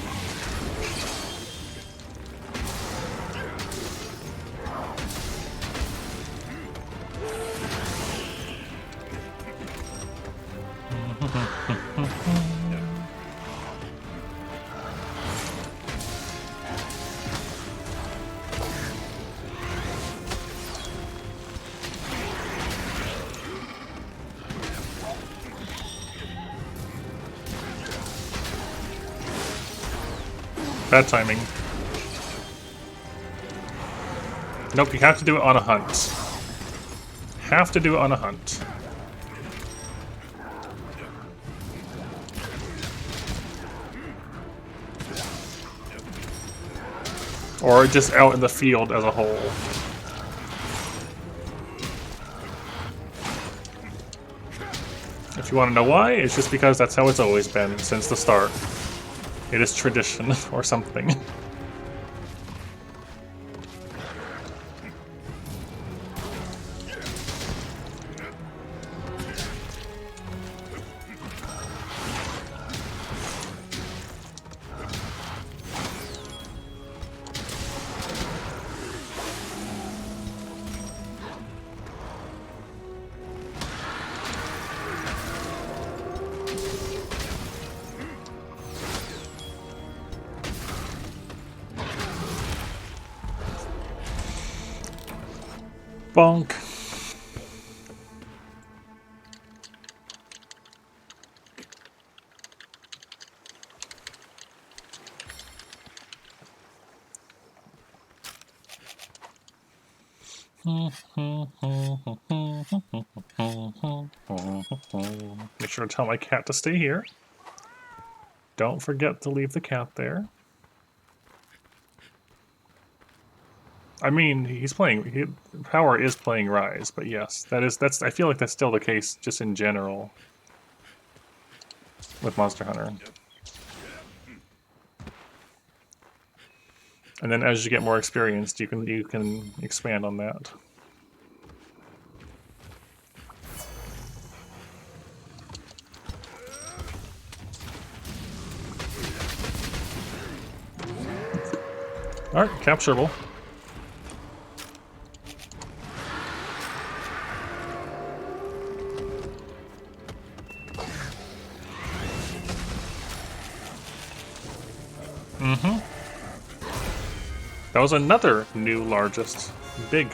Bad timing. Nope, you have to do it on a hunt. Have to do it on a hunt. Or just out in the field as a whole. If you want to know why, it's just because that's how it's always been since the start. It is tradition or something. Bonk. Make sure to tell my cat to stay here. Don't forget to leave the cat there. I mean, he's playing. Power is playing Rise, but yes, that's. I feel like that's still the case, just in general, with Monster Hunter. And then as you get more experienced, you can expand on that. All right, capturable. Mm-hmm. That was another new largest. Big.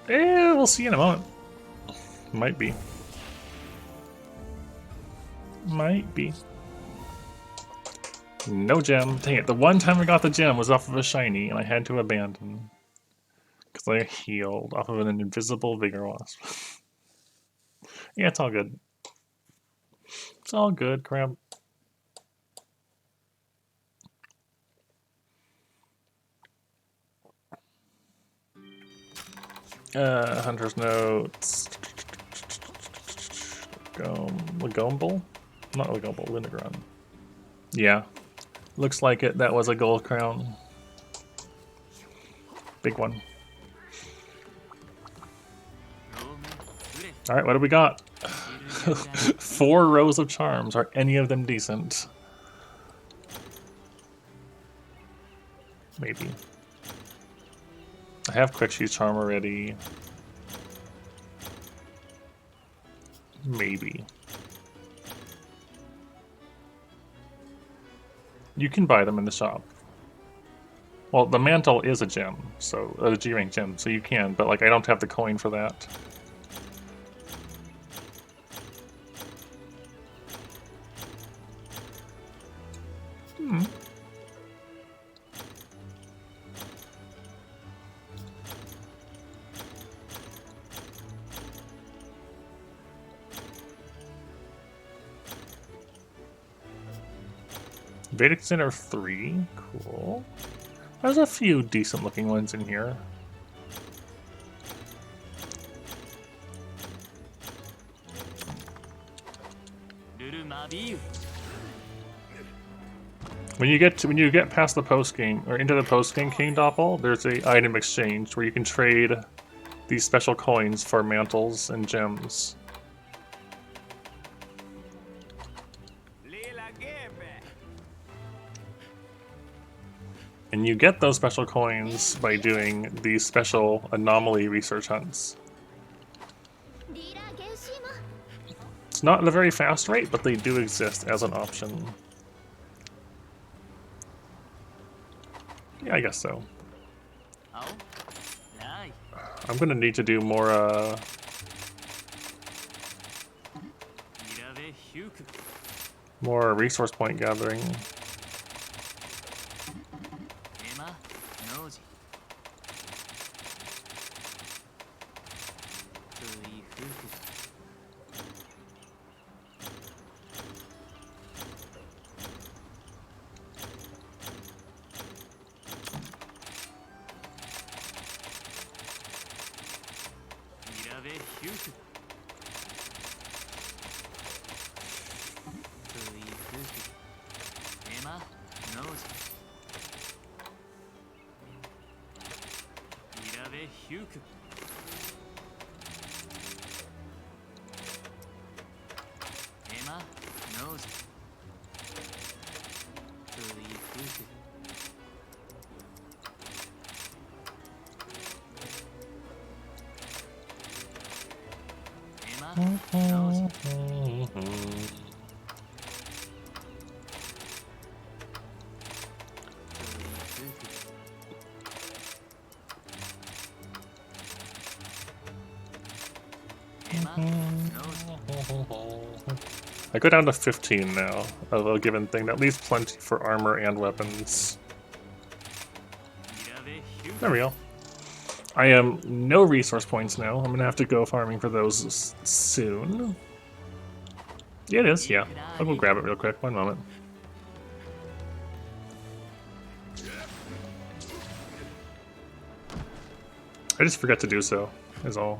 We'll see in a moment. Might be. Might be. No gem. Dang it, the one time I got the gem was off of a shiny, and I had to abandon. Because I healed off of an invisible Vigor Wasp. Yeah, it's all good. It's all good, crab. Hunter's Notes. Legomble? Not Legomble, Linegron. Yeah. Looks like it. That was a gold crown. Big one. Alright, what do we got? 4 rows of charms. Are any of them decent? Maybe. I have Quickshoe's charm already. Maybe. You can buy them in the shop. Well, the mantle is a gem, so a G-rank gem, so you can, but like I don't have the coin for that. Vedic Center 3, cool. There's a few decent looking ones in here. When you get past the post game or into the post game King Doppel, there's a item exchange where you can trade these special coins for mantles and gems. And you get those special coins by doing these special anomaly research hunts. It's not at a very fast rate, but they do exist as an option. Yeah, I guess so. I'm gonna need to do more, more resource point gathering. I go down to 15 now of a given thing. That leaves plenty for armor and weapons. There we go. I am no resource points now. I'm gonna have to go farming for those soon. Yeah, it is, yeah. I'll go grab it real quick. One moment. I just forgot to do so, is all.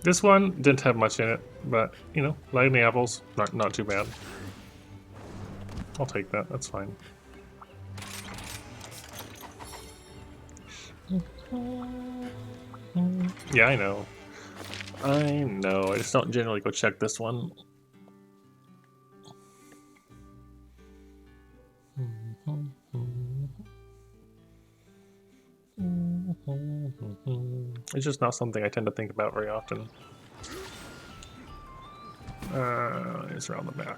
This one didn't have much in it, but, you know, lightning apples, not too bad. I'll take that, that's fine. Yeah, I know. I just don't generally go check this one. It's just not something I tend to think about very often. It's around the back.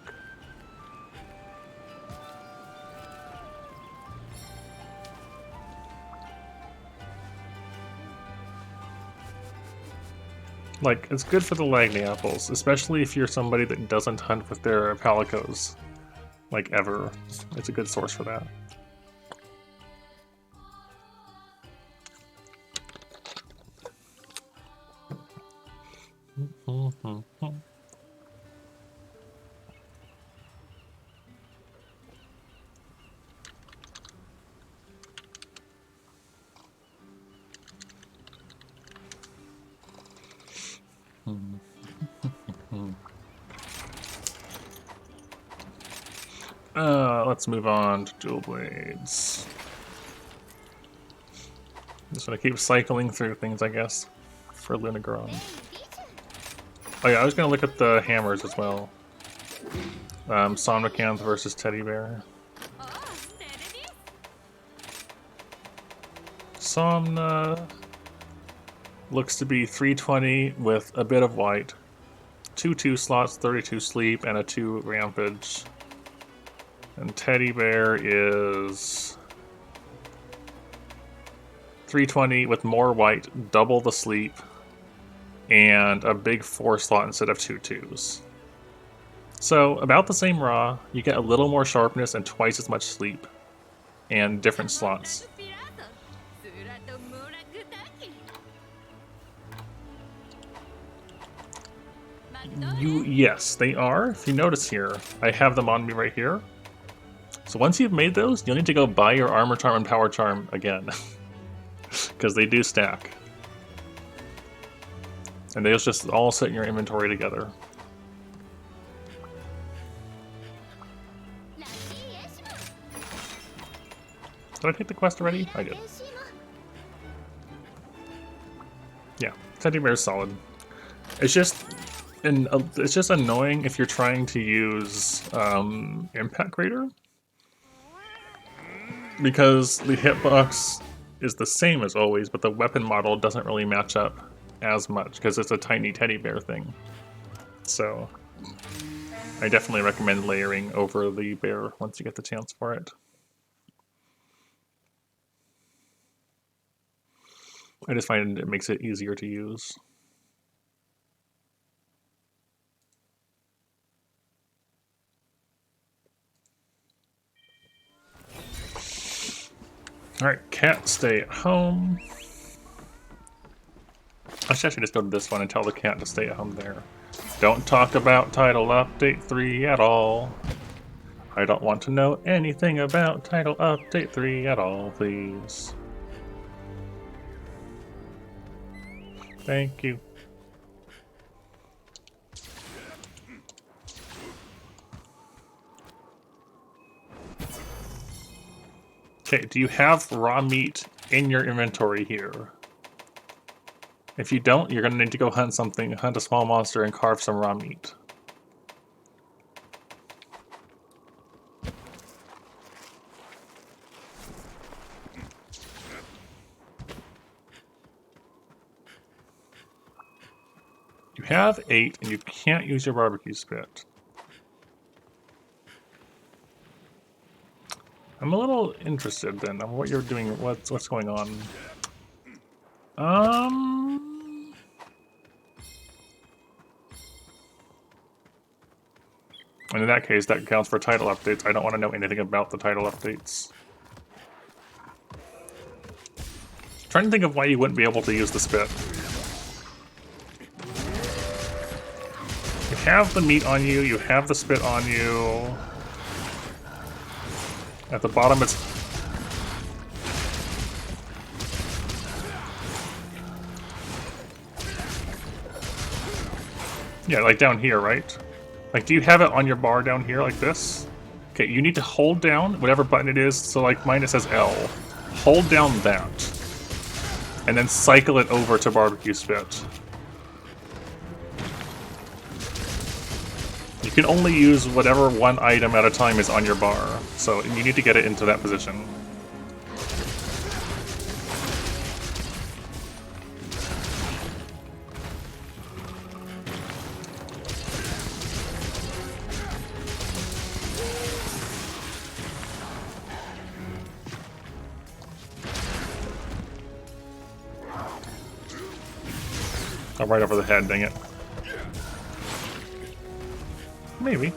Like, it's good for the lightning apples, especially if you're somebody that doesn't hunt with their palicos, like, ever. It's a good source for that. Let's move on to dual blades. Just gonna keep cycling through things, I guess, for Lunagron. Oh yeah, I was gonna look at the hammers as well. Somnicanth versus Teddy Bear. Somna looks to be 320 with a bit of white, 2 slots, 32 sleep, and a 2 rampage. And Teddy Bear is 320 with more white, double the sleep, and a big 4 slot instead of 2 2s. So about the same raw, you get a little more sharpness and twice as much sleep, and different slots. Yes, they are. If you notice here, I have them on me right here. So once you've made those, you'll need to go buy your Armor Charm and Power Charm again. Because they do stack. And they'll just all sit in your inventory together. Did I take the quest already? I did. Yeah, Teddy Bear's solid. It's just annoying if you're trying to use Impact Crater. Because the hitbox is the same as always, but the weapon model doesn't really match up as much because it's a tiny teddy bear thing. So I definitely recommend layering over the bear once you get the chance for it. I just find it makes it easier to use. Alright, cat stay at home. I should actually just go to this one and tell the cat to stay at home there. Don't talk about Title Update 3 at all. I don't want to know anything about Title Update 3 at all, please. Thank you. Okay, do you have raw meat in your inventory here? If you don't, you're gonna need to go hunt something, hunt a small monster and carve some raw meat. You have 8 and you can't use your barbecue spit. I'm a little interested then on what you're doing, what's going on. And in that case, that counts for title updates. I don't want to know anything about the title updates. Trying to think of why you wouldn't be able to use the spit. You have the meat on you, you have the spit on you. At the bottom it's... Yeah, like down here, right? Like, do you have it on your bar down here like this? Okay, you need to hold down whatever button it is. So like mine, it says L. Hold down that. And then cycle it over to barbecue spit. You can only use whatever one item at a time is on your bar. So you need to get it into that position. Oh, right over the head, dang it. Maybe.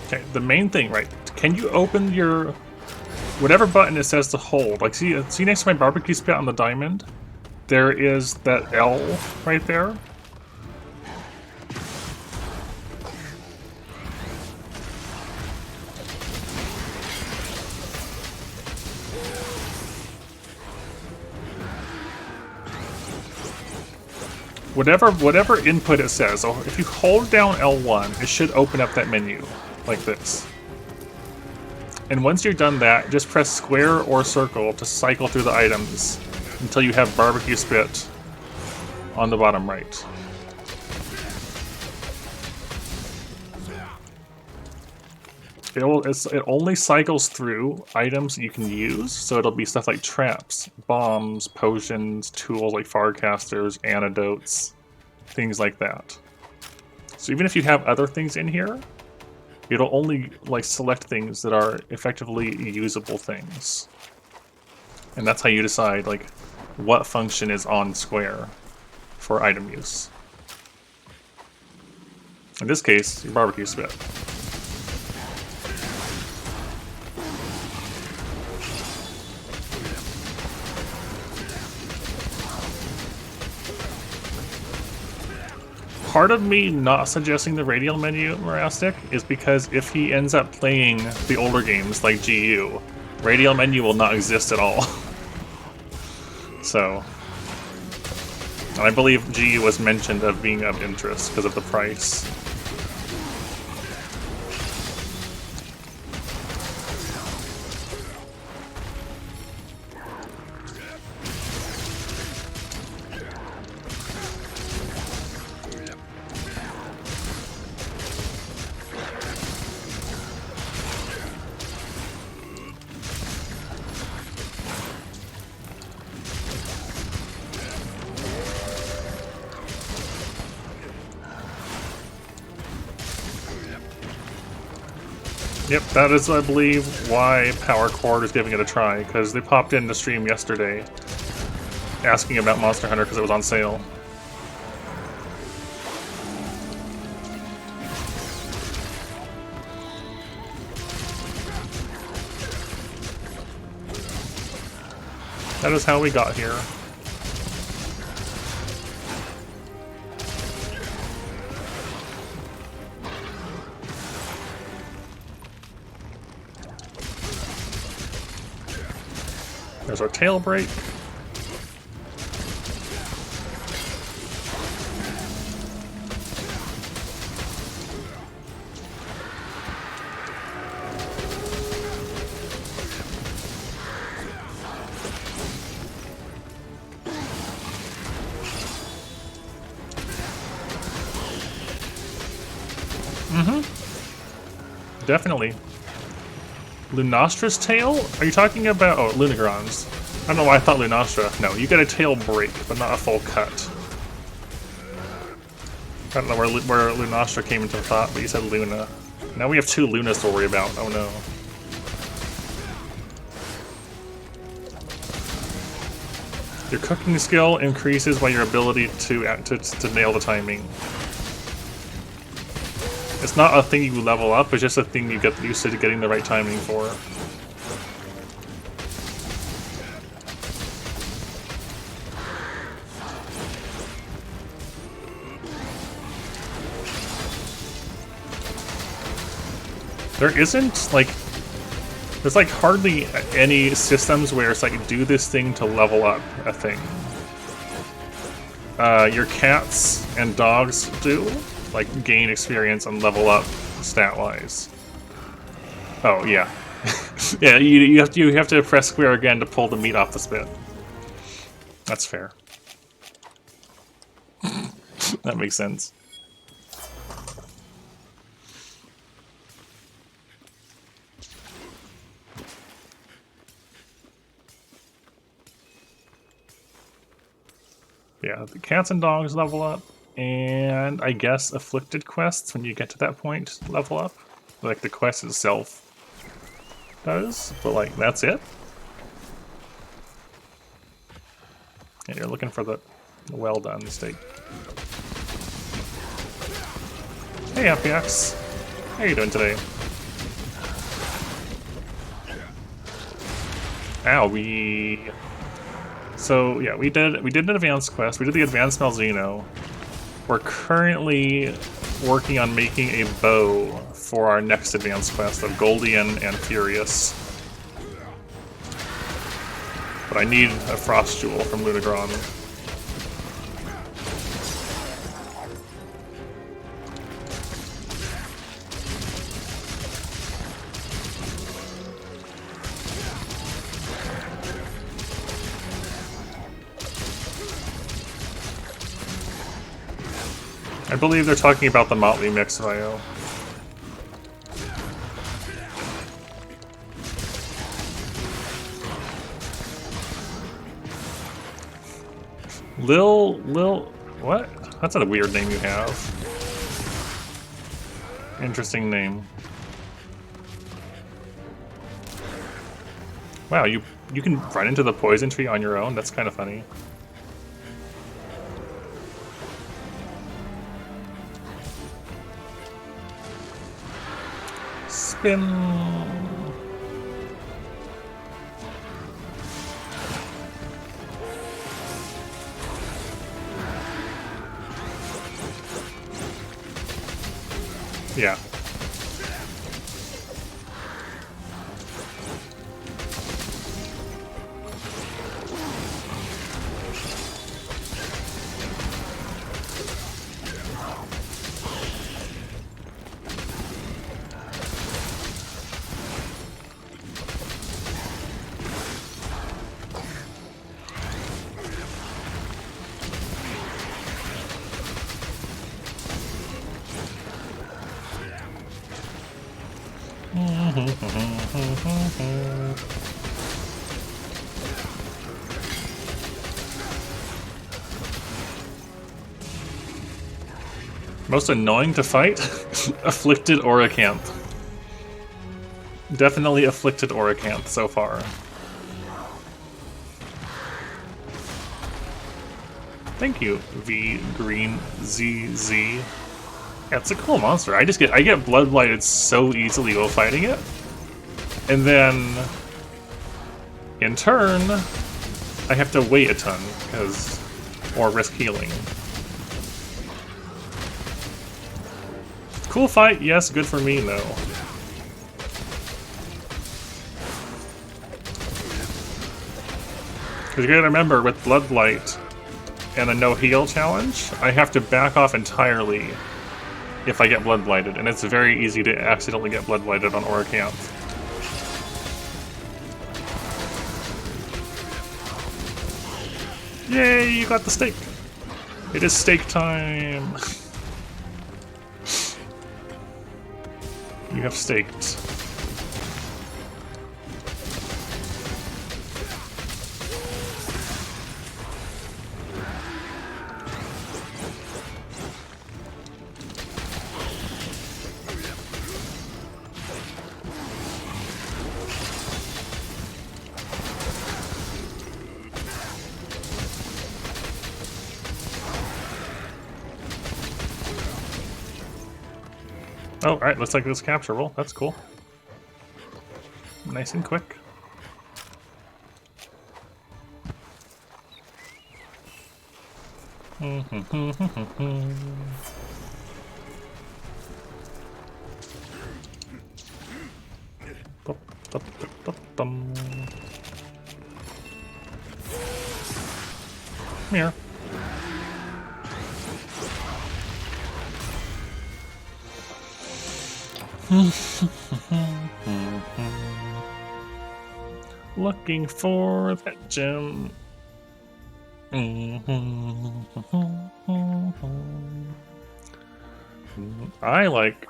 Okay, the main thing, right? Can you open your... whatever button it says to hold? Like, see next to my barbecue spit on the diamond? There is that L right there. Whatever input it says, so if you hold down L1, it should open up that menu, like this. And once you're done that, just press square or circle to cycle through the items until you have barbecue spit on the bottom right. It only cycles through items you can use, so it'll be stuff like traps, bombs, potions, tools like farcasters, antidotes, things like that. So even if you have other things in here, it'll only like select things that are effectively usable things. And that's how you decide like what function is on square for item use. In this case, your barbecue spit. part of me not suggesting the radial menu Morastic is because if he ends up playing the older games like GU, radial menu will not exist at all. So, and I believe GU was mentioned of being of interest because of the price. Yep, that is, I believe, why Power Chord is giving it a try, because they popped in the stream yesterday asking about Monster Hunter because it was on sale. That is how we got here. There's our tail break. Definitely. Lunostra's tail? Are you talking about... Oh, Lunagron's. I don't know why I thought Lunastra. No, you get a tail break, but not a full cut. I don't know where Lunastra came into thought, but you said Luna. Now we have two Lunas to worry about. Oh no. Your cooking skill increases by your ability to nail the timing. It's not a thing you level up, it's just a thing you get used to getting the right timing for. There isn't, like, there's like hardly any systems where it's like, do this thing to level up a thing. Your cats and dogs do. Like, gain experience and level up stat-wise. Oh, yeah. Yeah, you have to press square again to pull the meat off the spit. That's fair. That makes sense. Yeah, the cats and dogs level up. And I guess afflicted quests, when you get to that point, level up. Like the quest itself does, but like, that's it? Yeah, you're looking for the well done steak. Hey, FPX. How you doing today? Ow, So yeah, we did an advanced quest. We did the advanced Malzeno. We're currently working on making a bow for our next advanced quest of Goldian and Furious. But I need a Frost Jewel from Lunagron. I believe they're talking about the Motley Mix Vio. Lil, what? That's a weird name you have. Interesting name. Wow, you can run into the poison tree on your own? That's kind of funny. Spin. Most annoying to fight? Afflicted Oracanth. Definitely Afflicted Oracanth so far. Thank you, V Green ZZ. Yeah, it's a cool monster. I get blood blighted so easily while fighting it. And then in turn, I have to wait a ton or risk healing. Cool fight, yes, good for me, no. Because you gotta remember, with Blood Blight and a no heal challenge, I have to back off entirely if I get Blood Blighted, and it's very easy to accidentally get Blood Blighted on Oracanth. Yay, you got the steak! It is steak time! You have staked. Oh, alright, looks like this capture roll. That's cool. Nice and quick. Here. Looking for that gem. I like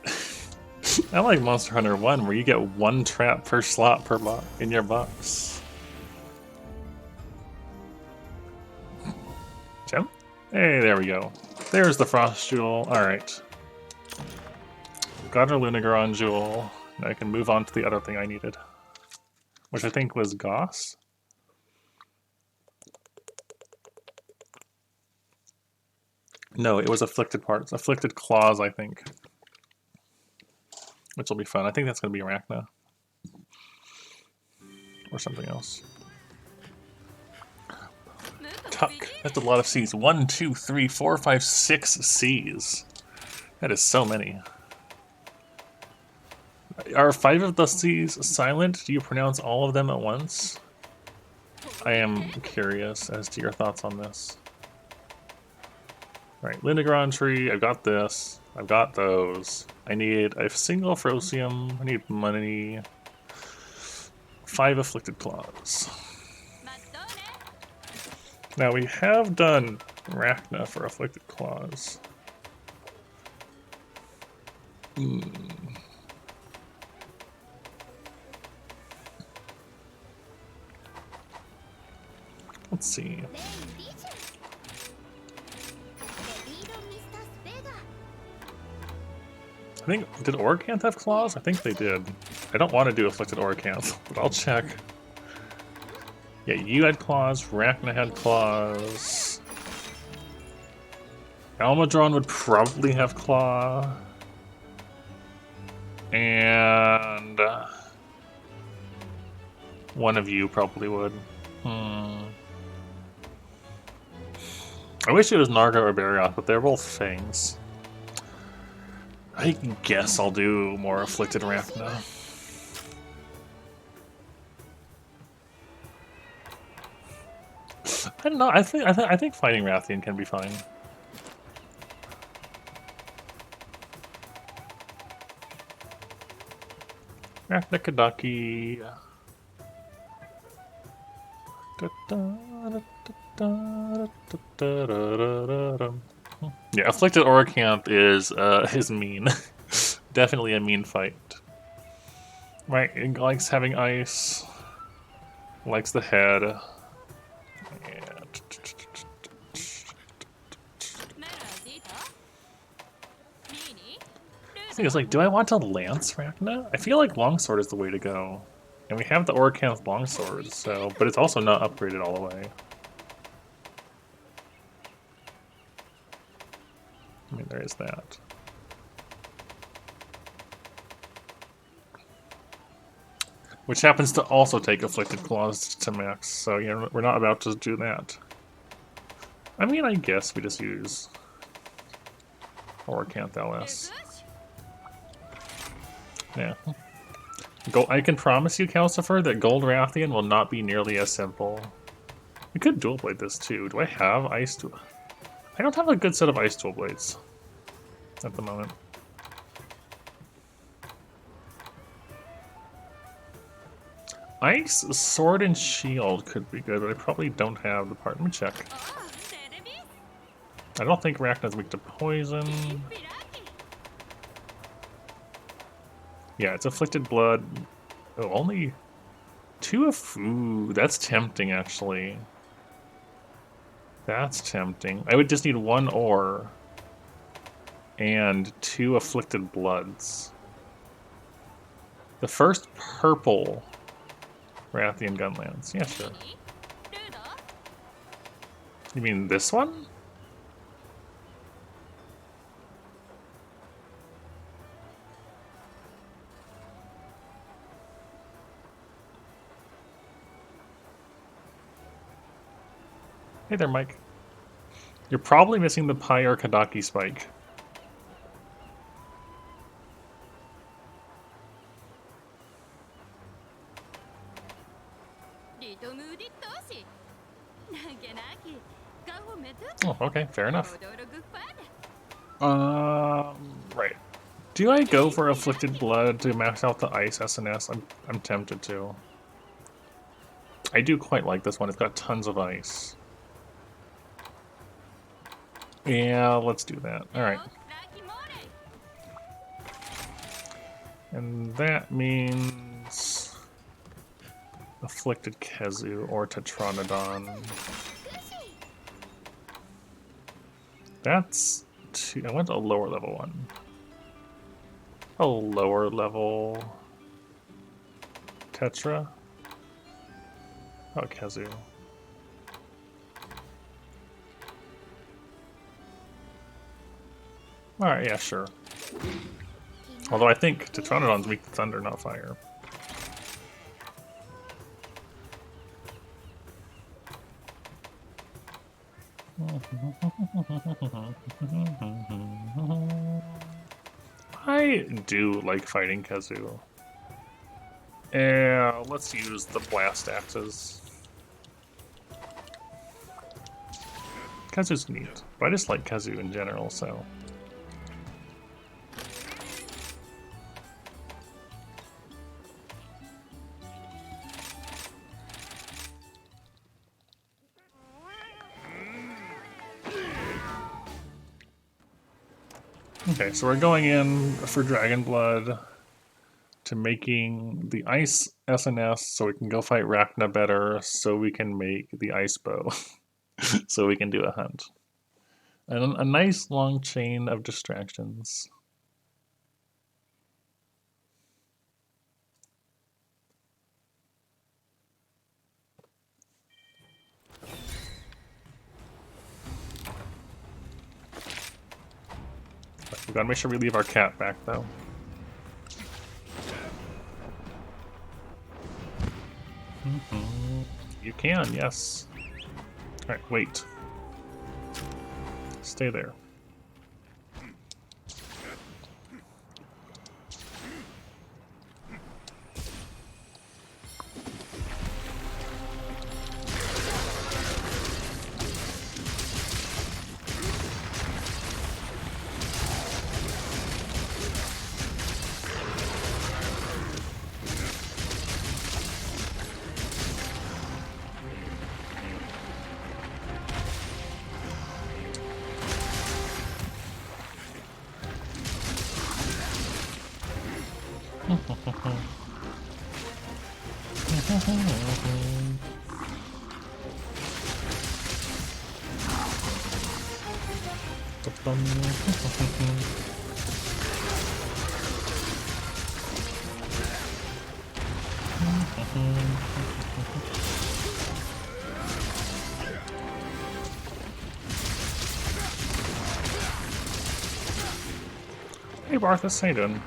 Monster Hunter 1, where you get one trap per slot in your box. Gem? Hey, there we go. There's the Frost Jewel. Alright. Got our Lunagaron Jewel. Now I can move on to the other thing I needed, which I think was Goss. No, it was Afflicted Parts. Afflicted Claws, I think. Which will be fun. I think that's going to be Arachna. Or something else. Tuck. That's a lot of C's. 1, 2, 3, 4, 5, 6 C's. That is so many. Are 5 of the C's silent? Do you pronounce all of them at once? I am curious as to your thoughts on this. Alright, Lunagaron Tree, I've got this. I've got those. I need a single Frosium. I need money. 5 Afflicted Claws. Now we have done Arachna for Afflicted Claws. Let's see. I think, did Oracanth have claws? I think they did. I don't want to do Afflicted Oracanth, but I'll check. Yeah, you had claws, Arachna had claws. Almadron would probably have claw. And one of you probably would. I wish it was Narga or Barioth, but they're both fangs. I guess I'll do more Afflicted Arachna. I don't know. I think fighting Rathian can be fine. Arachna Kadaki. Yeah, Afflicted Oracanth is mean. Definitely a mean fight. Right, it likes having ice. Likes the head. And... The thing is, like, do I want to Lance Rachna? I feel like Longsword is the way to go. And we have the Orcanth Longsword, so... But it's also not upgraded all the way. I mean, there is that. Which happens to also take Afflicted Claws to max, so yeah, we're not about to do that. I mean, I guess we just use Orcanth LS. Yeah. I can promise you, Calcifer, that Gold Rathian will not be nearly as simple. We could dual blade this too. Do I have ice dual? I don't have a good set of ice dual blades at the moment. Ice Sword and Shield could be good, but I probably don't have the part. Let me check. I don't think Rachna's weak to poison. Yeah, it's Afflicted Blood. Oh, only 2 of... Ooh, that's tempting, actually. That's tempting. I would just need 1 ore and 2 Afflicted Bloods. The first purple Rathian Gunlance. Yeah, sure. You mean this one? Hey there, Mike. You're probably missing the Pyre Kadaki spike. Oh, okay, fair enough. Right. Do I go for Afflicted Blood to max out the Ice SNS? I'm tempted to. I do quite like this one. It's got tons of ice. Yeah, let's do that. Alright. And that means Afflicted Kezu or Tetranodon. That's two. I went to a lower level one. A lower level Tetra. Oh, Kezu. Alright, yeah, sure. Although I think Tetranodon's weak to thunder, not fire. I do like fighting Kezu. Yeah, let's use the blast axes. Kezu's neat, but I just like Kezu in general, so. Okay, so we're going in for Dragon Blood to making the Ice SNS so we can go fight Rachna better, so we can make the Ice Bow, so we can do a hunt. And a nice long chain of distractions. We gotta make sure we leave our cat back, though. You can, yes. Alright, wait. Stay there. Hey Barthas, how you doing?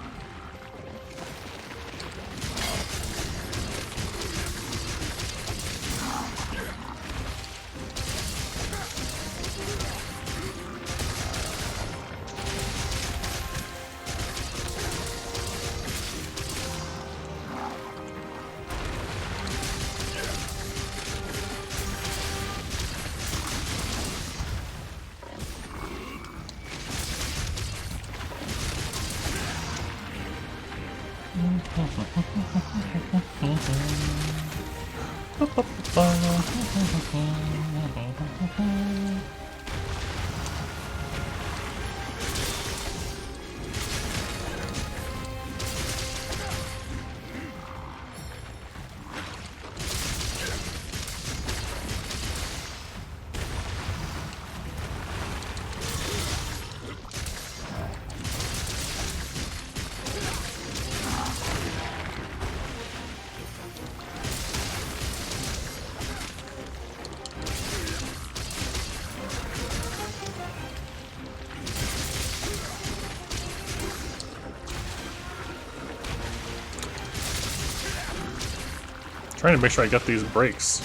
Trying to make sure I get these breaks.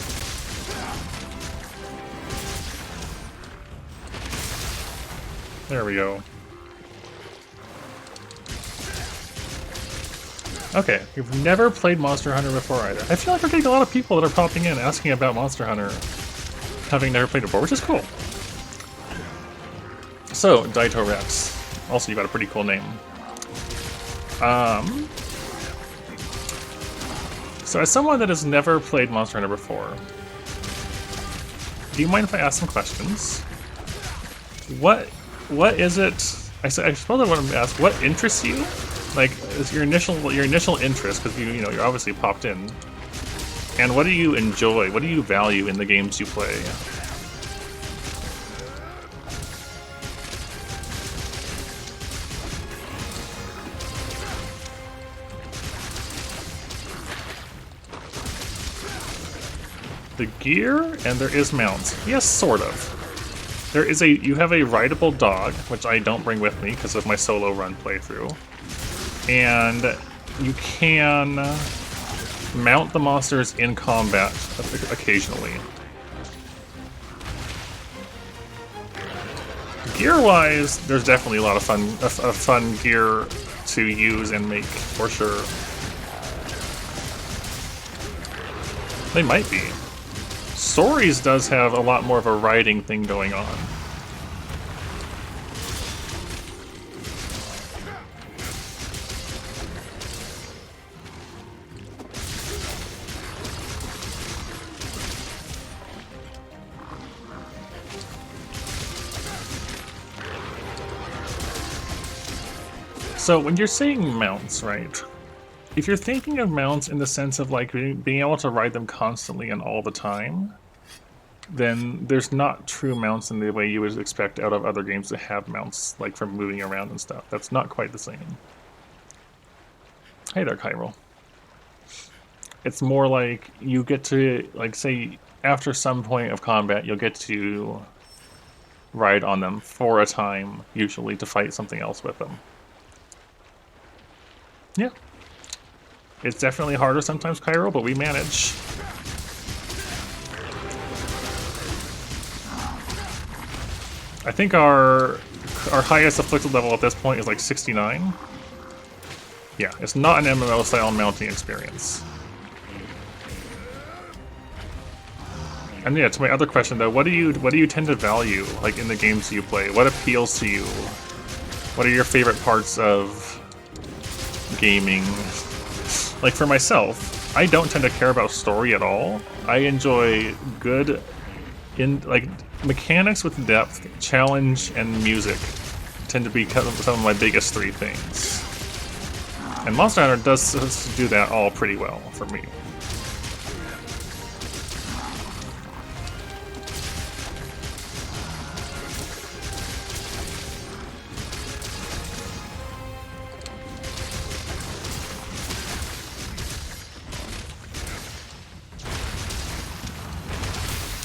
There we go. Okay, you've never played Monster Hunter before either. I feel like we're getting a lot of people that are popping in asking about Monster Hunter, having never played before, which is cool. So, Daito Rex. Also, you got a pretty cool name. So as someone that has never played Monster Hunter before, do you mind if I ask some questions? What is it? I suppose I want to ask, what interests you? Like, is your initial interest, because you're obviously popped in. And what do you enjoy? What do you value in the games you play? The gear, and there is mounts. Yes, sort of. There is you have a rideable dog, which I don't bring with me because of my solo run playthrough. And you can mount the monsters in combat occasionally. Gear-wise, there's definitely a lot of fun gear to use and make, for sure. They might be. Stories does have a lot more of a riding thing going on. So when you're saying mounts, right? If you're thinking of mounts in the sense of like being able to ride them constantly and all the time, then there's not true mounts in the way you would expect out of other games that have mounts, like for moving around and stuff. That's not quite the same. Hey there, Kyril. It's more like you get to, like, say, after some point of combat, you'll get to ride on them for a time, usually to fight something else with them. Yeah. It's definitely harder sometimes, Kyril, but we manage. I think our highest afflicted level at this point is like 69. Yeah, it's not an MMO-style mounting experience. And yeah, to my other question though, what do you tend to value, like, in the games you play? What appeals to you? What are your favorite parts of gaming? Like, for myself, I don't tend to care about story at all. I enjoy good, mechanics with depth, challenge, and music tend to be some of my biggest three things. And Monster Hunter does do that all pretty well for me.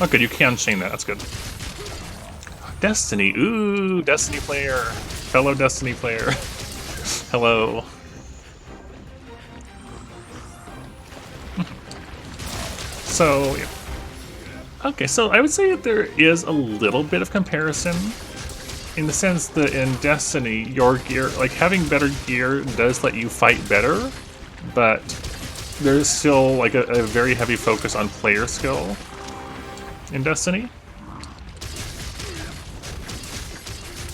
Oh, good, you can chain that. That's good. Destiny. Ooh, Destiny player. Fellow Destiny player. Hello. So, yeah. Okay, so I would say that there is a little bit of comparison in the sense that in Destiny, your gear, like having better gear does let you fight better, but there's still like a very heavy focus on player skill in Destiny.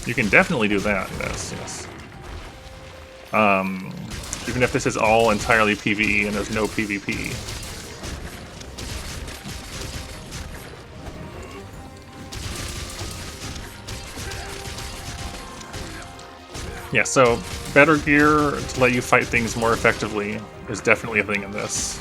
You can definitely do that in this, yes. Even if this is all entirely PvE and there's no PvP. Yeah, so better gear to let you fight things more effectively is definitely a thing in this.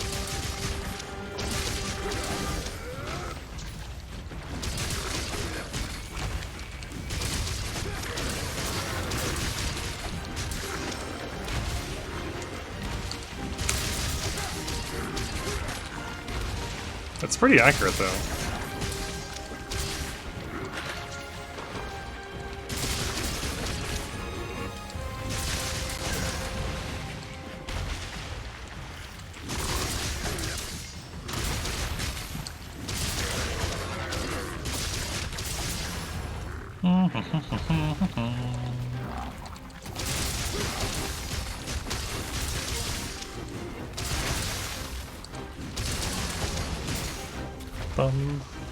That's pretty accurate, though.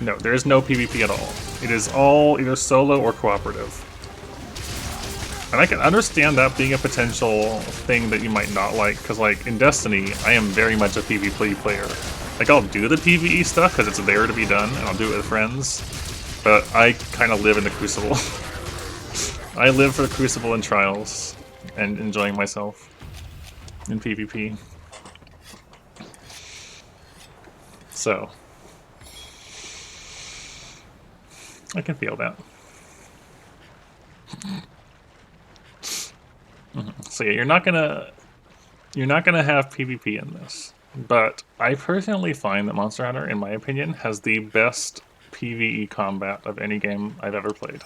No, there is no PvP at all. It is all either solo or cooperative. And I can understand that being a potential thing that you might not like, because like in Destiny, I am very much a PvP player. Like I'll do the PvE stuff because it's there to be done, and I'll do it with friends. But I kind of live in the Crucible. I live for the Crucible and Trials, and enjoying myself in PvP. So I can feel that. So yeah, you're not gonna have PvP in this, but I personally find that Monster Hunter, in my opinion, has the best PvE combat of any game I've ever played,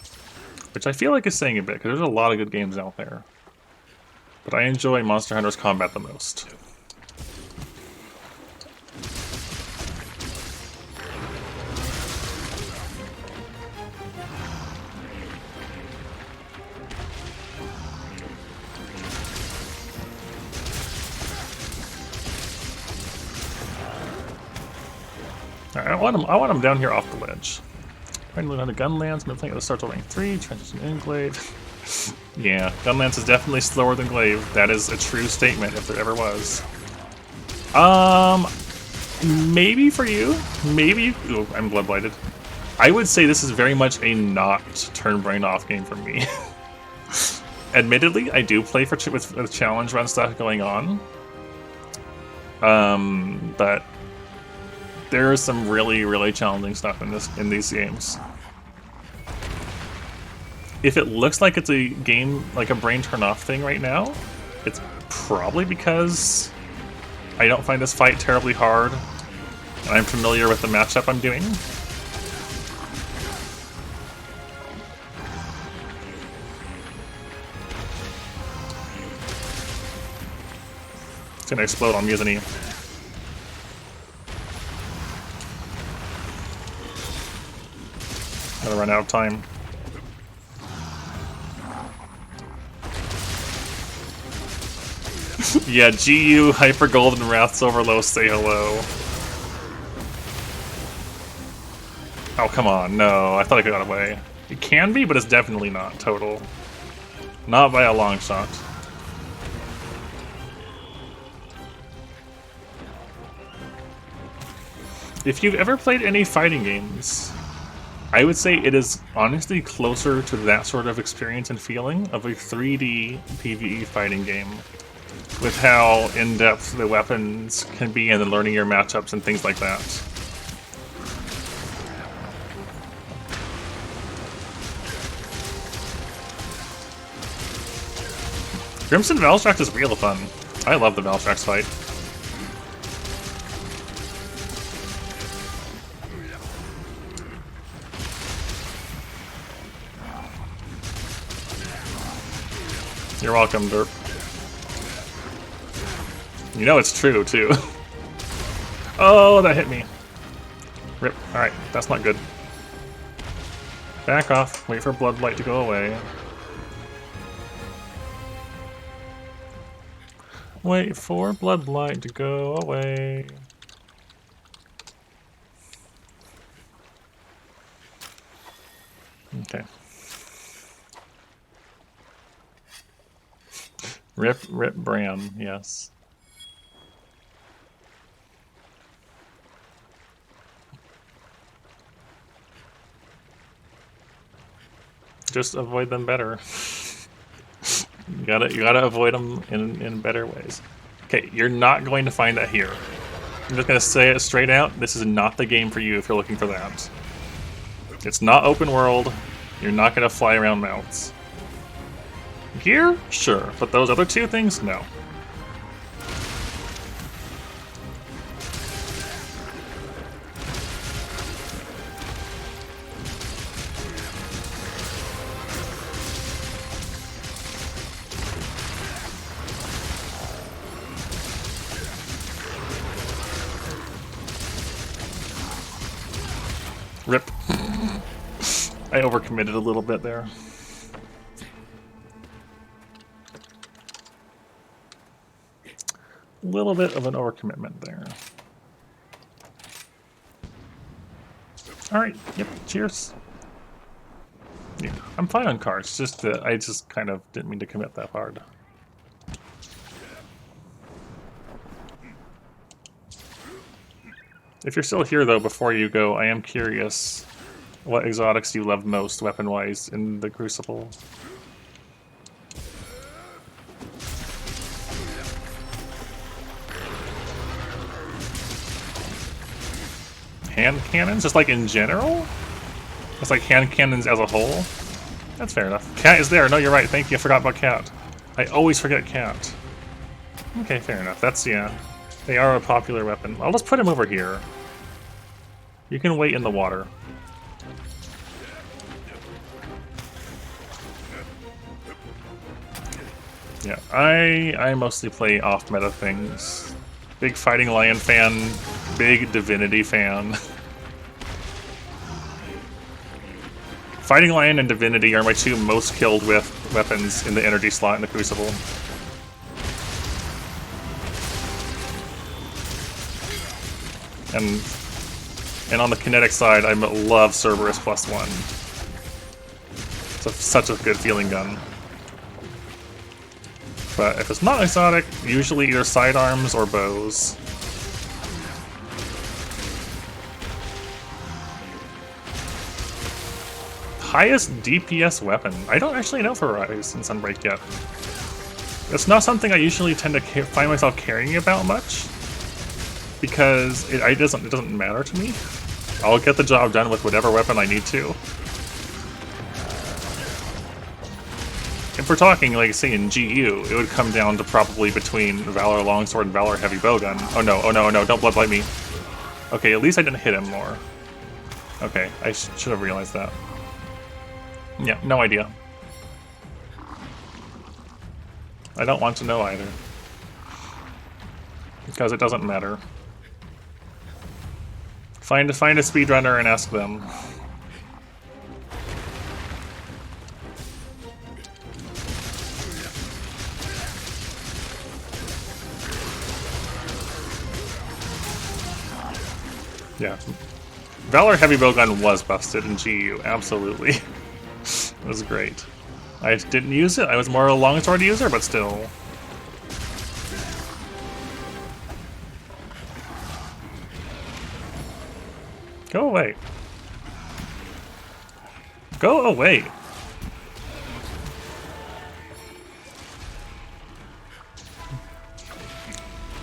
which I feel like is saying a bit because there's a lot of good games out there, but I enjoy Monster Hunter's combat the most. Alright, I want him down here off the ledge. Trying to learn how to Gunlance, middle tank at the start of rank 3, transition in Glaive. Yeah, Gunlance is definitely slower than Glaive. That is a true statement if there ever was. Maybe for you. Maybe. Ooh, I'm blood blighted. I would say this is very much a not turn brain off game for me. Admittedly, I do play with challenge run stuff going on. But there is some really, really challenging stuff in these games. If it looks like it's a game, like a brain turn off thing right now, it's probably because I don't find this fight terribly hard, and I'm familiar with the matchup I'm doing. It's gonna explode on me, isn't he? Gonna run out of time. Yeah, GU, Hyper Golden Wraths Overlow, say hello. Oh, come on, no, I thought I got away. It can be, but it's definitely not total. Not by a long shot. If you've ever played any fighting games, I would say it is honestly closer to that sort of experience and feeling of a 3D PvE fighting game, with how in-depth the weapons can be and then learning your matchups and things like that. Crimson Valstrax is real fun. I love the Valstrax fight. You're welcome, Derp. You know it's true, too. Oh, that hit me. Rip. Alright, that's not good. Back off. Wait for Bloodlight to go away. Wait for Bloodlight to go away. Okay. Rip Bram, yes. Just avoid them better. You gotta avoid them in better ways. Okay, you're not going to find that here. I'm just gonna say it straight out. This is not the game for you if you're looking for that. It's not open world. You're not gonna fly around mounts. Here, sure, but those other two things, no. Rip. I overcommitted a little bit there. A little bit of an overcommitment there. Alright, yep, cheers. Yeah, I'm fine on cards, just that I just kind of didn't mean to commit that hard. If you're still here, though, before you go, I am curious what exotics you love most, weapon-wise, in the Crucible. Hand cannons? Just like in general? It's like hand cannons as a whole? That's fair enough. Cat is there. No, you're right. Thank you. I forgot about Cat. I always forget Cat. Okay, fair enough. That's, yeah. They are a popular weapon. I'll just put him over here. You can wait in the water. Yeah, I mostly play off-meta things. Big Fighting Lion fan, big Divinity fan. Fighting Lion and Divinity are my two most killed with weapons in the energy slot in the Crucible. And on the kinetic side, I love Cerberus +1. It's such a good feeling gun. But if it's not exotic, usually either sidearms or bows. Highest DPS weapon? I don't actually know for Rise in Sunbreak yet. It's not something I usually tend to find myself caring about much, because it doesn't matter to me. I'll get the job done with whatever weapon I need to. If we're talking, like, say, in GU, it would come down to probably between Valor Longsword and Valor Heavy Bowgun. Oh no, oh no, oh no, don't Bloodlight me. Okay, at least I didn't hit him more. Okay, I should have realized that. Yeah, no idea. I don't want to know either. Because it doesn't matter. Find a speedrunner and ask them. Yeah. Valor Heavy Bowgun was busted in GU, absolutely. It was great. I didn't use it, I was more of a longsword user, but still. Go away. Go away.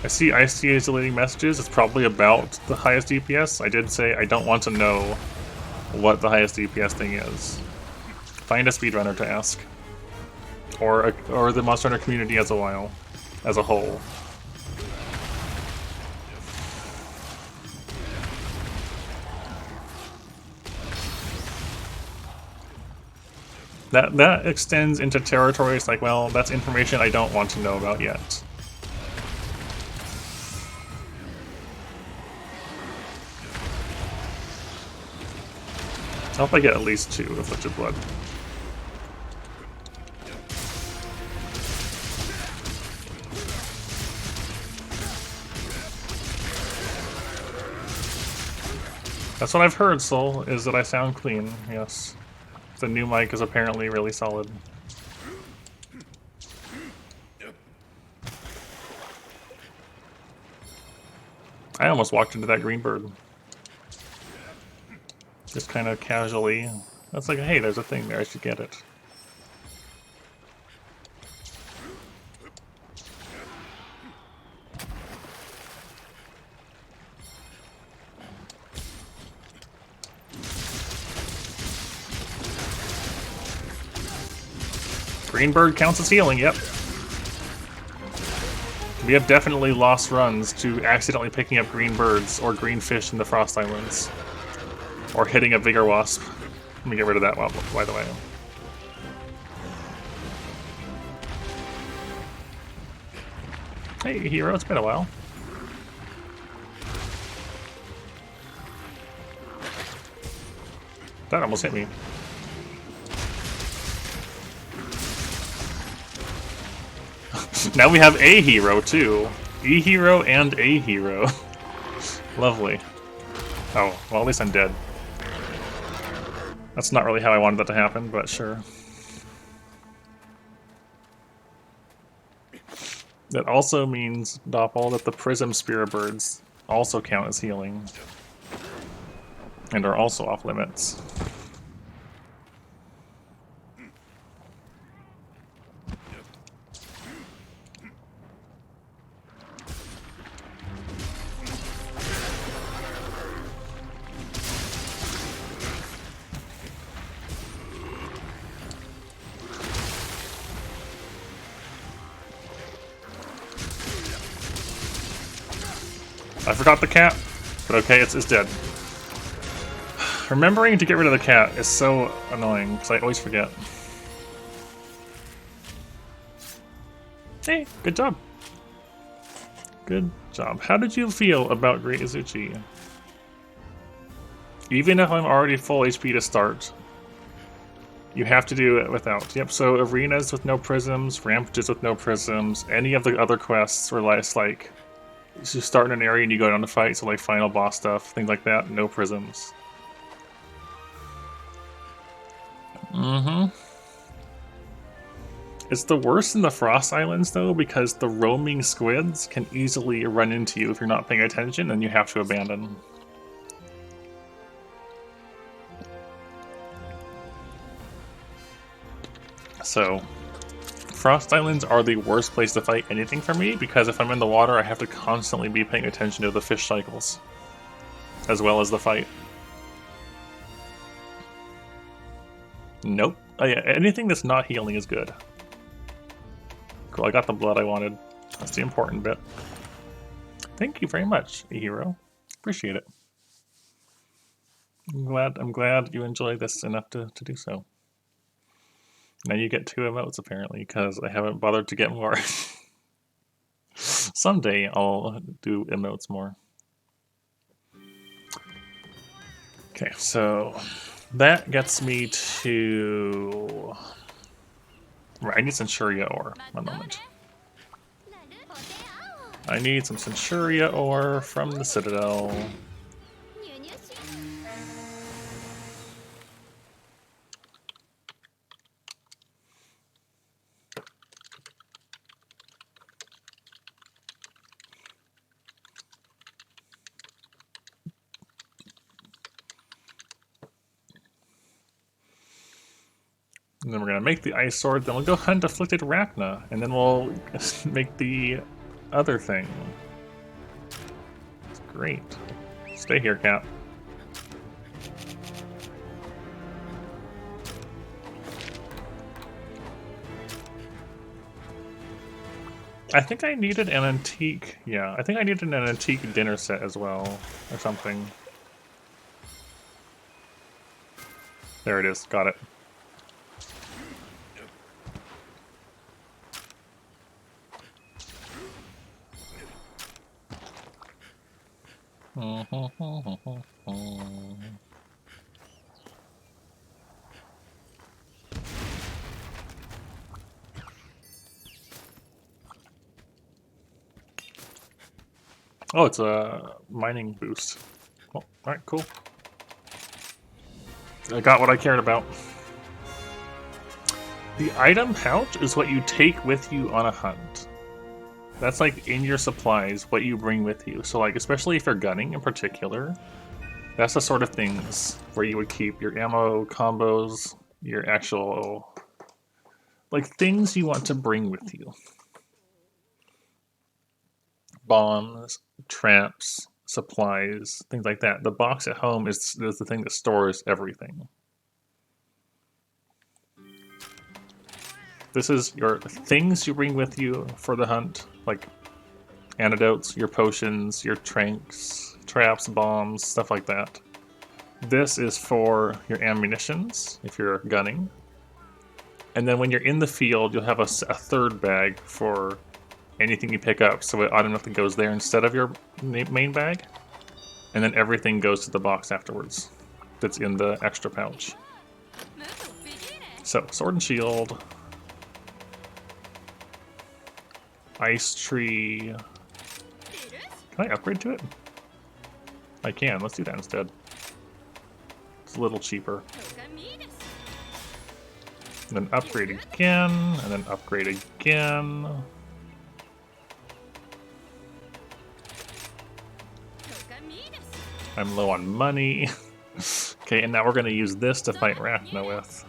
I see is deleting messages. It's probably about the highest DPS. I did say I don't want to know what the highest DPS thing is. Find a speedrunner to ask. Or the Monster Hunter community as a whole. That extends into territories like, well, that's information I don't want to know about yet. I hope I get at least 2 afflicted blood. That's what I've heard, Soul, is that I sound clean, yes. The new mic is apparently really solid. I almost walked into that green bird. Just kind of casually. That's like, hey, there's a thing there, I should get it. Green bird counts as healing, yep. We have definitely lost runs to accidentally picking up green birds or green fish in the Frost Islands. Or hitting a Vigor Wasp. Let me get rid of that, by the way. Hey, hero, it's been a while. That almost hit me. Now we have a hero, too. E hero and a hero. Lovely. Oh, well, at least I'm dead. That's not really how I wanted that to happen, but sure. That also means, Doppel, that the Prism Spirit Birds also count as healing. And are also off limits. I forgot the cat, but okay, it's dead. Remembering to get rid of the cat is so annoying, because I always forget. Hey, good job. Good job. How did you feel about Great Izuchi? Even if I'm already full HP to start, you have to do it without. Yep, so arenas with no prisms, rampages with no prisms, any of the other quests where it's like, you start in an area and you go down to fight, so like final boss stuff, things like that, no prisms. It's the worst in the Frost Islands, though, because the roaming squids can easily run into you if you're not paying attention, and you have to abandon. So, Frost Islands are the worst place to fight anything for me, because if I'm in the water, I have to constantly be paying attention to the fish cycles, as well as the fight. Nope. Oh yeah, anything that's not healing is good. Cool, I got the blood I wanted. That's the important bit. Thank you very much, E-Hero. Appreciate it. I'm glad you enjoyed this enough to do so. Now you get 2 emotes, apparently, because I haven't bothered to get more. Someday I'll do emotes more. Okay, so that gets me to... Right, I need Centuria ore. One moment. I need some Centuria ore from the Citadel. And then we're going to make the ice sword, then we'll go hunt Afflicted Rachna, and then we'll make the other thing. It's great. Stay here, Cap. I think I needed an antique, yeah, I think I needed an antique dinner set as well, or something. There it is, got it. Oh, it's a mining boost. Oh, alright, cool. I got what I cared about. The item pouch is what you take with you on a hunt. That's like in your supplies, what you bring with you. So like, especially if you're gunning in particular, that's the sort of things where you would keep your ammo combos, your actual, like things you want to bring with you. Bombs, traps, supplies, things like that. The box at home is the thing that stores everything. This is your things you bring with you for the hunt, like antidotes, your potions, your tranks, traps, bombs, stuff like that. This is for your ammunitions, if you're gunning. And then when you're in the field, you'll have a third bag for anything you pick up, so it automatically goes there instead of your main bag. And then everything goes to the box afterwards that's in the extra pouch. So, sword and shield. Ice tree. Can I upgrade to it? I can. Let's do that instead. It's a little cheaper. And then upgrade again, and then upgrade again. I'm low on money. Okay, and now we're going to use this to fight Rachna with.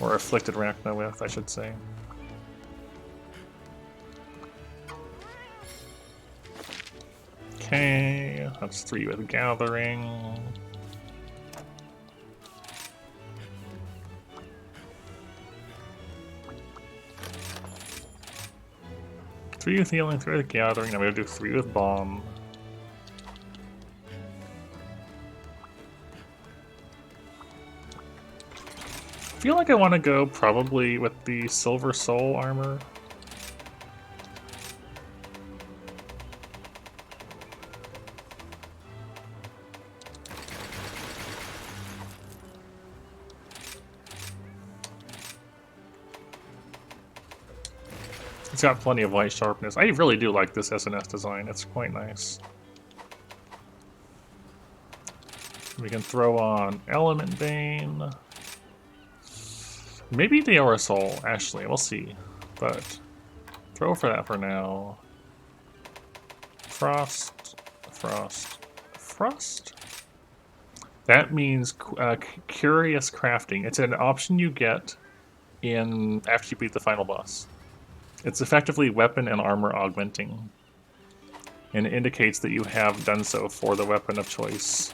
Or Afflicted Rachna with, I should say. Okay, that's 3 with Gathering. Three with Healing, 3 with Gathering. Now we're going to do 3 with Bomb. I feel like I want to go probably with the Silver Soul armor. It's got plenty of light sharpness. I really do like this SNS design. It's quite nice. We can throw on Element Bane. Maybe the Aerosol, actually. We'll see. But throw for that for now. Frost. Frost. Frost? That means Curious Crafting. It's an option you get in after you beat the final boss. It's effectively weapon and armor augmenting, and it indicates that you have done so for the weapon of choice.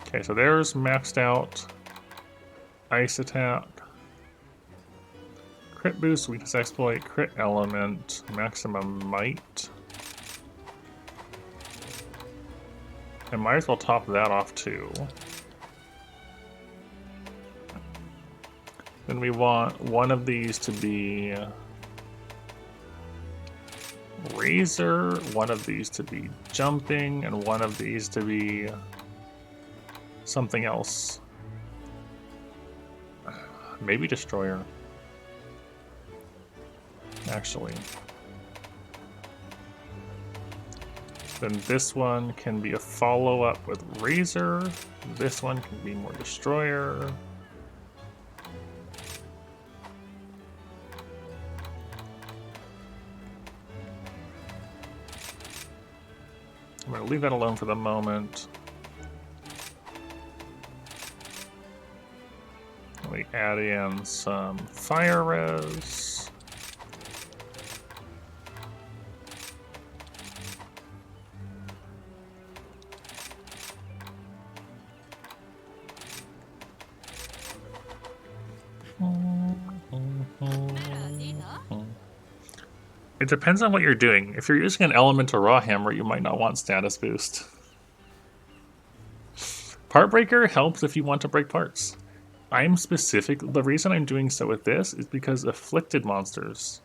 Okay, so there's maxed out ice attack, crit boost, weakness exploit, crit element, maximum might. I might as well top that off too. Then we want one of these to be Razor, one of these to be Jumping, and one of these to be something else. Maybe Destroyer. Actually. Then this one can be a follow-up with Razor. This one can be more Destroyer. I'm going to leave that alone for the moment. We add in some fire res. It depends on what you're doing. If you're using an elemental raw hammer, you might not want status boost. Part breaker helps if you want to break parts. The reason I'm doing so with this is because afflicted monsters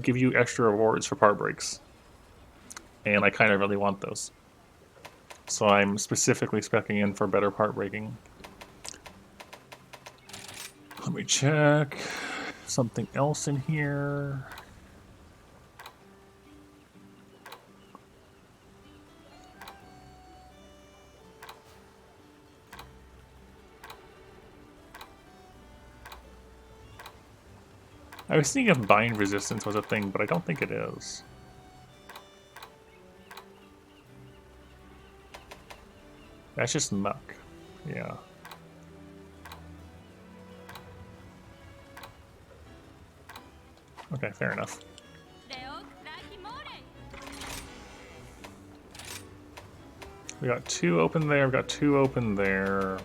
give you extra rewards for part breaks. And I kind of really want those. So I'm specifically speccing in for better part breaking. Let me check something else in here. I was thinking if bind resistance was a thing, but I don't think it is. That's just muck. Yeah. Okay, fair enough. We got 2 open there, we got 2 open there.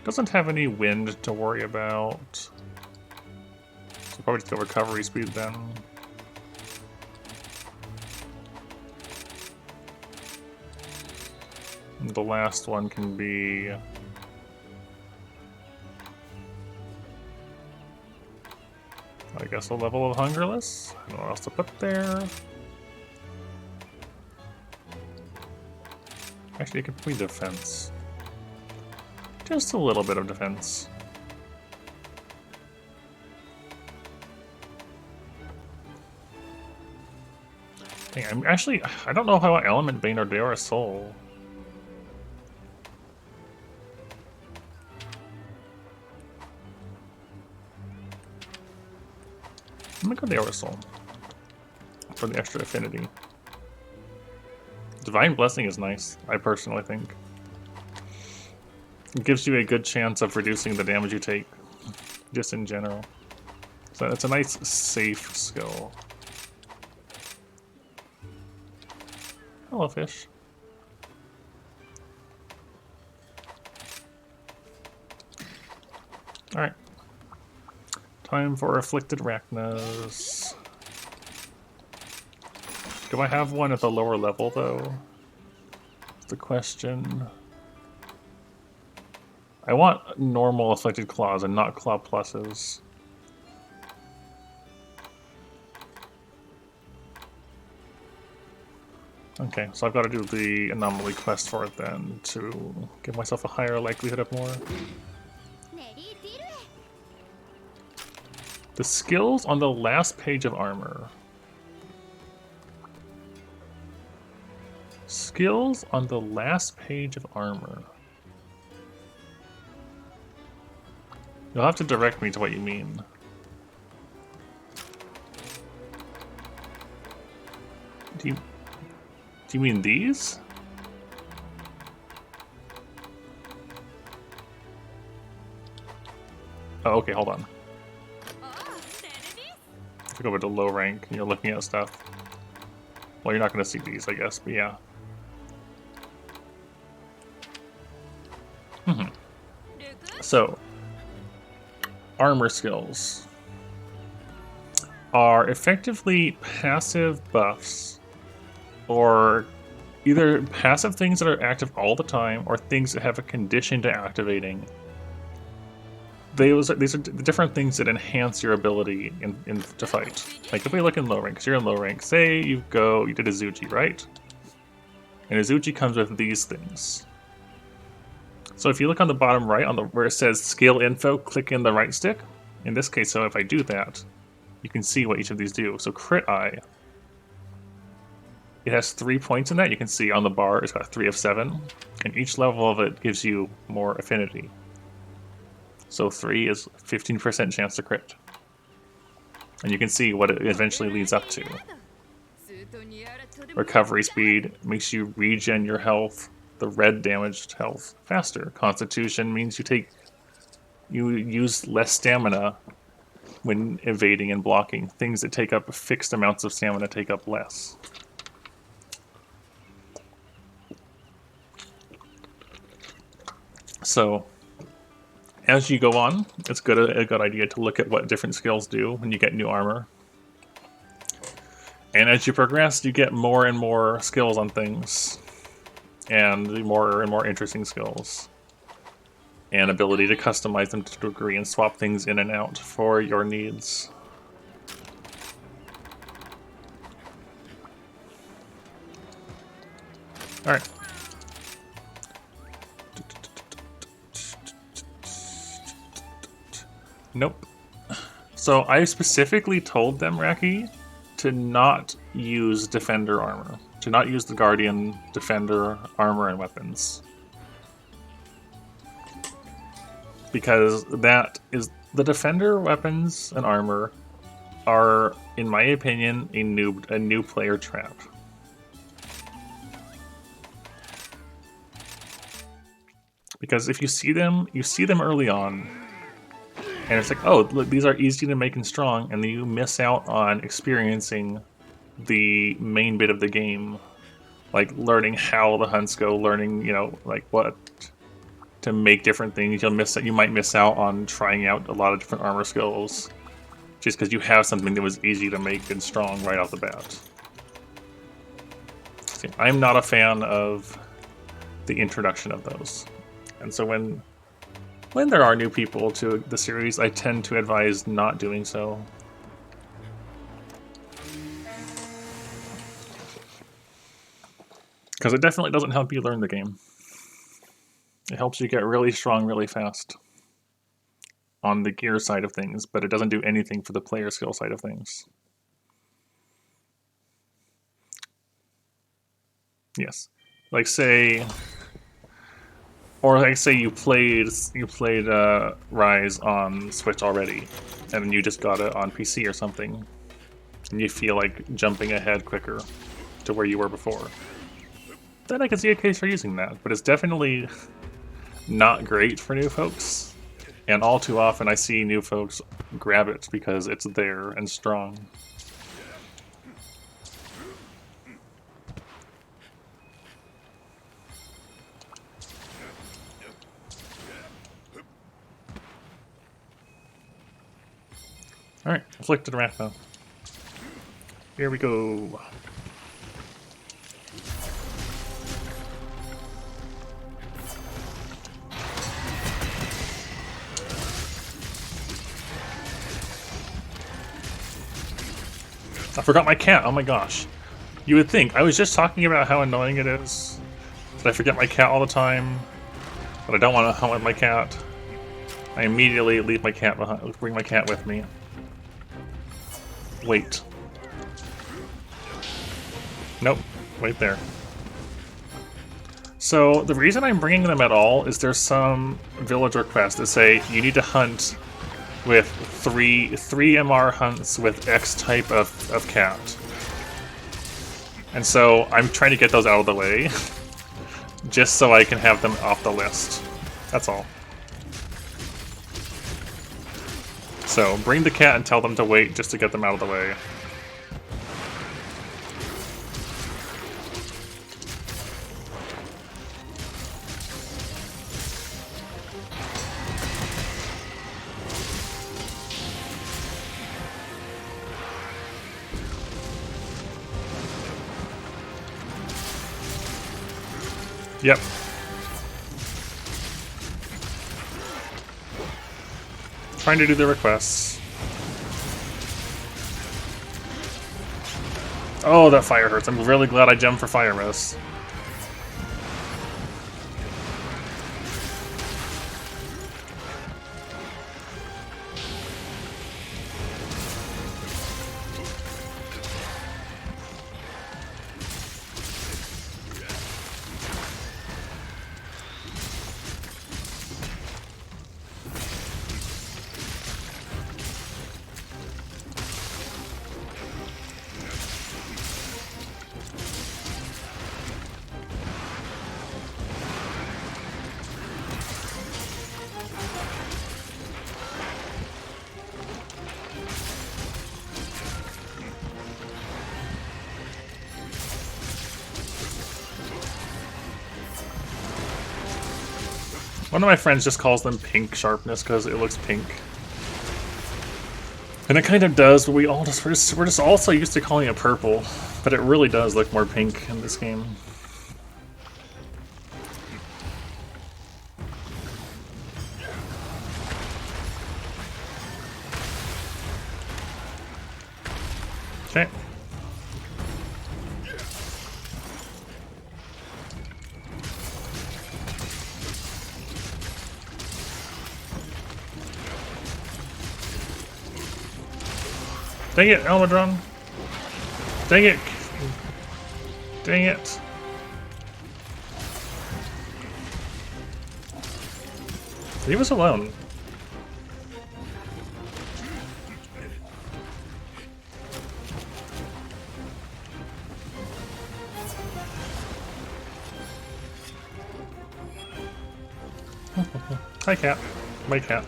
Doesn't have any wind to worry about. So probably just go recovery speed then. And the last one can be... I guess a level of Hungerless. I don't know what else to put there. Actually, it could be defense. Just a little bit of defense. Dang, I don't know how Element Bane or Deora Soul. I'm gonna go Deora Soul for the extra affinity. Divine Blessing is nice, I personally think. It gives you a good chance of reducing the damage you take, just in general. So it's a nice, safe skill. Hello, fish. Alright. Time for Afflicted Arachnos. Do I have one at the lower level, though? That's the question. I want normal Afflicted Claws and not Claw Pluses. Okay, so I've got to do the Anomaly quest for it then, to give myself a higher likelihood of more. The skills on the last page of armor. Skills on the last page of armor. You'll have to direct me to what you mean. Do you mean these? Oh, okay, hold on. If you go over to low rank and you're looking at stuff. Well, you're not going to see these, I guess, but yeah. So, armor skills are effectively passive buffs, or either passive things that are active all the time, or things that have a condition to activating. These are the different things that enhance your ability to fight. Like if we look in low rank, because you're in low rank, say you did a Zuchi, right? And a Zuchi comes with these things. So if you look on the bottom right, where it says skill info, click in the right stick. In this case, so if I do that, you can see what each of these do. So crit eye, it has 3 points in that. You can see on the bar it's got 3 of 7, and each level of it gives you more affinity. So 3 is 15% chance to crit. And you can see what it eventually leads up to. Recovery speed makes you regen your health, the red damaged health, faster. Constitution means you use less stamina when evading and blocking. Things that take up fixed amounts of stamina take up less. So as you go on, it's a good idea to look at what different skills do when you get new armor. And as you progress, you get more and more skills on things, and more interesting skills, and ability to customize them to a degree and swap things in and out for your needs. Alright. Nope. So I specifically told them, Raki, to not use Defender armor. To not use the Guardian Defender armor and weapons. Because that is... The Defender weapons and armor are, in my opinion, a new player trap. Because if you see them early on, and it's like, oh, look, these are easy to make and strong, and then you miss out on experiencing the main bit of the game, like learning how the hunts go, learning, like what to make different things. You might miss out on trying out a lot of different armor skills, just because you have something that was easy to make and strong right off the bat. See, I'm not a fan of the introduction of those. And so when there are new people to the series, I tend to advise not doing so. Because it definitely doesn't help you learn the game. It helps you get really strong really fast on the gear side of things, but it doesn't do anything for the player skill side of things. Yes. Like say... Or like say you played Rise on Switch already, and then you just got it on PC or something, and you feel like jumping ahead quicker to where you were before. Then I can see a case for using that, but it's definitely not great for new folks. And all too often I see new folks grab it because it's there and strong. Alright, Afflicted Arachno. Here we go. I forgot my cat, oh my gosh. You would think, I was just talking about how annoying it is that I forget my cat all the time, but I don't want to hunt with my cat. I immediately leave my cat behind, bring my cat with me. Wait. Nope, wait there. So the reason I'm bringing them at all is there's some villager quests that say you need to hunt with three MR hunts with X type of cat. And so I'm trying to get those out of the way, just so I can have them off the list. That's all. So bring the cat and tell them to wait just to get them out of the way. Yep. Trying to do the requests. Oh, that fire hurts. I'm really glad I jumped for fire res. One of my friends just calls them pink sharpness because it looks pink. And it kind of does, but we're just also used to calling it purple. But it really does look more pink in this game. Okay. Dang it, Almadron. Dang it. Dang it. Leave us alone. Hi, cat. My cat.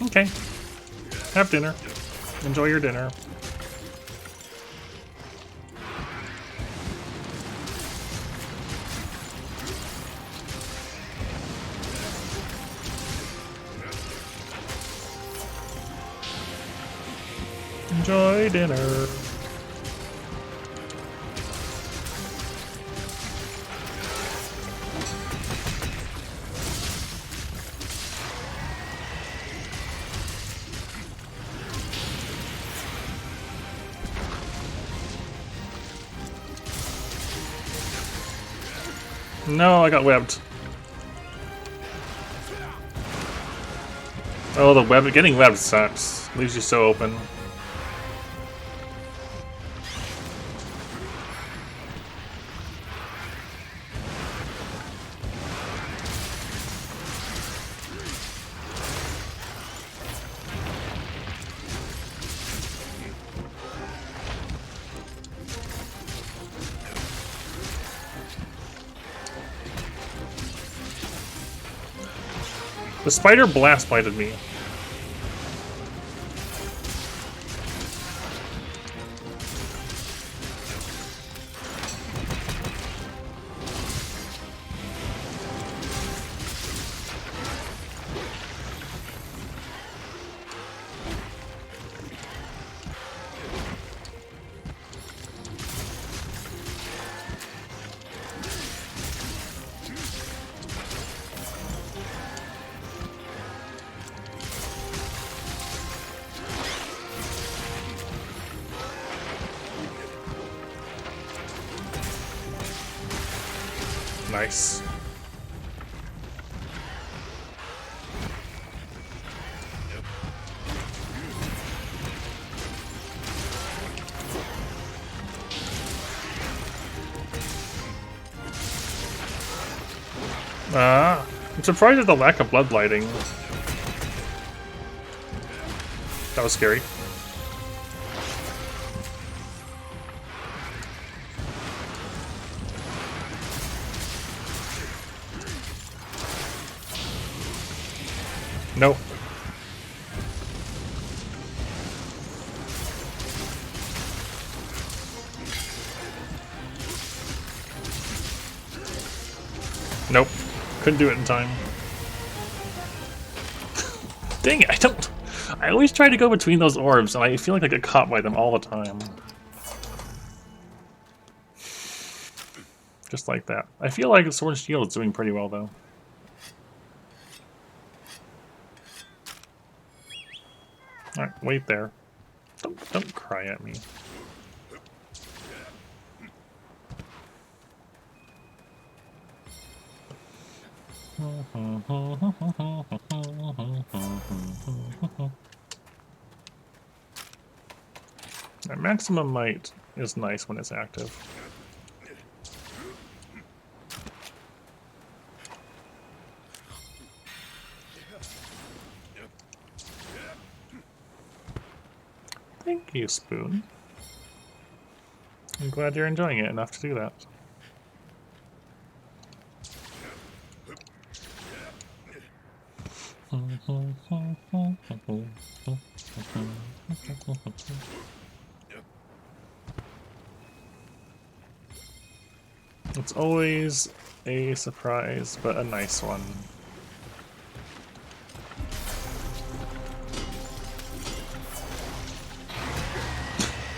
Okay. Have dinner. Enjoy your dinner. Enjoy dinner. No, I got webbed. Oh, the web getting webbed sucks. Leaves you so open. The spider blast bited me. Nice. I'm surprised at the lack of blood lighting. That was scary. Nope. Nope. Couldn't do it in time. Dang it, I always try to go between those orbs, and I feel like I get caught by them all the time. Just like that. I feel like Sword and Shield is doing pretty well, though. Alright, wait there. Don't cry at me. Maximum might is nice when it's active. Thank you, Spoon. I'm glad you're enjoying it enough to do that. It's always a surprise, but a nice one.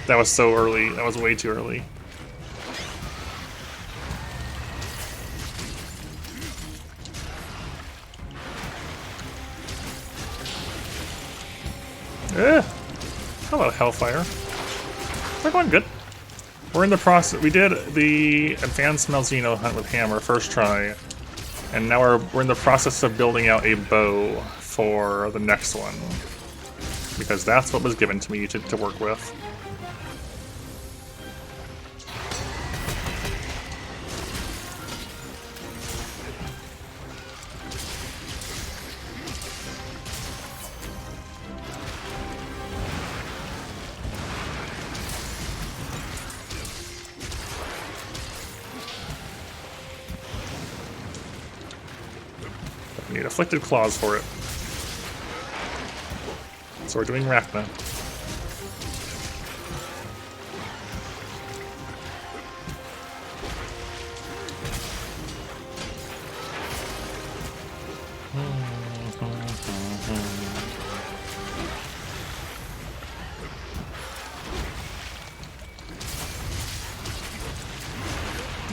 That was so early. That was way too early. Hello, Hellfire. We're going good. We're in the process. We did the advanced Malzeno hunt with hammer first try, and now we're in the process of building out a bow for the next one, because that's what was given to me to work with. We need afflicted claws for it. So we're doing Rachna.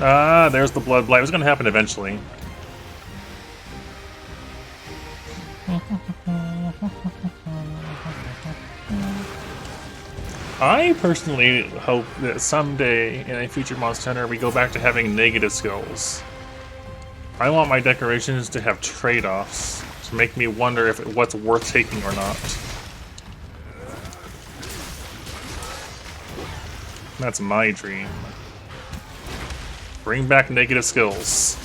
Ah, there's the blood blight. It was going to happen eventually. I personally hope that someday in a future Monster Hunter we go back to having negative skills. I want my decorations to have trade-offs to make me wonder if what's worth taking or not. That's my dream. Bring back negative skills.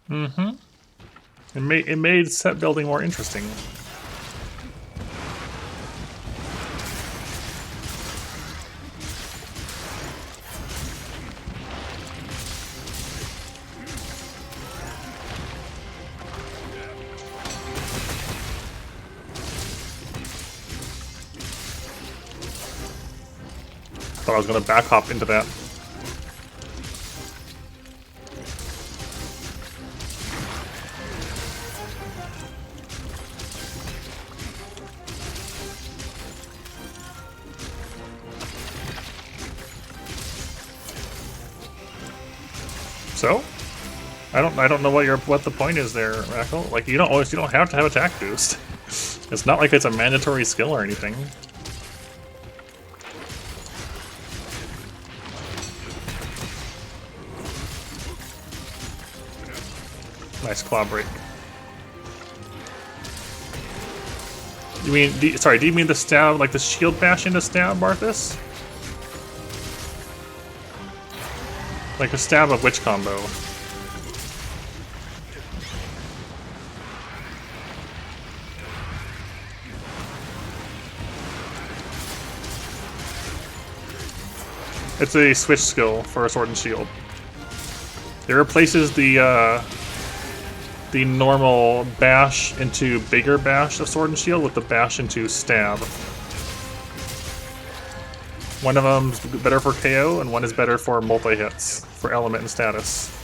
Mm-hmm. It made set building more interesting. Thought I was gonna back hop into that. So, I don't know what the point is there, Rackle. Like you don't have to have attack boost. It's not like it's a mandatory skill or anything. Nice claw break. You mean sorry? Do you mean the stab, like the shield bash into stab, Barthas? Like a stab of which combo? It's a switch skill for a sword and shield. It replaces the normal bash into bigger bash of sword and shield with the bash into stab. One of them's better for KO, and one is better for multi-hits, for element and status.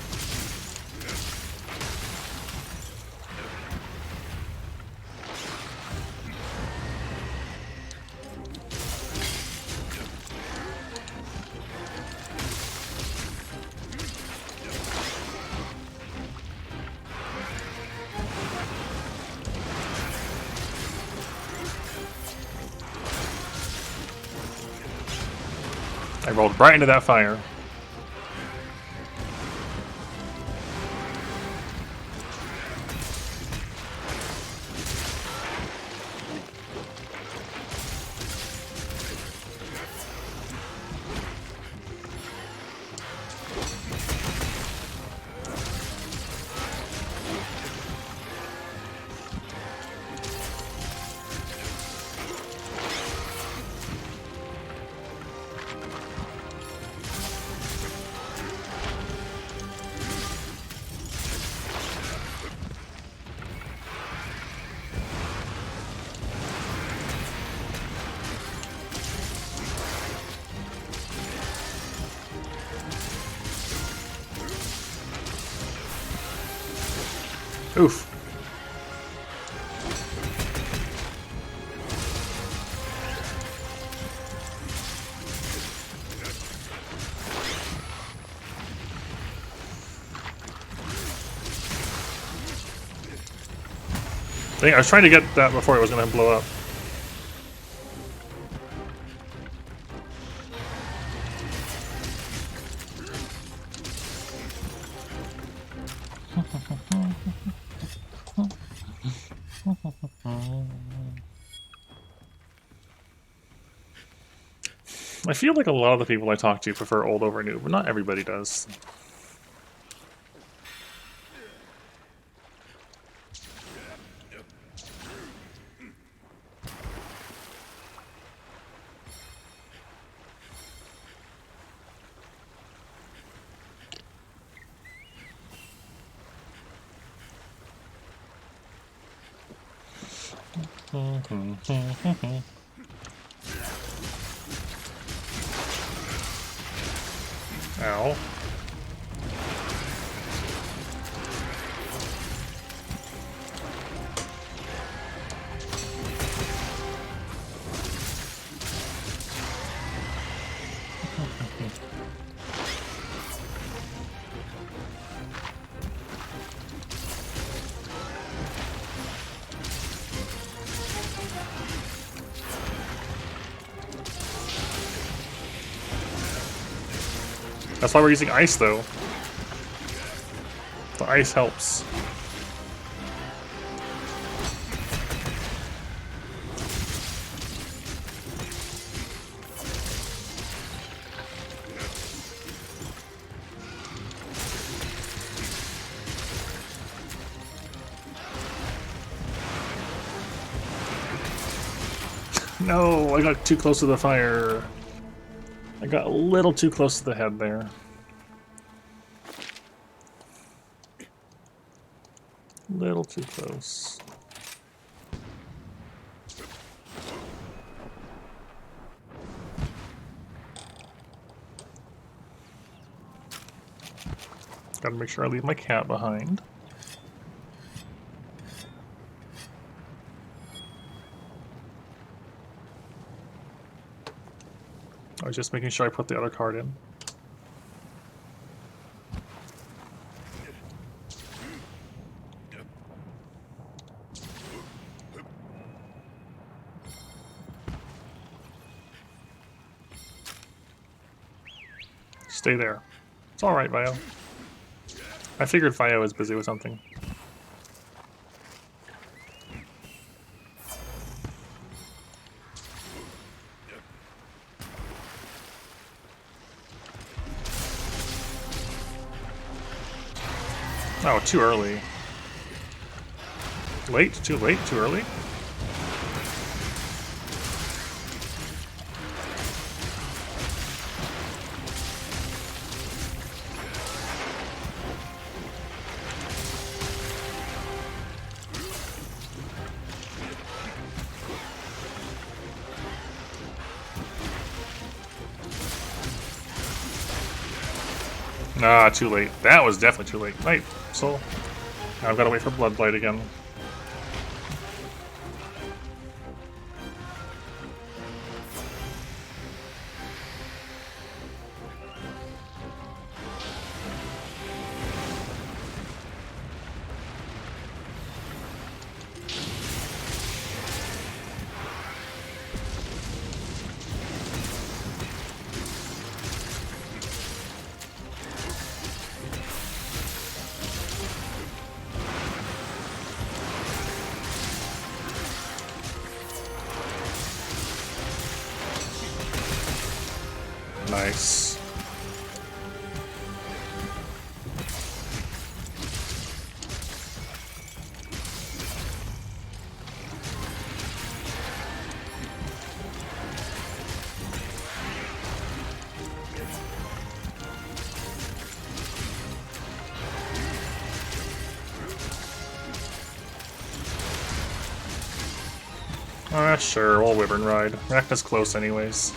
I rolled right into that fire. Oof. Dang, I was trying to get that before it was going to blow up. I feel like a lot of the people I talk to prefer old over new, but not everybody does. Ow. That's why we're using ice, though. The ice helps. No, I got too close to the fire. I got a little too close to the head there. Little too close. Gotta make sure I leave my cat behind. I was just making sure I put the other card in. Stay there. It's alright, Vio. I figured Vio was busy with something. Oh, too early. Late? Too late? Too early? Ah, too late. That was definitely too late. Right, so now I've got to wait for Bloodblight again. Nice. Sure, we'll Wyvern Ride. Rachna's close anyways.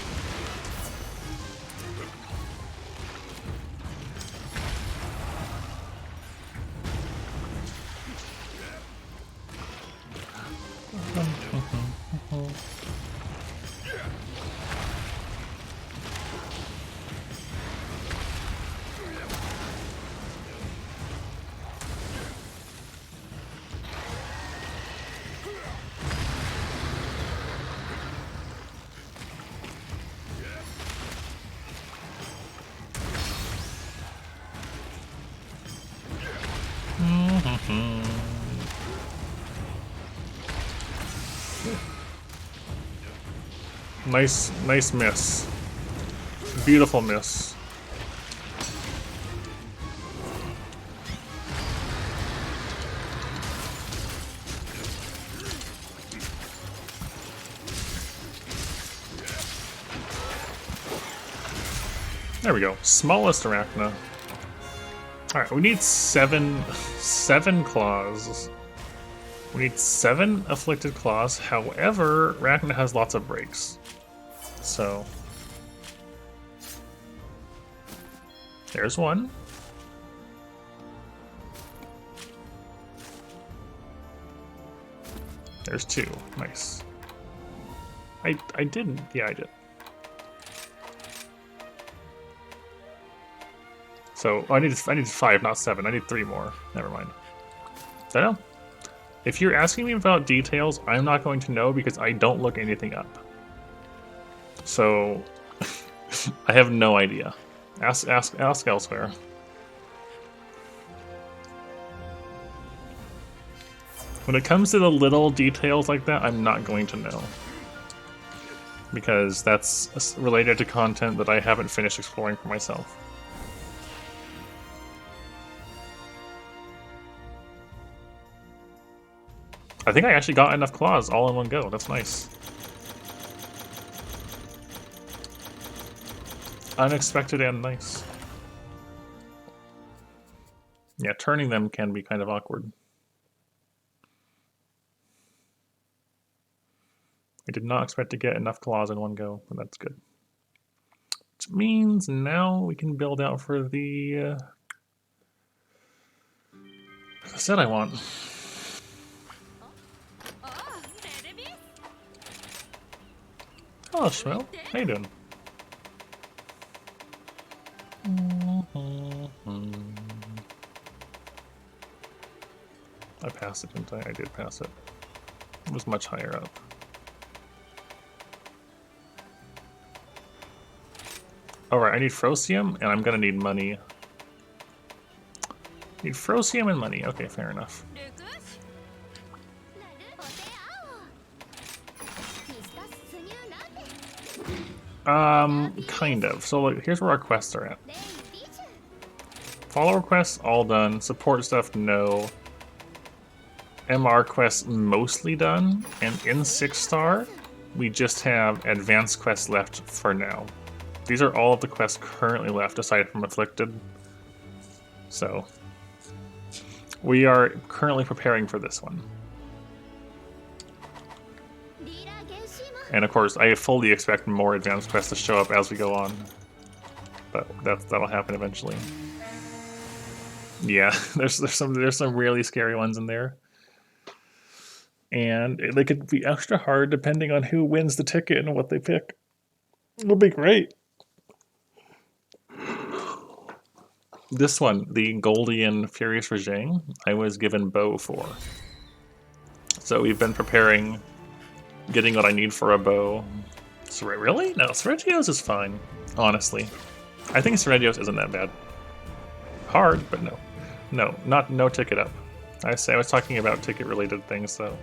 Nice, nice miss. Beautiful miss. There we go. Smallest arachna. Alright, we need seven claws. We need 7 afflicted claws. However, arachna has lots of breaks. So there's one. There's 2. Nice. I didn't. Yeah, I did. So I need 5, not 7. I need 3 more. Never mind. I know. If you're asking me about details, I'm not going to know because I don't look anything up. So I have no idea. Ask elsewhere. When it comes to the little details like that, I'm not going to know. Because that's related to content that I haven't finished exploring for myself. I think I actually got enough claws all in one go. That's nice. Unexpected and nice. Yeah, turning them can be kind of awkward. I did not expect to get enough claws in one go, but that's good. Which means now we can build out for the set I want. Hello, Schmel. How you doing? I passed it, didn't I? I did pass it. It was much higher up. Alright, I need Frosium, and I'm gonna need money. Need Frosium and money. Okay, fair enough. Kind of. So like, here's where our quests are at. Follower quests, all done. Support stuff, no. MR quests, mostly done. And in 6-star, we just have advanced quests left for now. These are all of the quests currently left, aside from Afflicted. So, we are currently preparing for this one. And of course, I fully expect more advanced quests to show up as we go on. But that'll happen eventually. Yeah, there's some really scary ones in there. And they could be extra hard depending on who wins the ticket and what they pick. It'll be great. This one, the Goldian Furious Rajang, I was given bow for. So we've been preparing, getting what I need for a bow. Really? No, Seregios is fine, honestly. I think Seregios isn't that bad. Hard, but no. No ticket up. I was talking about ticket-related things, though.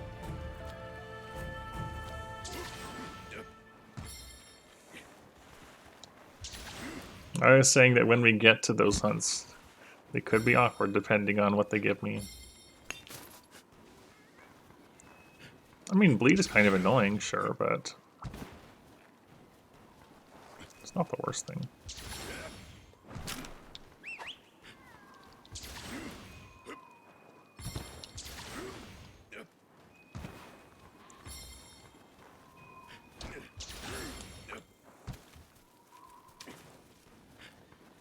I was saying that when we get to those hunts, they could be awkward depending on what they give me. I mean, bleed is kind of annoying, sure, but it's not the worst thing.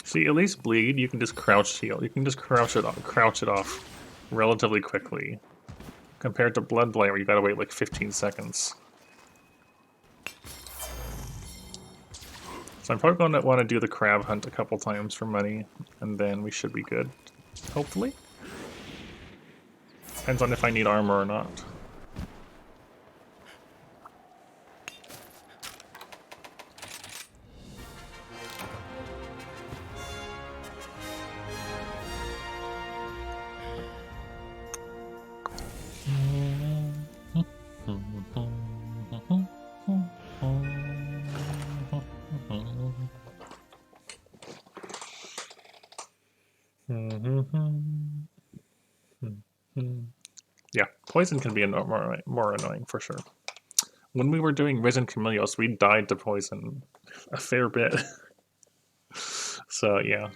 See, at least bleed, you can just crouch heal. You can just crouch it off relatively quickly. Compared to Bloodblight, where you gotta wait like 15 seconds. So I'm probably going to want to do the crab hunt a couple times for money, and then we should be good, hopefully. Depends on if I need armor or not. Yeah, poison can be more annoying for sure. When we were doing Risen Camellios, we died to poison a fair bit. So yeah.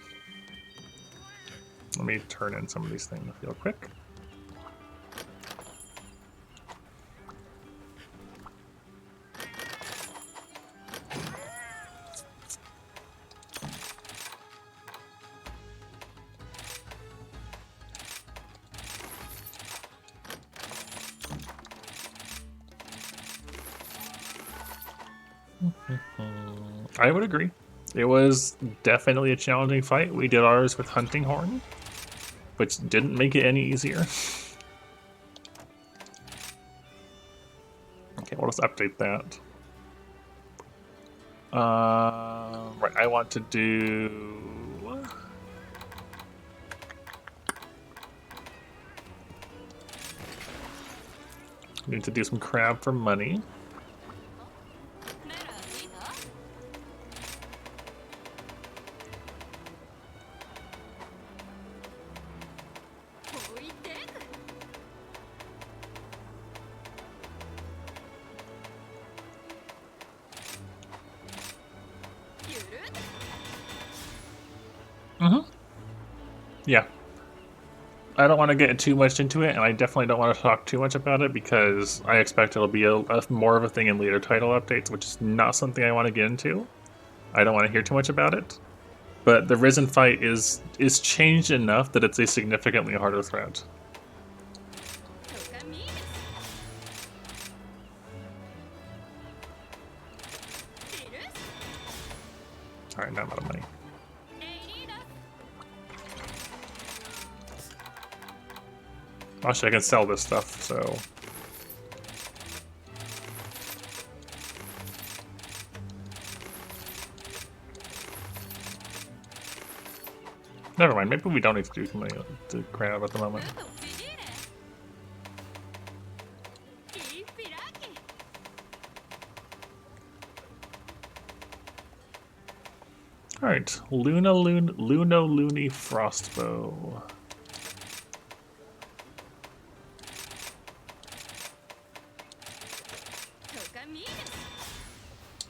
Let me turn in some of these things real quick. I would agree. It was definitely a challenging fight. We did ours with Hunting Horn, which didn't make it any easier. Okay, we'll just update that. Right, I want to do... Need to do some crab for money. Yeah. I don't want to get too much into it, and I definitely don't want to talk too much about it because I expect it'll be a more of a thing in later title updates, which is not something I want to get into. I don't want to hear too much about it. But the Risen fight is changed enough that it's a significantly harder threat. Alright, now I'm out of money. Actually, I can sell this stuff, so... Never mind, maybe we don't need to do the crab at the moment. Alright, Luno Loony Frostbow.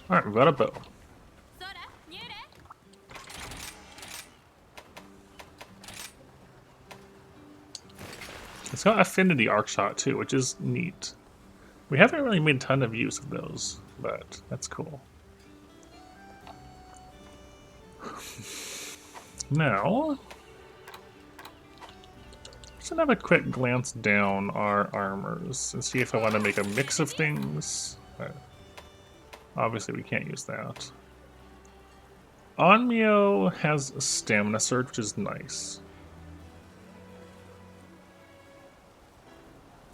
Alright, we've got a bow. It's got affinity arc shot too, which is neat. We haven't really made a ton of use of those, but that's cool. Now, let's have a quick glance down our armors and see if I want to make a mix of things. Obviously, we can't use that. Onmyo has a stamina surge, which is nice.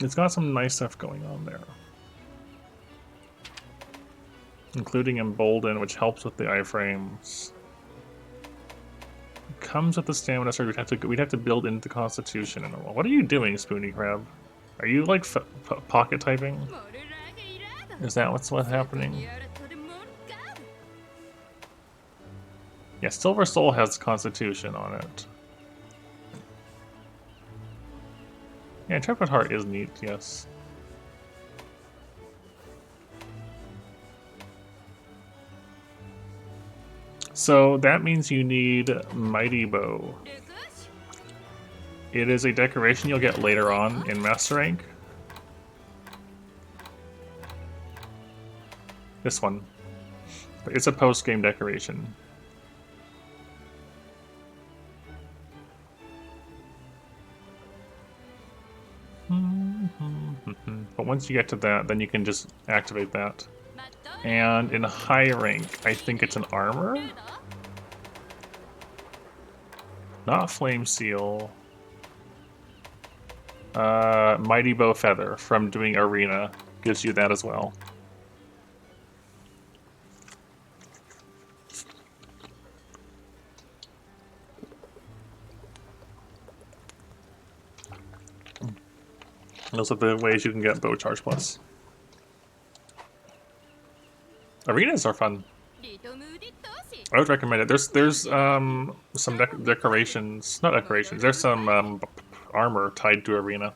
It's got some nice stuff going on there. Including Embolden, which helps with the iframes. It comes with the stamina surge. We'd have to build into Constitution in a while. What are you doing, Spoony Crab? Are you like pocket typing? Is that what's happening? Yeah, Silver Soul has Constitution on it. Yeah, Intrepid Heart is neat, yes. So that means you need Mighty Bow. It is a decoration you'll get later on in Master Rank. This one. It's a post-game decoration. But once you get to that, then you can just activate that. And in high rank, I think it's an armor? Not Flame Seal. Mighty Bow Feather from doing Arena gives you that as well. Those are the ways you can get Bow Charge Plus. Arenas are fun. I would recommend it. There's some decorations, not decorations. There's some armor tied to arena.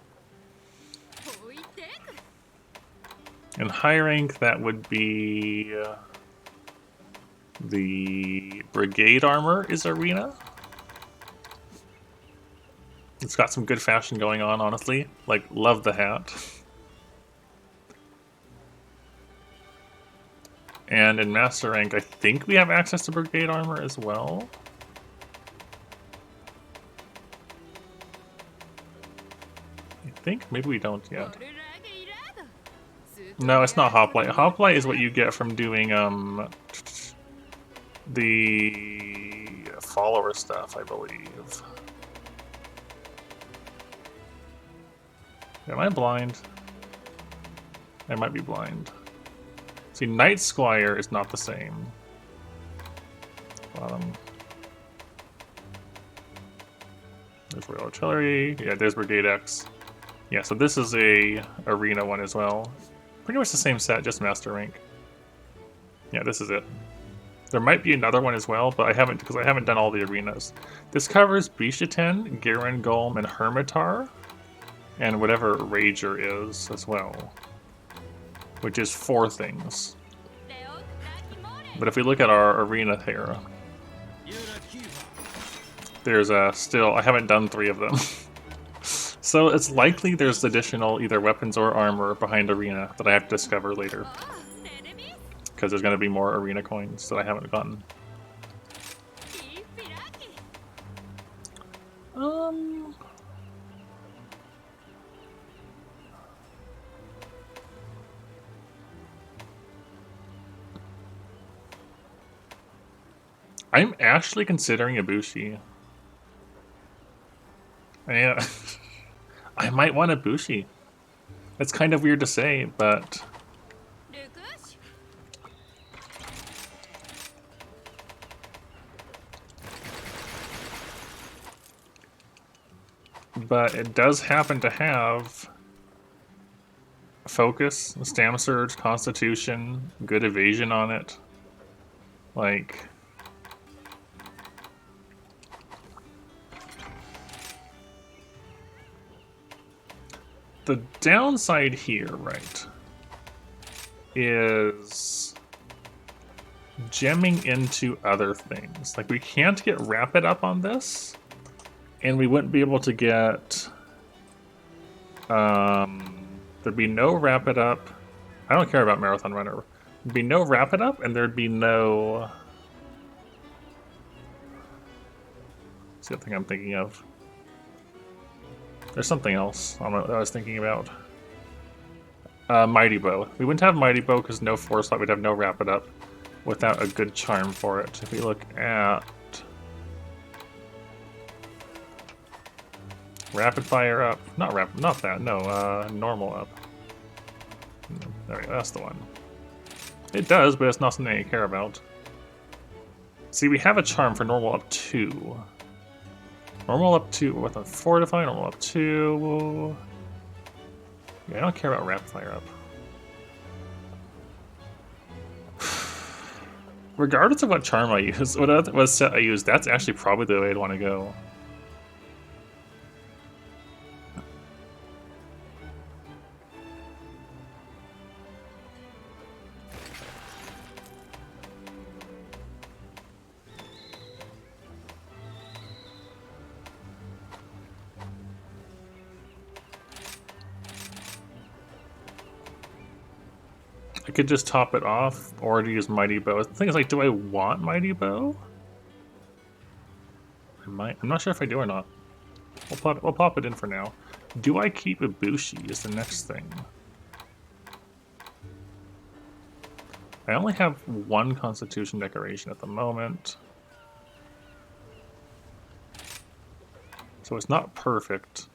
In high rank, that would be the brigade armor is arena. It's got some good fashion going on, honestly. Like, love the hat. And in master rank, I think we have access to brigade armor as well. I think maybe we don't yet. No, it's not hoplite. Hoplite is what you get from doing the follower stuff, I believe. Am I blind? I might be blind. See, Knight Squire is not the same. Bottom. There's Royal Artillery. Yeah, there's Brigade X. Yeah, so this is a arena one as well. Pretty much the same set, just master rank. Yeah, this is it. There might be another one as well, but I haven't because I haven't done all the arenas. This covers Bishaten, Garen Golem, and Hermitar, and whatever Rager is as well, which is 4 things. But if we look at our arena here, there's still, I haven't done 3 of them. So it's likely there's additional either weapons or armor behind arena that I have to discover later. Because there's going to be more arena coins that I haven't gotten. I'm actually considering Ibushi. Yeah. I might want Ibushi. It's kind of weird to say, but... But it does happen to have focus, stam surge, constitution, good evasion on it. Like... The downside here, right, is gemming into other things. Like, we can't get Rapid Up on this, and we wouldn't be able to get... there'd be no Rapid Up. I don't care about Marathon Runner. There'd be no Rapid Up, and there'd be no... That's the other thing I'm thinking of. There's something else I was thinking about. Mighty Bow. We wouldn't have Mighty Bow because no Foresight, we'd have no Rapid Up without a good charm for it. If we look at Rapid Fire Up, not that, no, Normal Up. There we go, that's the one. It does, but it's not something you care about. See, we have a charm for Normal Up 2. Normal up 2 with a Fortify, normal up 2. Yeah, I don't care about Rapid Fire Up. Regardless of what charm I use, what set I use, that's actually probably the way I'd want to go. I could just top it off, or to use Mighty Bow. The thing is, like, do I want Mighty Bow? I might. I'm not sure if I do or not. We'll pop it in for now. Do I keep Ibushi is the next thing. I only have 1 Constitution decoration at the moment. So it's not perfect.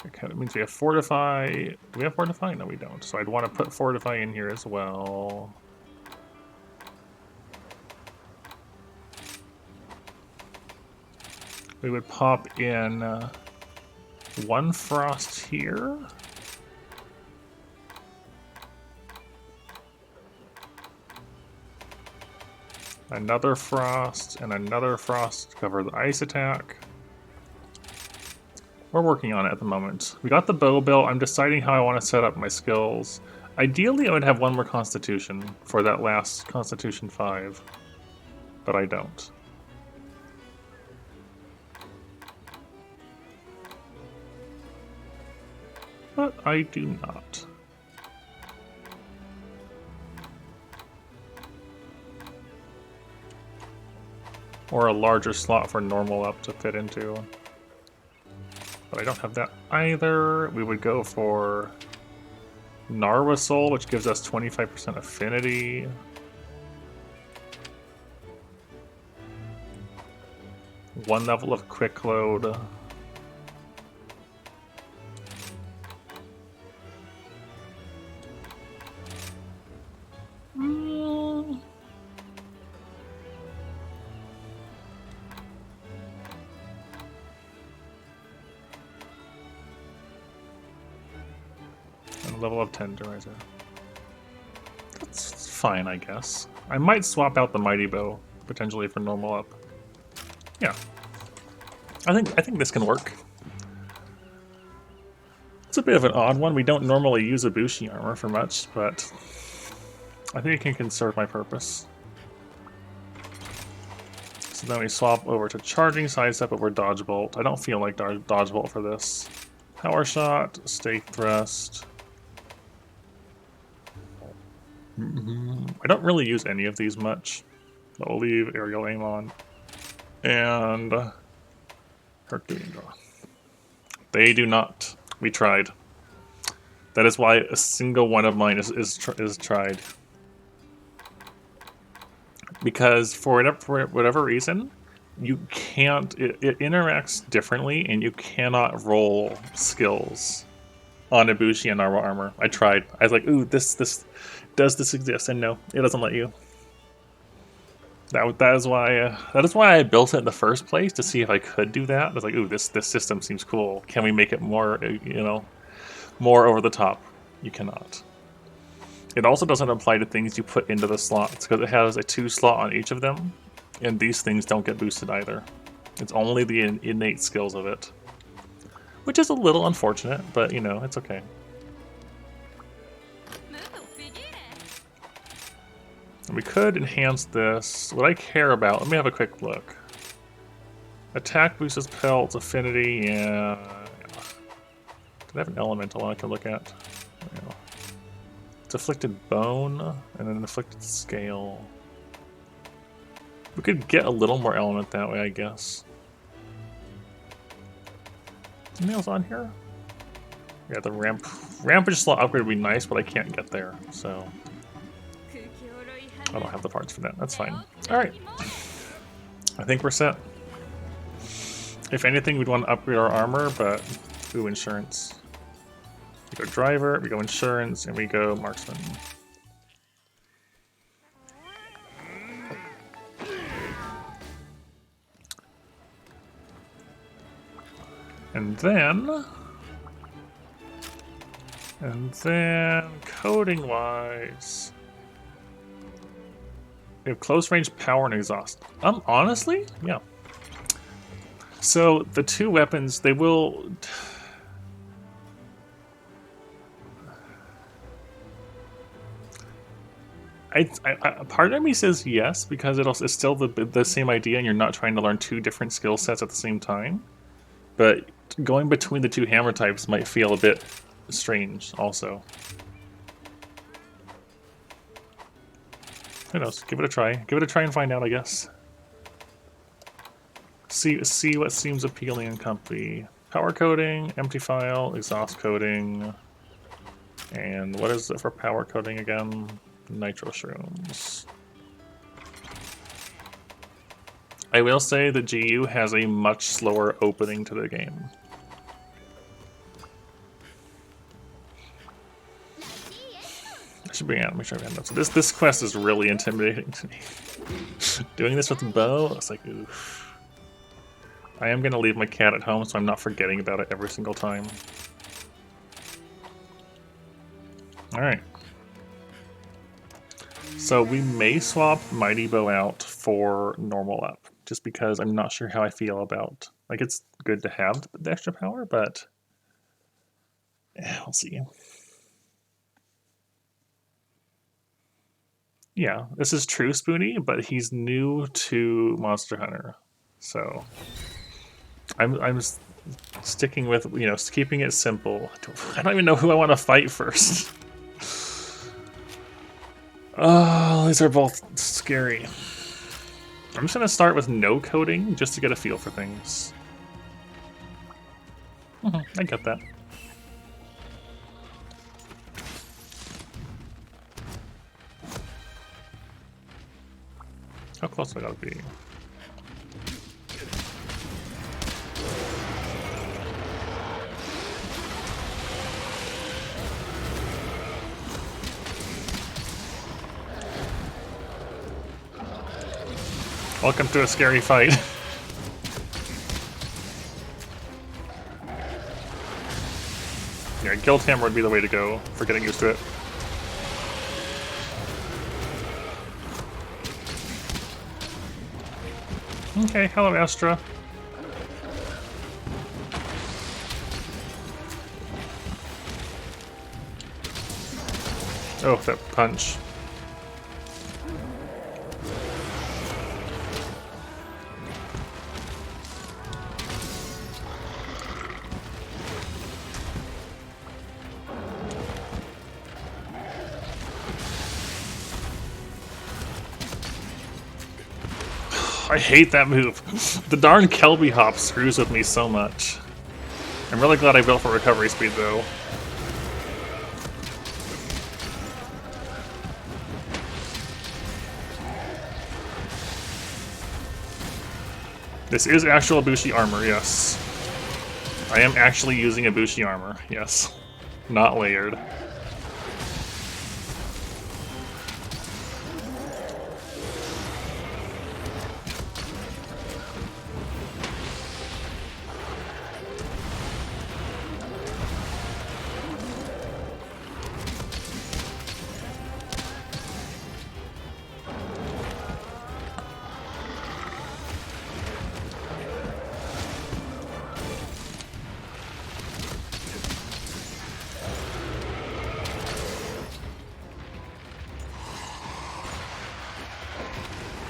Okay, that means we have Fortify. Do we have Fortify? No, we don't. So I'd want to put Fortify in here as well. We would pop in 1 Frost here. Another frost and another frost to cover the ice attack. We're working on it at the moment. We got the bow built. I'm deciding how I want to set up my skills. Ideally, I would have one more Constitution for that last Constitution 5, but I don't. But I do not. Or a larger slot for normal up to fit into. But I don't have that either. We would go for Narwa Soul, which gives us 25% affinity. One level of quick load. Level of Tenderizer. That's fine, I guess. I might swap out the Mighty Bow potentially for normal up. Yeah, I think this can work. It's a bit of an odd one. We don't normally use Ibushi armor for much, but I think it can serve my purpose. So then we swap over to Charging Sidestep over Dodge Bolt. I don't feel like Dodge Bolt for this. Power Shot, Stake Thrust. I don't really use any of these much. I'll leave Aerial Aim on. And Herculean Draw. They do not. We tried. That is why a single one of mine is tried. Because for whatever reason, you can't. It interacts differently, and you cannot roll skills on Ibushi and Narwa armor. I tried. I was like, ooh, this does this exist? And no, it doesn't let you. That is why I built it in the first place, to see if I could do that. I was like, ooh, this system seems cool. Can we make it more, more over the top? You cannot. It also doesn't apply to things you put into the slots, because it has a 2 slot on each of them, and these things don't get boosted either. It's only the innate skills of it, which is a little unfortunate, but it's okay. And we could enhance this. What I care about, let me have a quick look. Attack boosts pelts, affinity, and do I have an elemental I can look at? Yeah. It's afflicted bone, and then afflicted scale. We could get a little more element that way, I guess. Anything else on here? Yeah, the rampage slot upgrade would be nice, but I can't get there, so I don't have the parts for that. That's fine. Alright. I think we're set. If anything, we'd want to upgrade our armor, but ooh, insurance. We go driver, we go insurance, and we go marksman. And then coding-wise, we have close range, power, and exhaust. Honestly, yeah. So the 2 weapons, they will. Part of me says yes, because it's still the same idea, and you're not trying to learn 2 different skill sets at the same time. But going between the 2 hammer types might feel a bit strange, also. Who knows? Give it a try. Give it a try and find out, I guess. See what seems appealing and comfy. Power coding, empty file, exhaust coding, and what is it for power coding again? Nitro shrooms. I will say the GU has a much slower opening to the game. I should bring out, make sure I have notes. This quest is really intimidating to me. Doing this with the bow, it's like, oof. I am gonna leave my cat at home, so I'm not forgetting about it every single time. Alright. So we may swap Mighty Bow out for normal up, just because I'm not sure how I feel about, like, it's good to have the extra power, but we'll see. Yeah, this is true Spoonie, but he's new to Monster Hunter, so I'm sticking with, you know, keeping it simple. I don't even know who I want to fight first. Oh, these are both scary. I'm just gonna start with no coding just to get a feel for things. I get that. How close do I gotta be? Welcome to a scary fight. Yeah, Guild Hammer would be the way to go for getting used to it. Okay, hello Astra. Oh, that punch. I hate that move. The darn Kelby hop screws with me so much. I'm really glad I built for recovery speed though. This is actual Ibushi armor, yes. I am actually using Ibushi armor, yes. Not layered.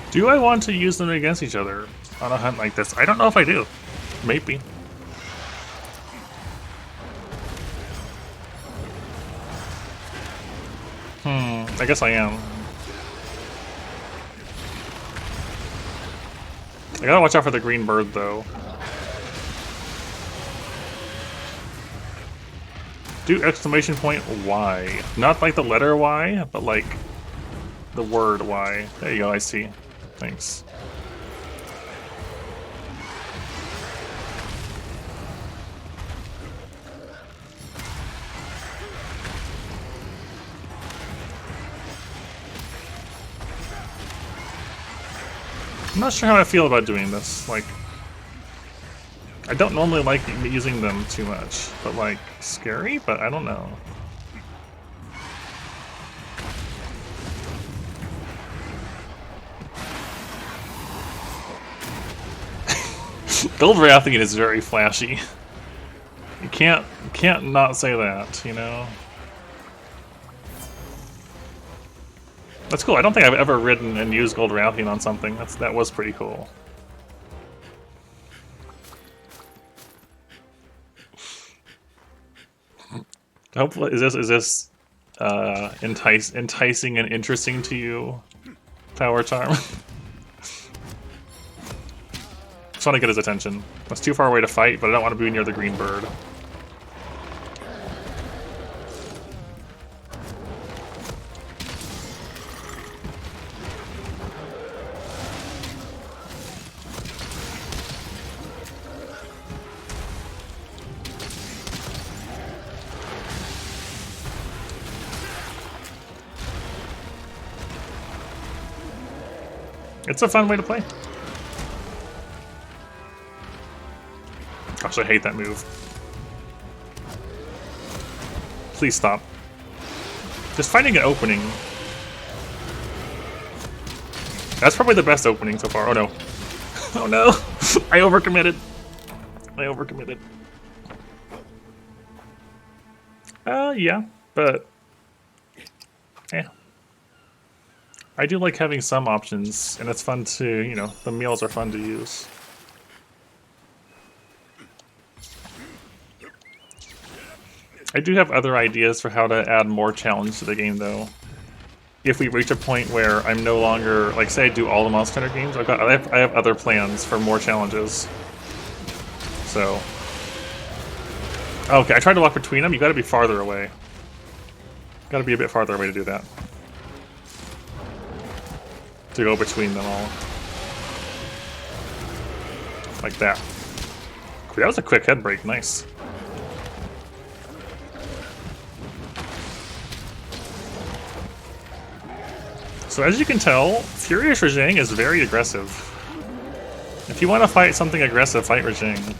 Do I want to use them against each other on a hunt like this? I don't know if I do. Maybe. I guess I am. I gotta watch out for the green bird, though. Do exclamation point Y. Not like the letter Y, but like the word Y. There you go, I see. Thanks. I'm not sure how I feel about doing this. Like, I don't normally like using them too much, but like, scary? But I don't know. Gold Rathian is very flashy. You can't not say that, you know? That's cool. I don't think I've ever ridden and used Gold Rathian on something. That was pretty cool. Hopefully, is this enticing and interesting to you, Power Charm? Just want to get his attention. That's too far away to fight, but I don't want to be near the green bird. It's a fun way to play. Gosh, I hate that move. Please stop. Just finding an opening. That's probably the best opening so far. Oh no. Oh no! I overcommitted. I overcommitted. Yeah, but... yeah. I do like having some options, and it's fun to, you know, the meals are fun to use. I do have other ideas for how to add more challenge to the game, though. If we reach a point where I'm no longer, like, say I do all the Monster Hunter games, I have other plans for more challenges. So, okay, I tried to walk between them. You got to be farther away. Got to be a bit farther away to do that. To go between them all, like that. That was a quick head break. Nice. So as you can tell, Furious Rajang is very aggressive. If you want to fight something aggressive, fight Rajang.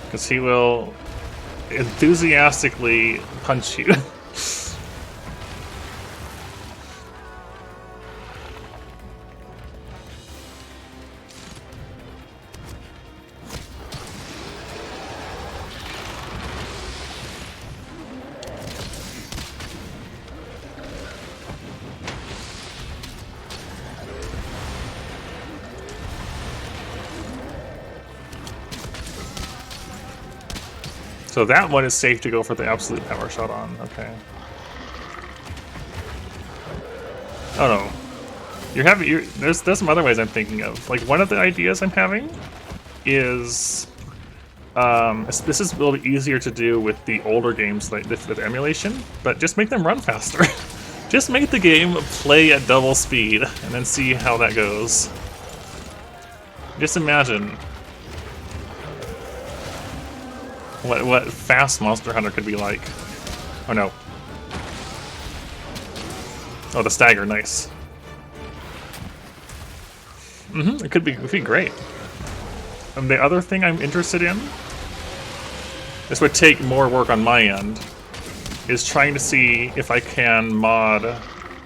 Because he will enthusiastically punch you. So that one is safe to go for the absolute power shot on. Okay. Oh no. There's some other ways I'm thinking of. Like, one of the ideas I'm having is this is a little bit easier to do with the older games like this with emulation, but just make them run faster. Just make the game play at double speed and then see how that goes. Just imagine what fast Monster Hunter could be like. Oh no. Oh, the stagger, nice. It could be great. And the other thing I'm interested in, this would take more work on my end, is trying to see if I can mod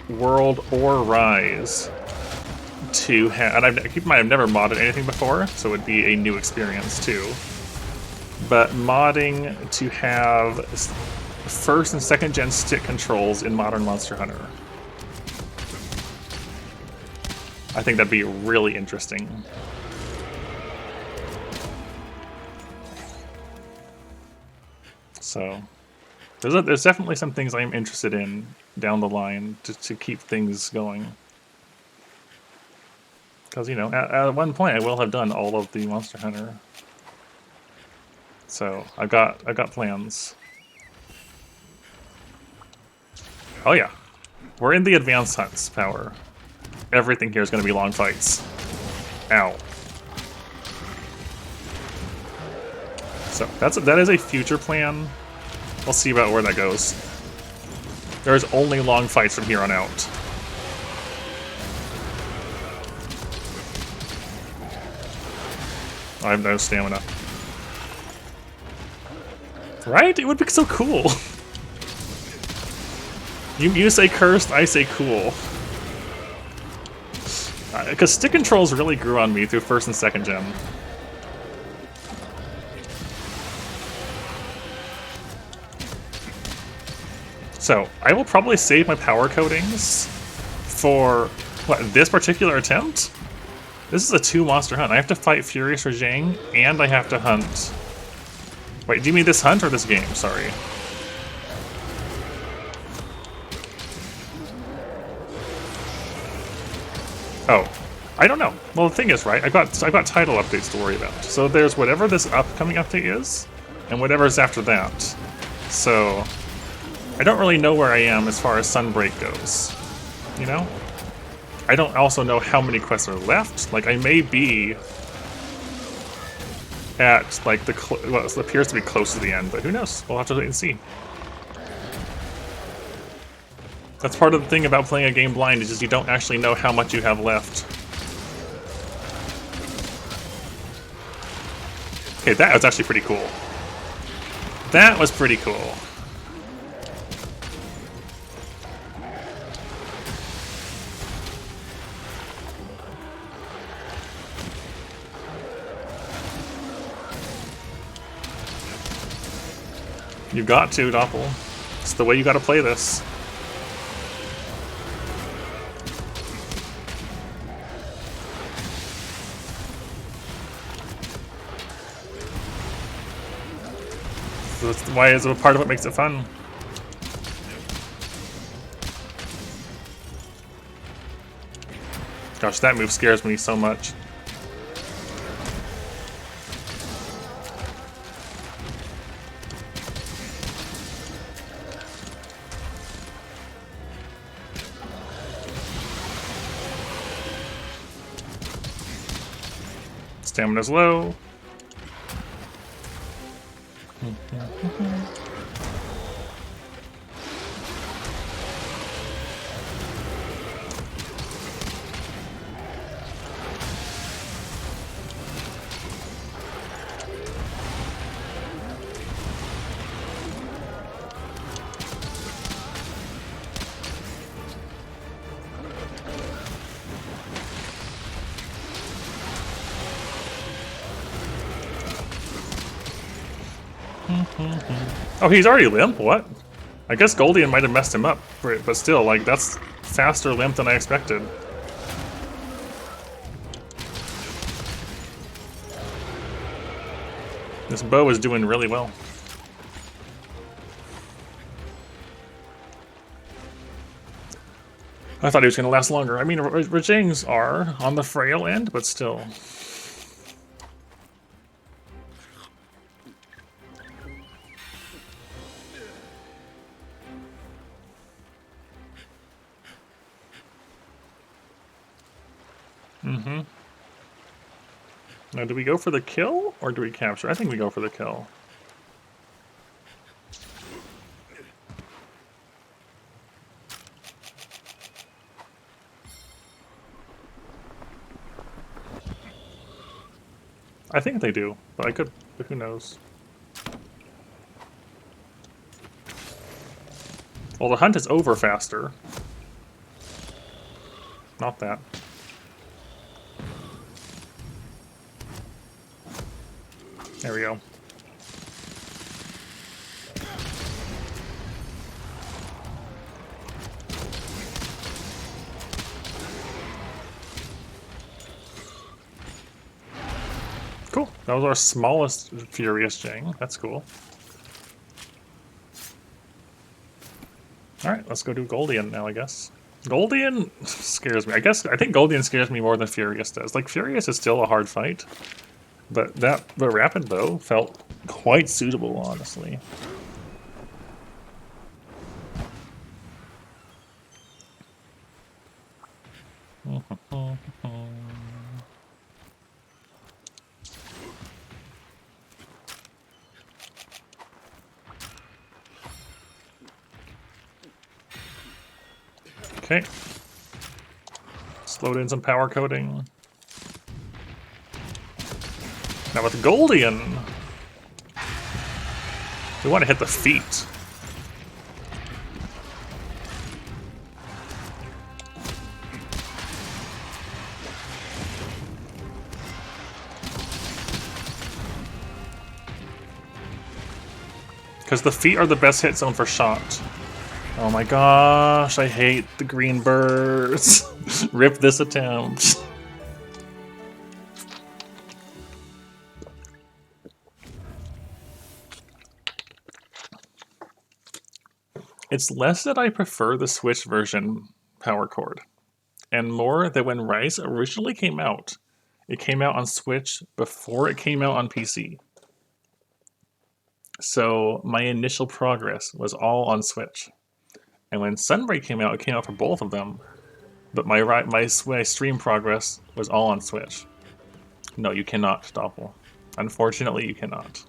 World or Rise to have, and keep in mind I've never modded anything before, so it would be a new experience too. But modding to have first and second gen stick controls in modern Monster Hunter. I think that'd be really interesting. So there's definitely some things I'm interested in down the line to keep things going. Because, you know, at one point I will have done all of the Monster Hunter. So I've got plans. Oh yeah, we're in the advanced hunts power. Everything here is going to be long fights. Ow. So that is a future plan. We'll see about where that goes. There's only long fights from here on out. I have no stamina. Right? It would be so cool. You say cursed, I say cool. Because stick controls really grew on me through first and second gen. So, I will probably save my power coatings for, what, this particular attempt? This is a 2-monster hunt. I have to fight Furious Rajang, and I have to hunt... Wait, do you mean this hunt or this game? Sorry. Oh, I don't know. Well, the thing is, right, I've got title updates to worry about. So there's whatever this upcoming update is, and whatever's after that. So I don't really know where I am as far as Sunbreak goes. You know? I don't also know how many quests are left. Like, I may be at, like, what appears to be close to the end, but who knows? We'll have to wait and see. That's part of the thing about playing a game blind, is just you don't actually know how much you have left. Okay, that was actually pretty cool. That was pretty cool. You got to, Doppel. It's the way you gotta play this. So that's why is a part of what makes it fun. Gosh, that move scares me so much. Stamina's low. Oh, he's already limp? What? I guess Goldian might have messed him up, but still, like, that's faster limp than I expected. This bow is doing really well. I thought he was going to last longer. I mean, Rajang's are on the frail end, but still. Mm-hmm. Now, do we go for the kill, or do we capture? I think we go for the kill. I think they do, but I could, but who knows. Well, the hunt is over faster. Not that. There we go. Cool. That was our smallest Furious Jang. That's cool. Alright, let's go do Goldian now, I guess. Goldian scares me. I think Goldian scares me more than Furious does. Like, Furious is still a hard fight. But the rapid bow felt quite suitable, honestly. Okay. Slowed in some power coding. Now with Goldian, we want to hit the feet. Because the feet are the best hit zone for shot. Oh my gosh, I hate the green birds. Rip this attempt. It's less that I prefer the Switch version power chord, and more that when Rise originally came out, it came out on Switch before it came out on PC. So my initial progress was all on Switch. And when Sunbreak came out, it came out for both of them, but my stream progress was all on Switch. No, you cannot, Doppel. Unfortunately, you cannot.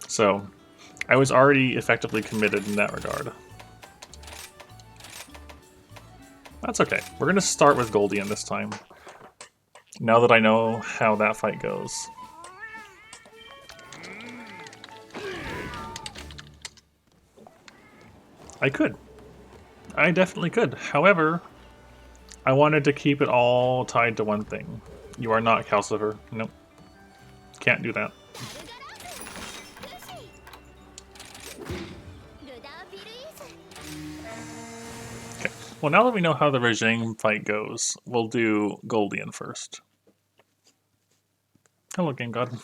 So, I was already effectively committed in that regard. That's okay. We're going to start with Goldian this time, now that I know how that fight goes. I could. I definitely could. However, I wanted to keep it all tied to one thing. You are not Calcifer. Nope. Can't do that. Well, now that we know how the Rajang fight goes, we'll do Goldian first. Hello, Game God.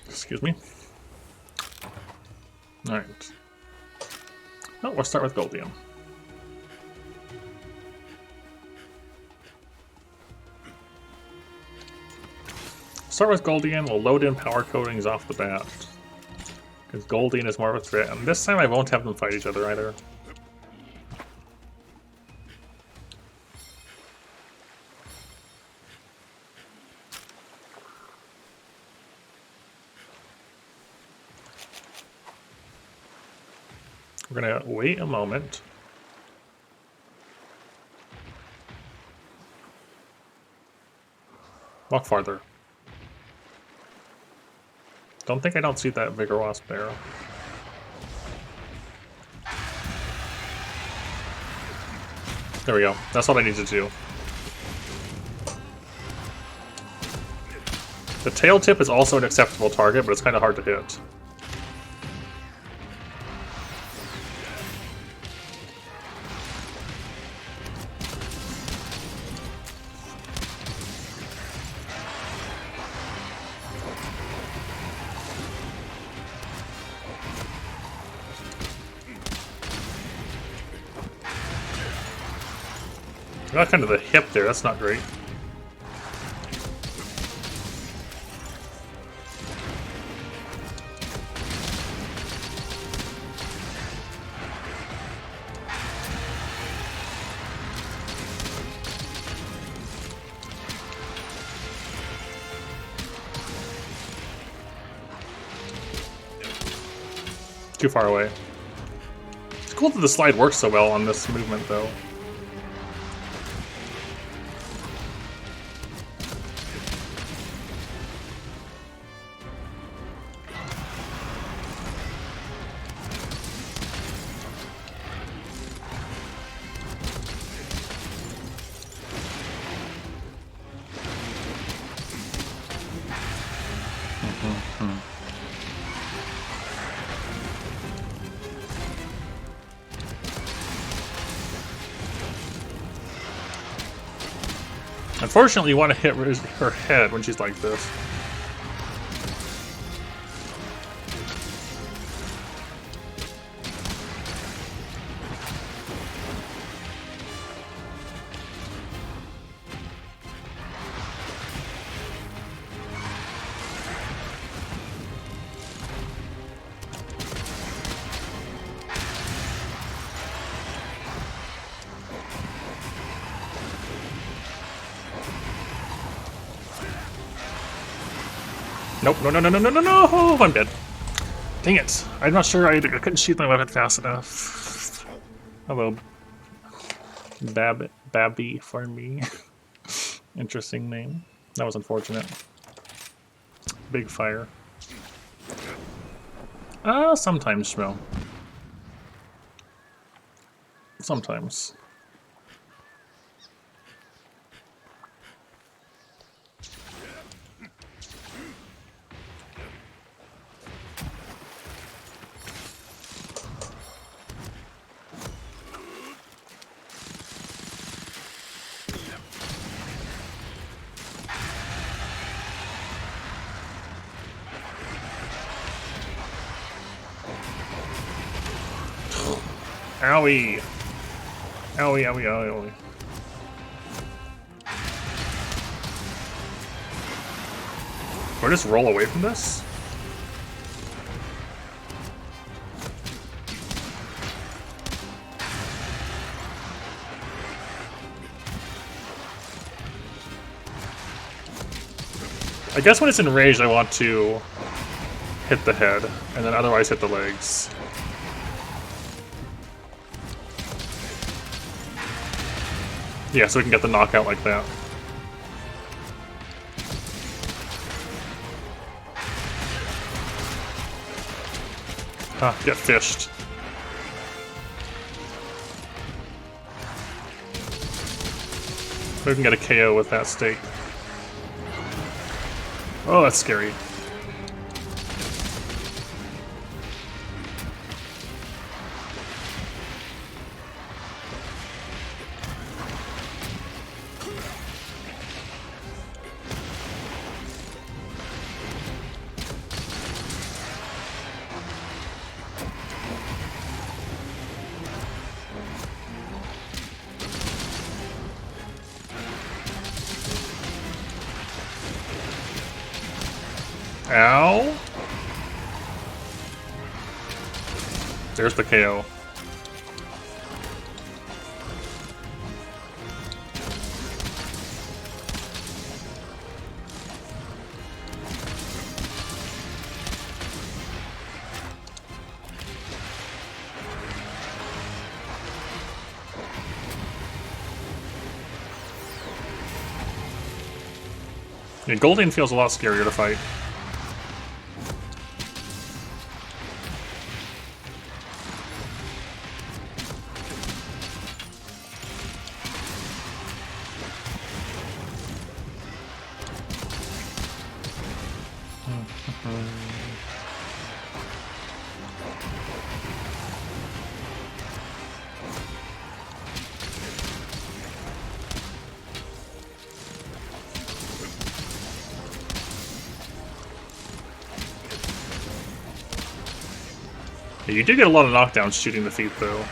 Excuse me. Alright. Oh, we'll start with Goldian. Start with Goldian, we'll load in power coatings off the bat. Because Goldian is more of a threat, and this time I won't have them fight each other either. We're gonna wait a moment. Walk farther. Don't think I don't see that Vigor Wasp there. There we go. That's what I need to do. The tail tip is also an acceptable target, but it's kind of hard to hit. Got kind of the hip there, that's not great. Too far away. It's cool that the slide works so well on this movement, though. Unfortunately, you want to hit her head when she's like this. Nope, no, I'm dead. Dang it. I'm not sure I couldn't shoot my weapon fast enough. Hello. Babby for me. Interesting name. That was unfortunate. Big fire. Sometimes, Schmo. Sometimes. Owie! Owie, owie, owie, owie. Or just roll away from this? I guess when it's enraged I want to hit the head, and then otherwise hit the legs. Yeah, so we can get the knockout like that. Get fished. We can get a KO with that stake. Oh, that's scary. Ow! There's the KO. Yeah, Golding feels a lot scarier to fight. Yeah, you do get a lot of knockdowns shooting the feet, though.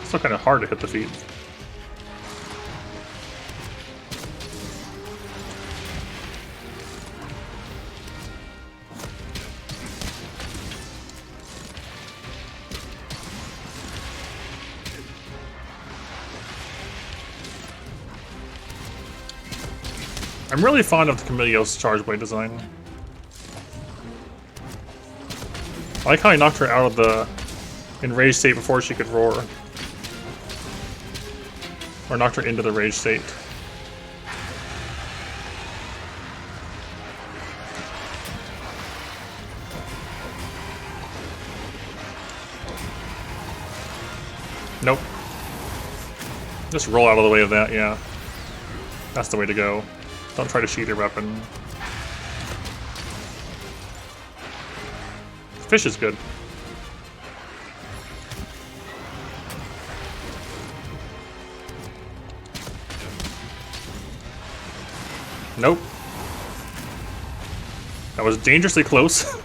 It's still kind of hard to hit the feet. I'm really fond of the Camilleo's charge blade design. I like how I knocked her out of the enraged state before she could roar. Or knocked her into the rage state. Nope. Just roll out of the way of that, yeah. That's the way to go. Don't try to shoot your weapon. Fish is good. Nope. That was dangerously close.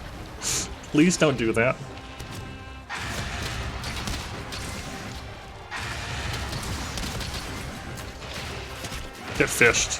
Please don't do that. Get fished.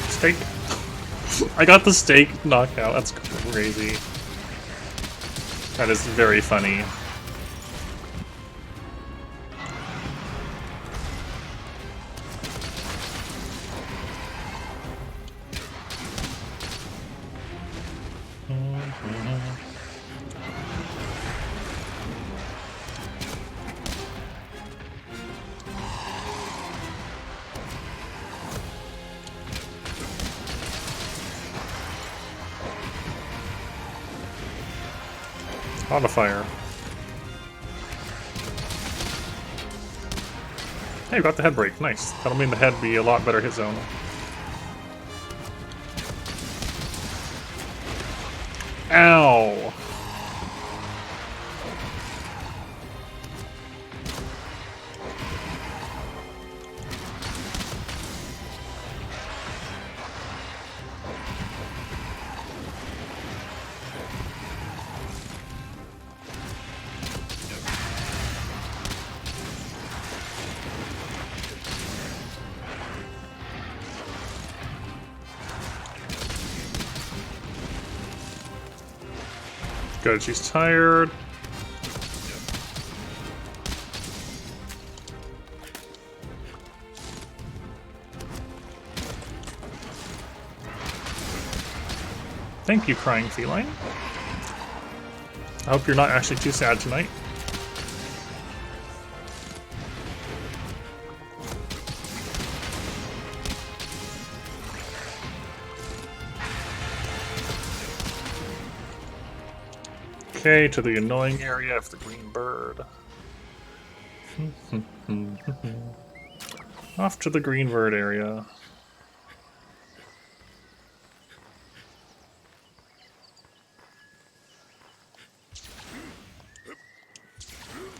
Steak. I got the steak knockout. That's crazy. That is very funny. On the fire. Hey, we got the head break. Nice. That'll mean the head be a lot better hit zone. Ow! Good, she's tired. Thank you, crying feline. I hope you're not actually too sad tonight. Okay, to the annoying area of the green bird. Off to the green bird area.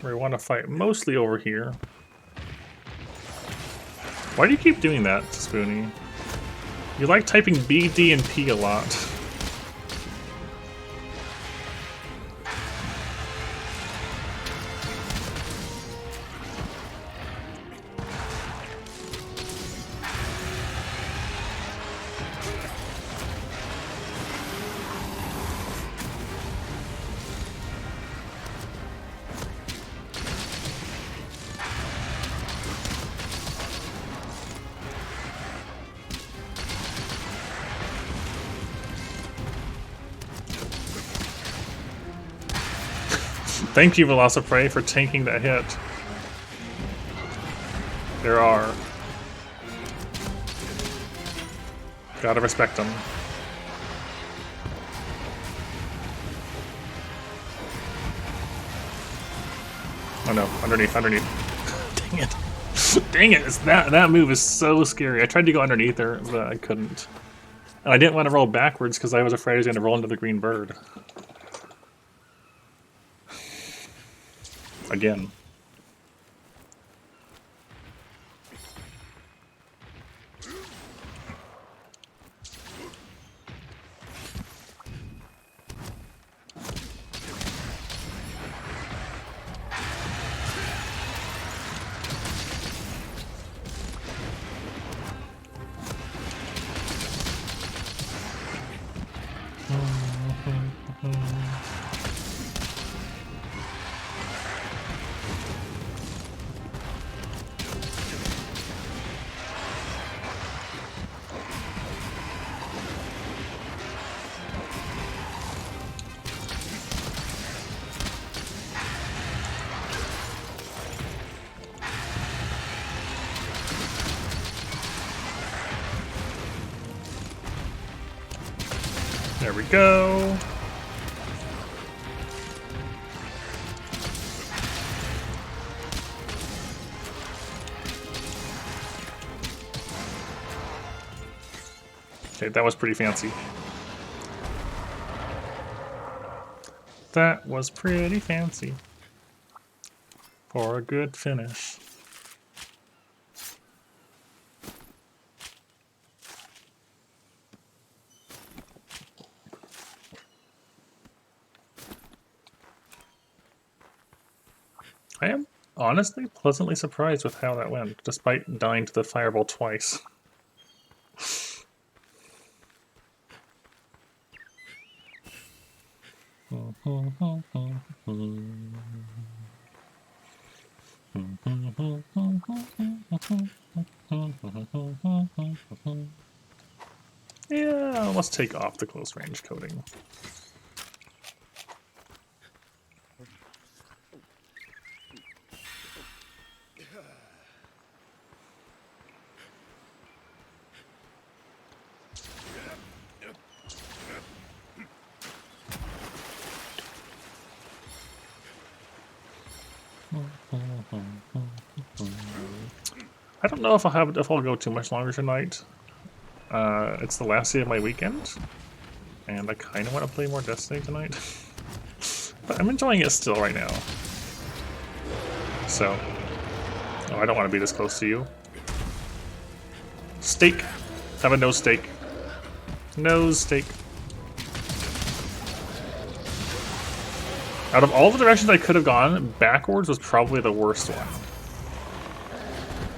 We want to fight mostly over here. Why do you keep doing that, Spoony? You like typing B, D, and P a lot. Thank you, Velociprey, for tanking that hit. There are. Gotta respect them. Oh no, underneath. Dang it. Dang it, that move is so scary. I tried to go underneath her, but I couldn't. And I didn't want to roll backwards because I was afraid I was going to roll into the green bird. Again. There we go. Okay, that was pretty fancy. That was pretty fancy. For a good finish. I am honestly pleasantly surprised with how that went, despite dying to the fireball twice. Yeah, let's take off the close range coating. I don't know if I'll go too much longer tonight. It's the last day of my weekend, and I kind of want to play more Destiny tonight. But I'm enjoying it still right now. So, oh, I don't want to be this close to you. Steak. Have a nose steak. Nose steak. Out of all the directions I could have gone, backwards was probably the worst one.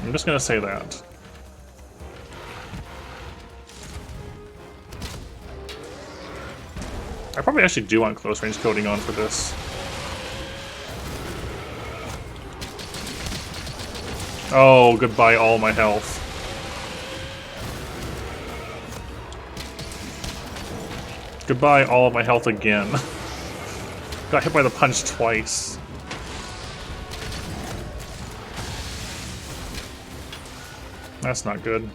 I'm just gonna say that. I probably actually do want close range coding on for this. Oh, goodbye all my health. Goodbye all of my health again. Got hit by the punch twice. That's not good.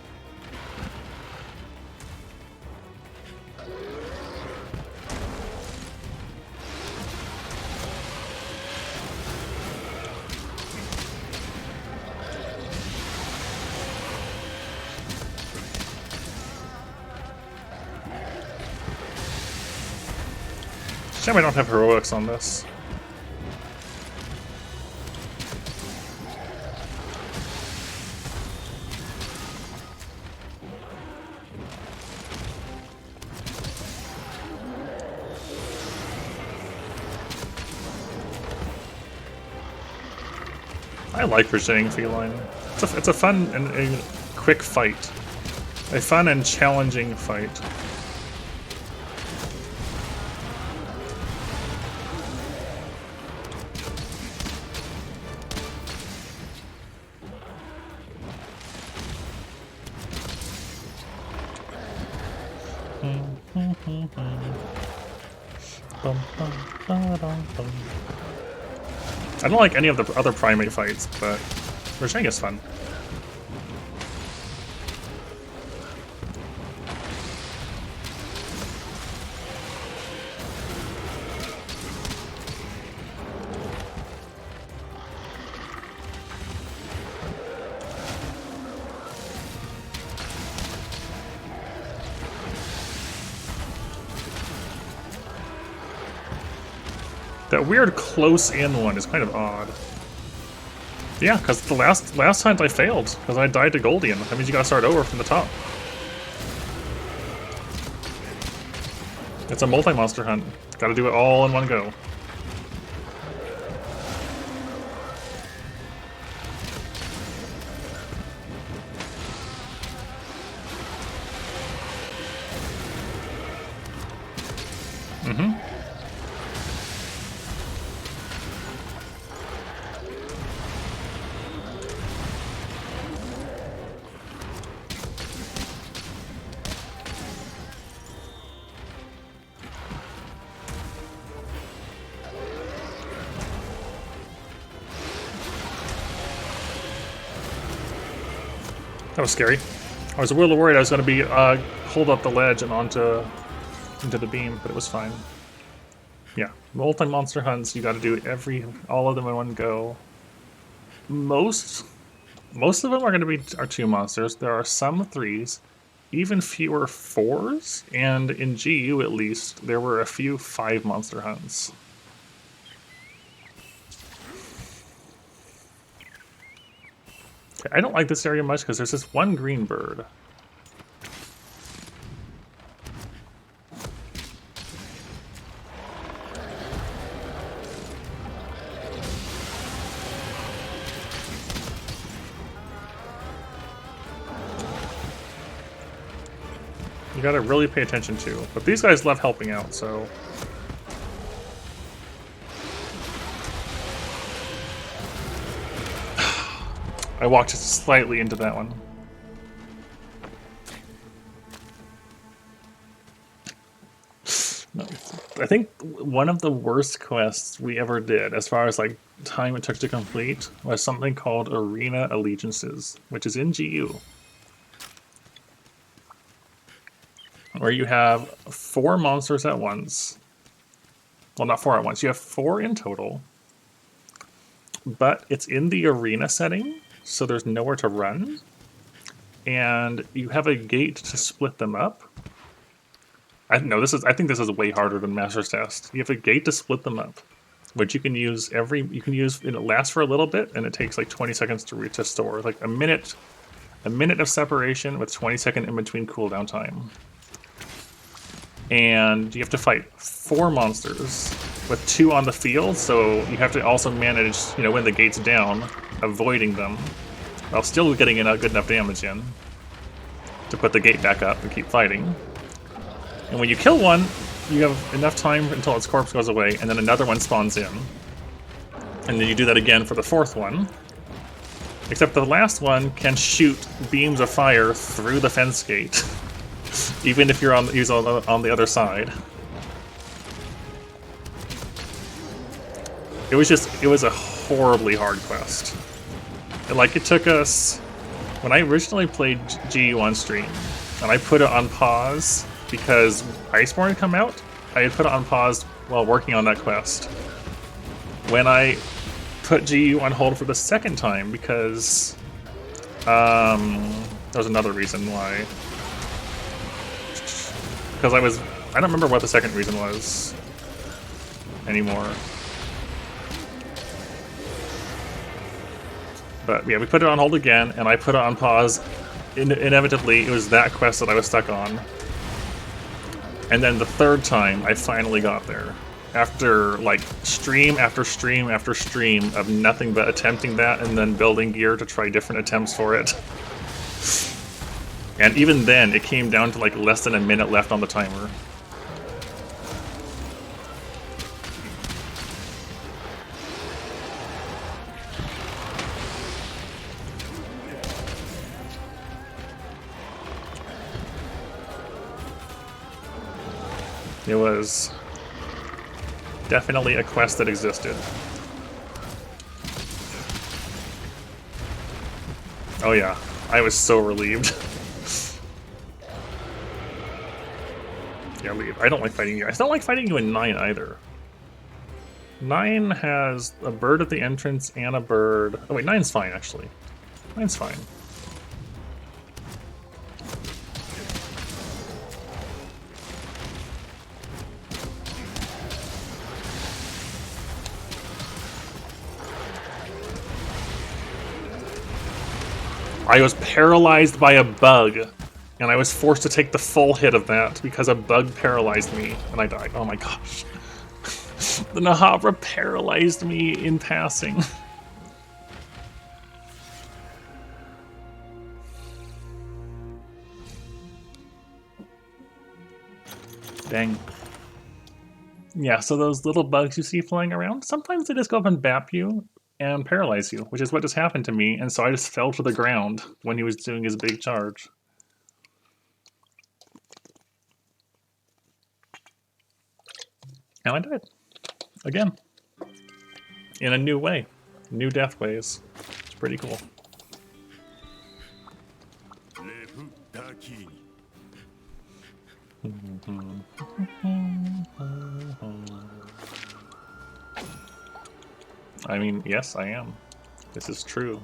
Shame I don't have heroics on this. I like Virginia Feline. It's a fun and a quick fight. A fun and challenging fight. I don't like any of the other primate fights, but Virginia is fun. That weird close-in one is kind of odd. Yeah, because the last times I failed, because I died to Goldian. That means you gotta start over from the top. It's a multi-monster hunt. Gotta do it all in one go. Mm-hmm. That was scary. I was a little worried I was going to be pulled up the ledge and into the beam, but it was fine. Yeah, multi-monster hunts. You got to do all of them in one go. Most of them are going to be 2 monsters. There are some 3s, even fewer 4s, and in GU at least there were a few 5 monster hunts. I don't like this area much because there's this one green bird. You gotta really pay attention to. But these guys love helping out, so... I walked just slightly into that one. No, I think one of the worst quests we ever did, as far as like time it took to complete, was something called Arena Allegiances, which is in GU. Where you have 4 monsters at once. Well, not 4 at once. You have 4 in total. But it's in the arena setting, so there's nowhere to run, and you have a gate to split them up. I think this is way harder than Master's Test. You have a gate to split them up, which you can use it lasts for a little bit, and it takes like 20 seconds to restore. Like a minute of separation with 20-second in between cooldown time. And you have to fight 4 monsters with 2 on the field, so you have to also manage, when the gate's down, avoiding them, while still getting in a good enough damage in to put the gate back up and keep fighting. And when you kill one, you have enough time until its corpse goes away, and then another one spawns in. And then you do that again for the 4th one. Except the last one can shoot beams of fire through the fence gate, even if you're on the other side. It was a horribly hard quest. It took us, when I originally played GU on stream, and I put it on pause because Iceborne had come out, I had put it on pause while working on that quest. When I put GU on hold for the 2nd time, because there was another reason why. Because I don't remember what the 2nd reason was anymore. But yeah, we put it on hold again, and I put it on pause. Inevitably, it was that quest that I was stuck on. And then the 3rd time, I finally got there. After, stream after stream after stream of nothing but attempting that and then building gear to try different attempts for it. And even then, it came down to, less than a minute left on the timer. It was definitely a quest that existed. Oh yeah, I was so relieved. Yeah, leave. I don't like fighting you. I don't like fighting you in 9 either. 9 has a bird at the entrance and a bird... Oh wait, 9's fine actually. 9's fine. I was paralyzed by a bug, and I was forced to take the full hit of that because a bug paralyzed me, and I died. Oh my gosh. The Nahabra paralyzed me in passing. Dang. Yeah, so those little bugs you see flying around, sometimes they just go up and bap you and paralyze you, which is what just happened to me, and so I just fell to the ground when he was doing his big charge. And I died. Again. In a new way. New death ways. It's pretty cool. I mean, yes, I am. This is true.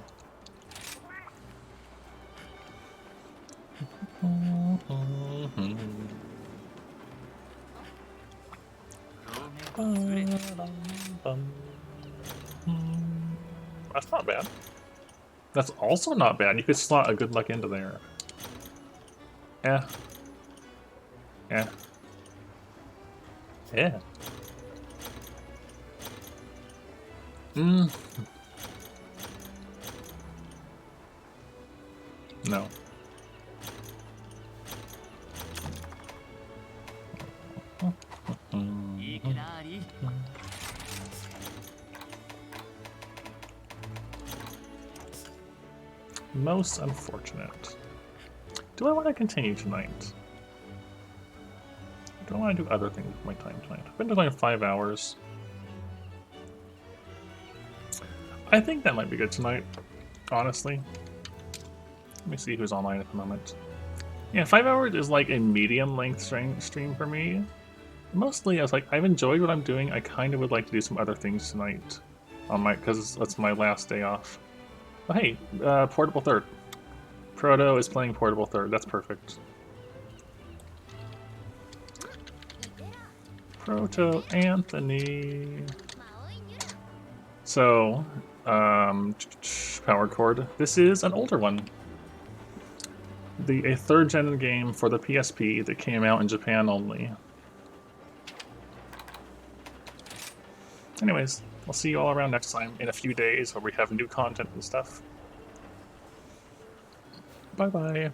That's not bad. That's also not bad. You could slot a good luck into there. Yeah. Yeah. Yeah. No. Most unfortunate. Do I want to continue tonight? Do I want to do other things with my time tonight? I've been doing 5 hours. I think that might be good tonight, honestly. Let me see who's online at the moment. Yeah, 5 hours is like a medium-length stream for me. Mostly, I was like, I've enjoyed what I'm doing. I kind of would like to do some other things tonight, because that's my last day off. Oh, hey, portable third. Proto is playing portable third. That's perfect. Proto Anthony. So, power chord. This is an older one. A third gen game for the PSP that came out in Japan only. Anyways, I'll see you all around next time in a few days where we have new content and stuff. Bye bye.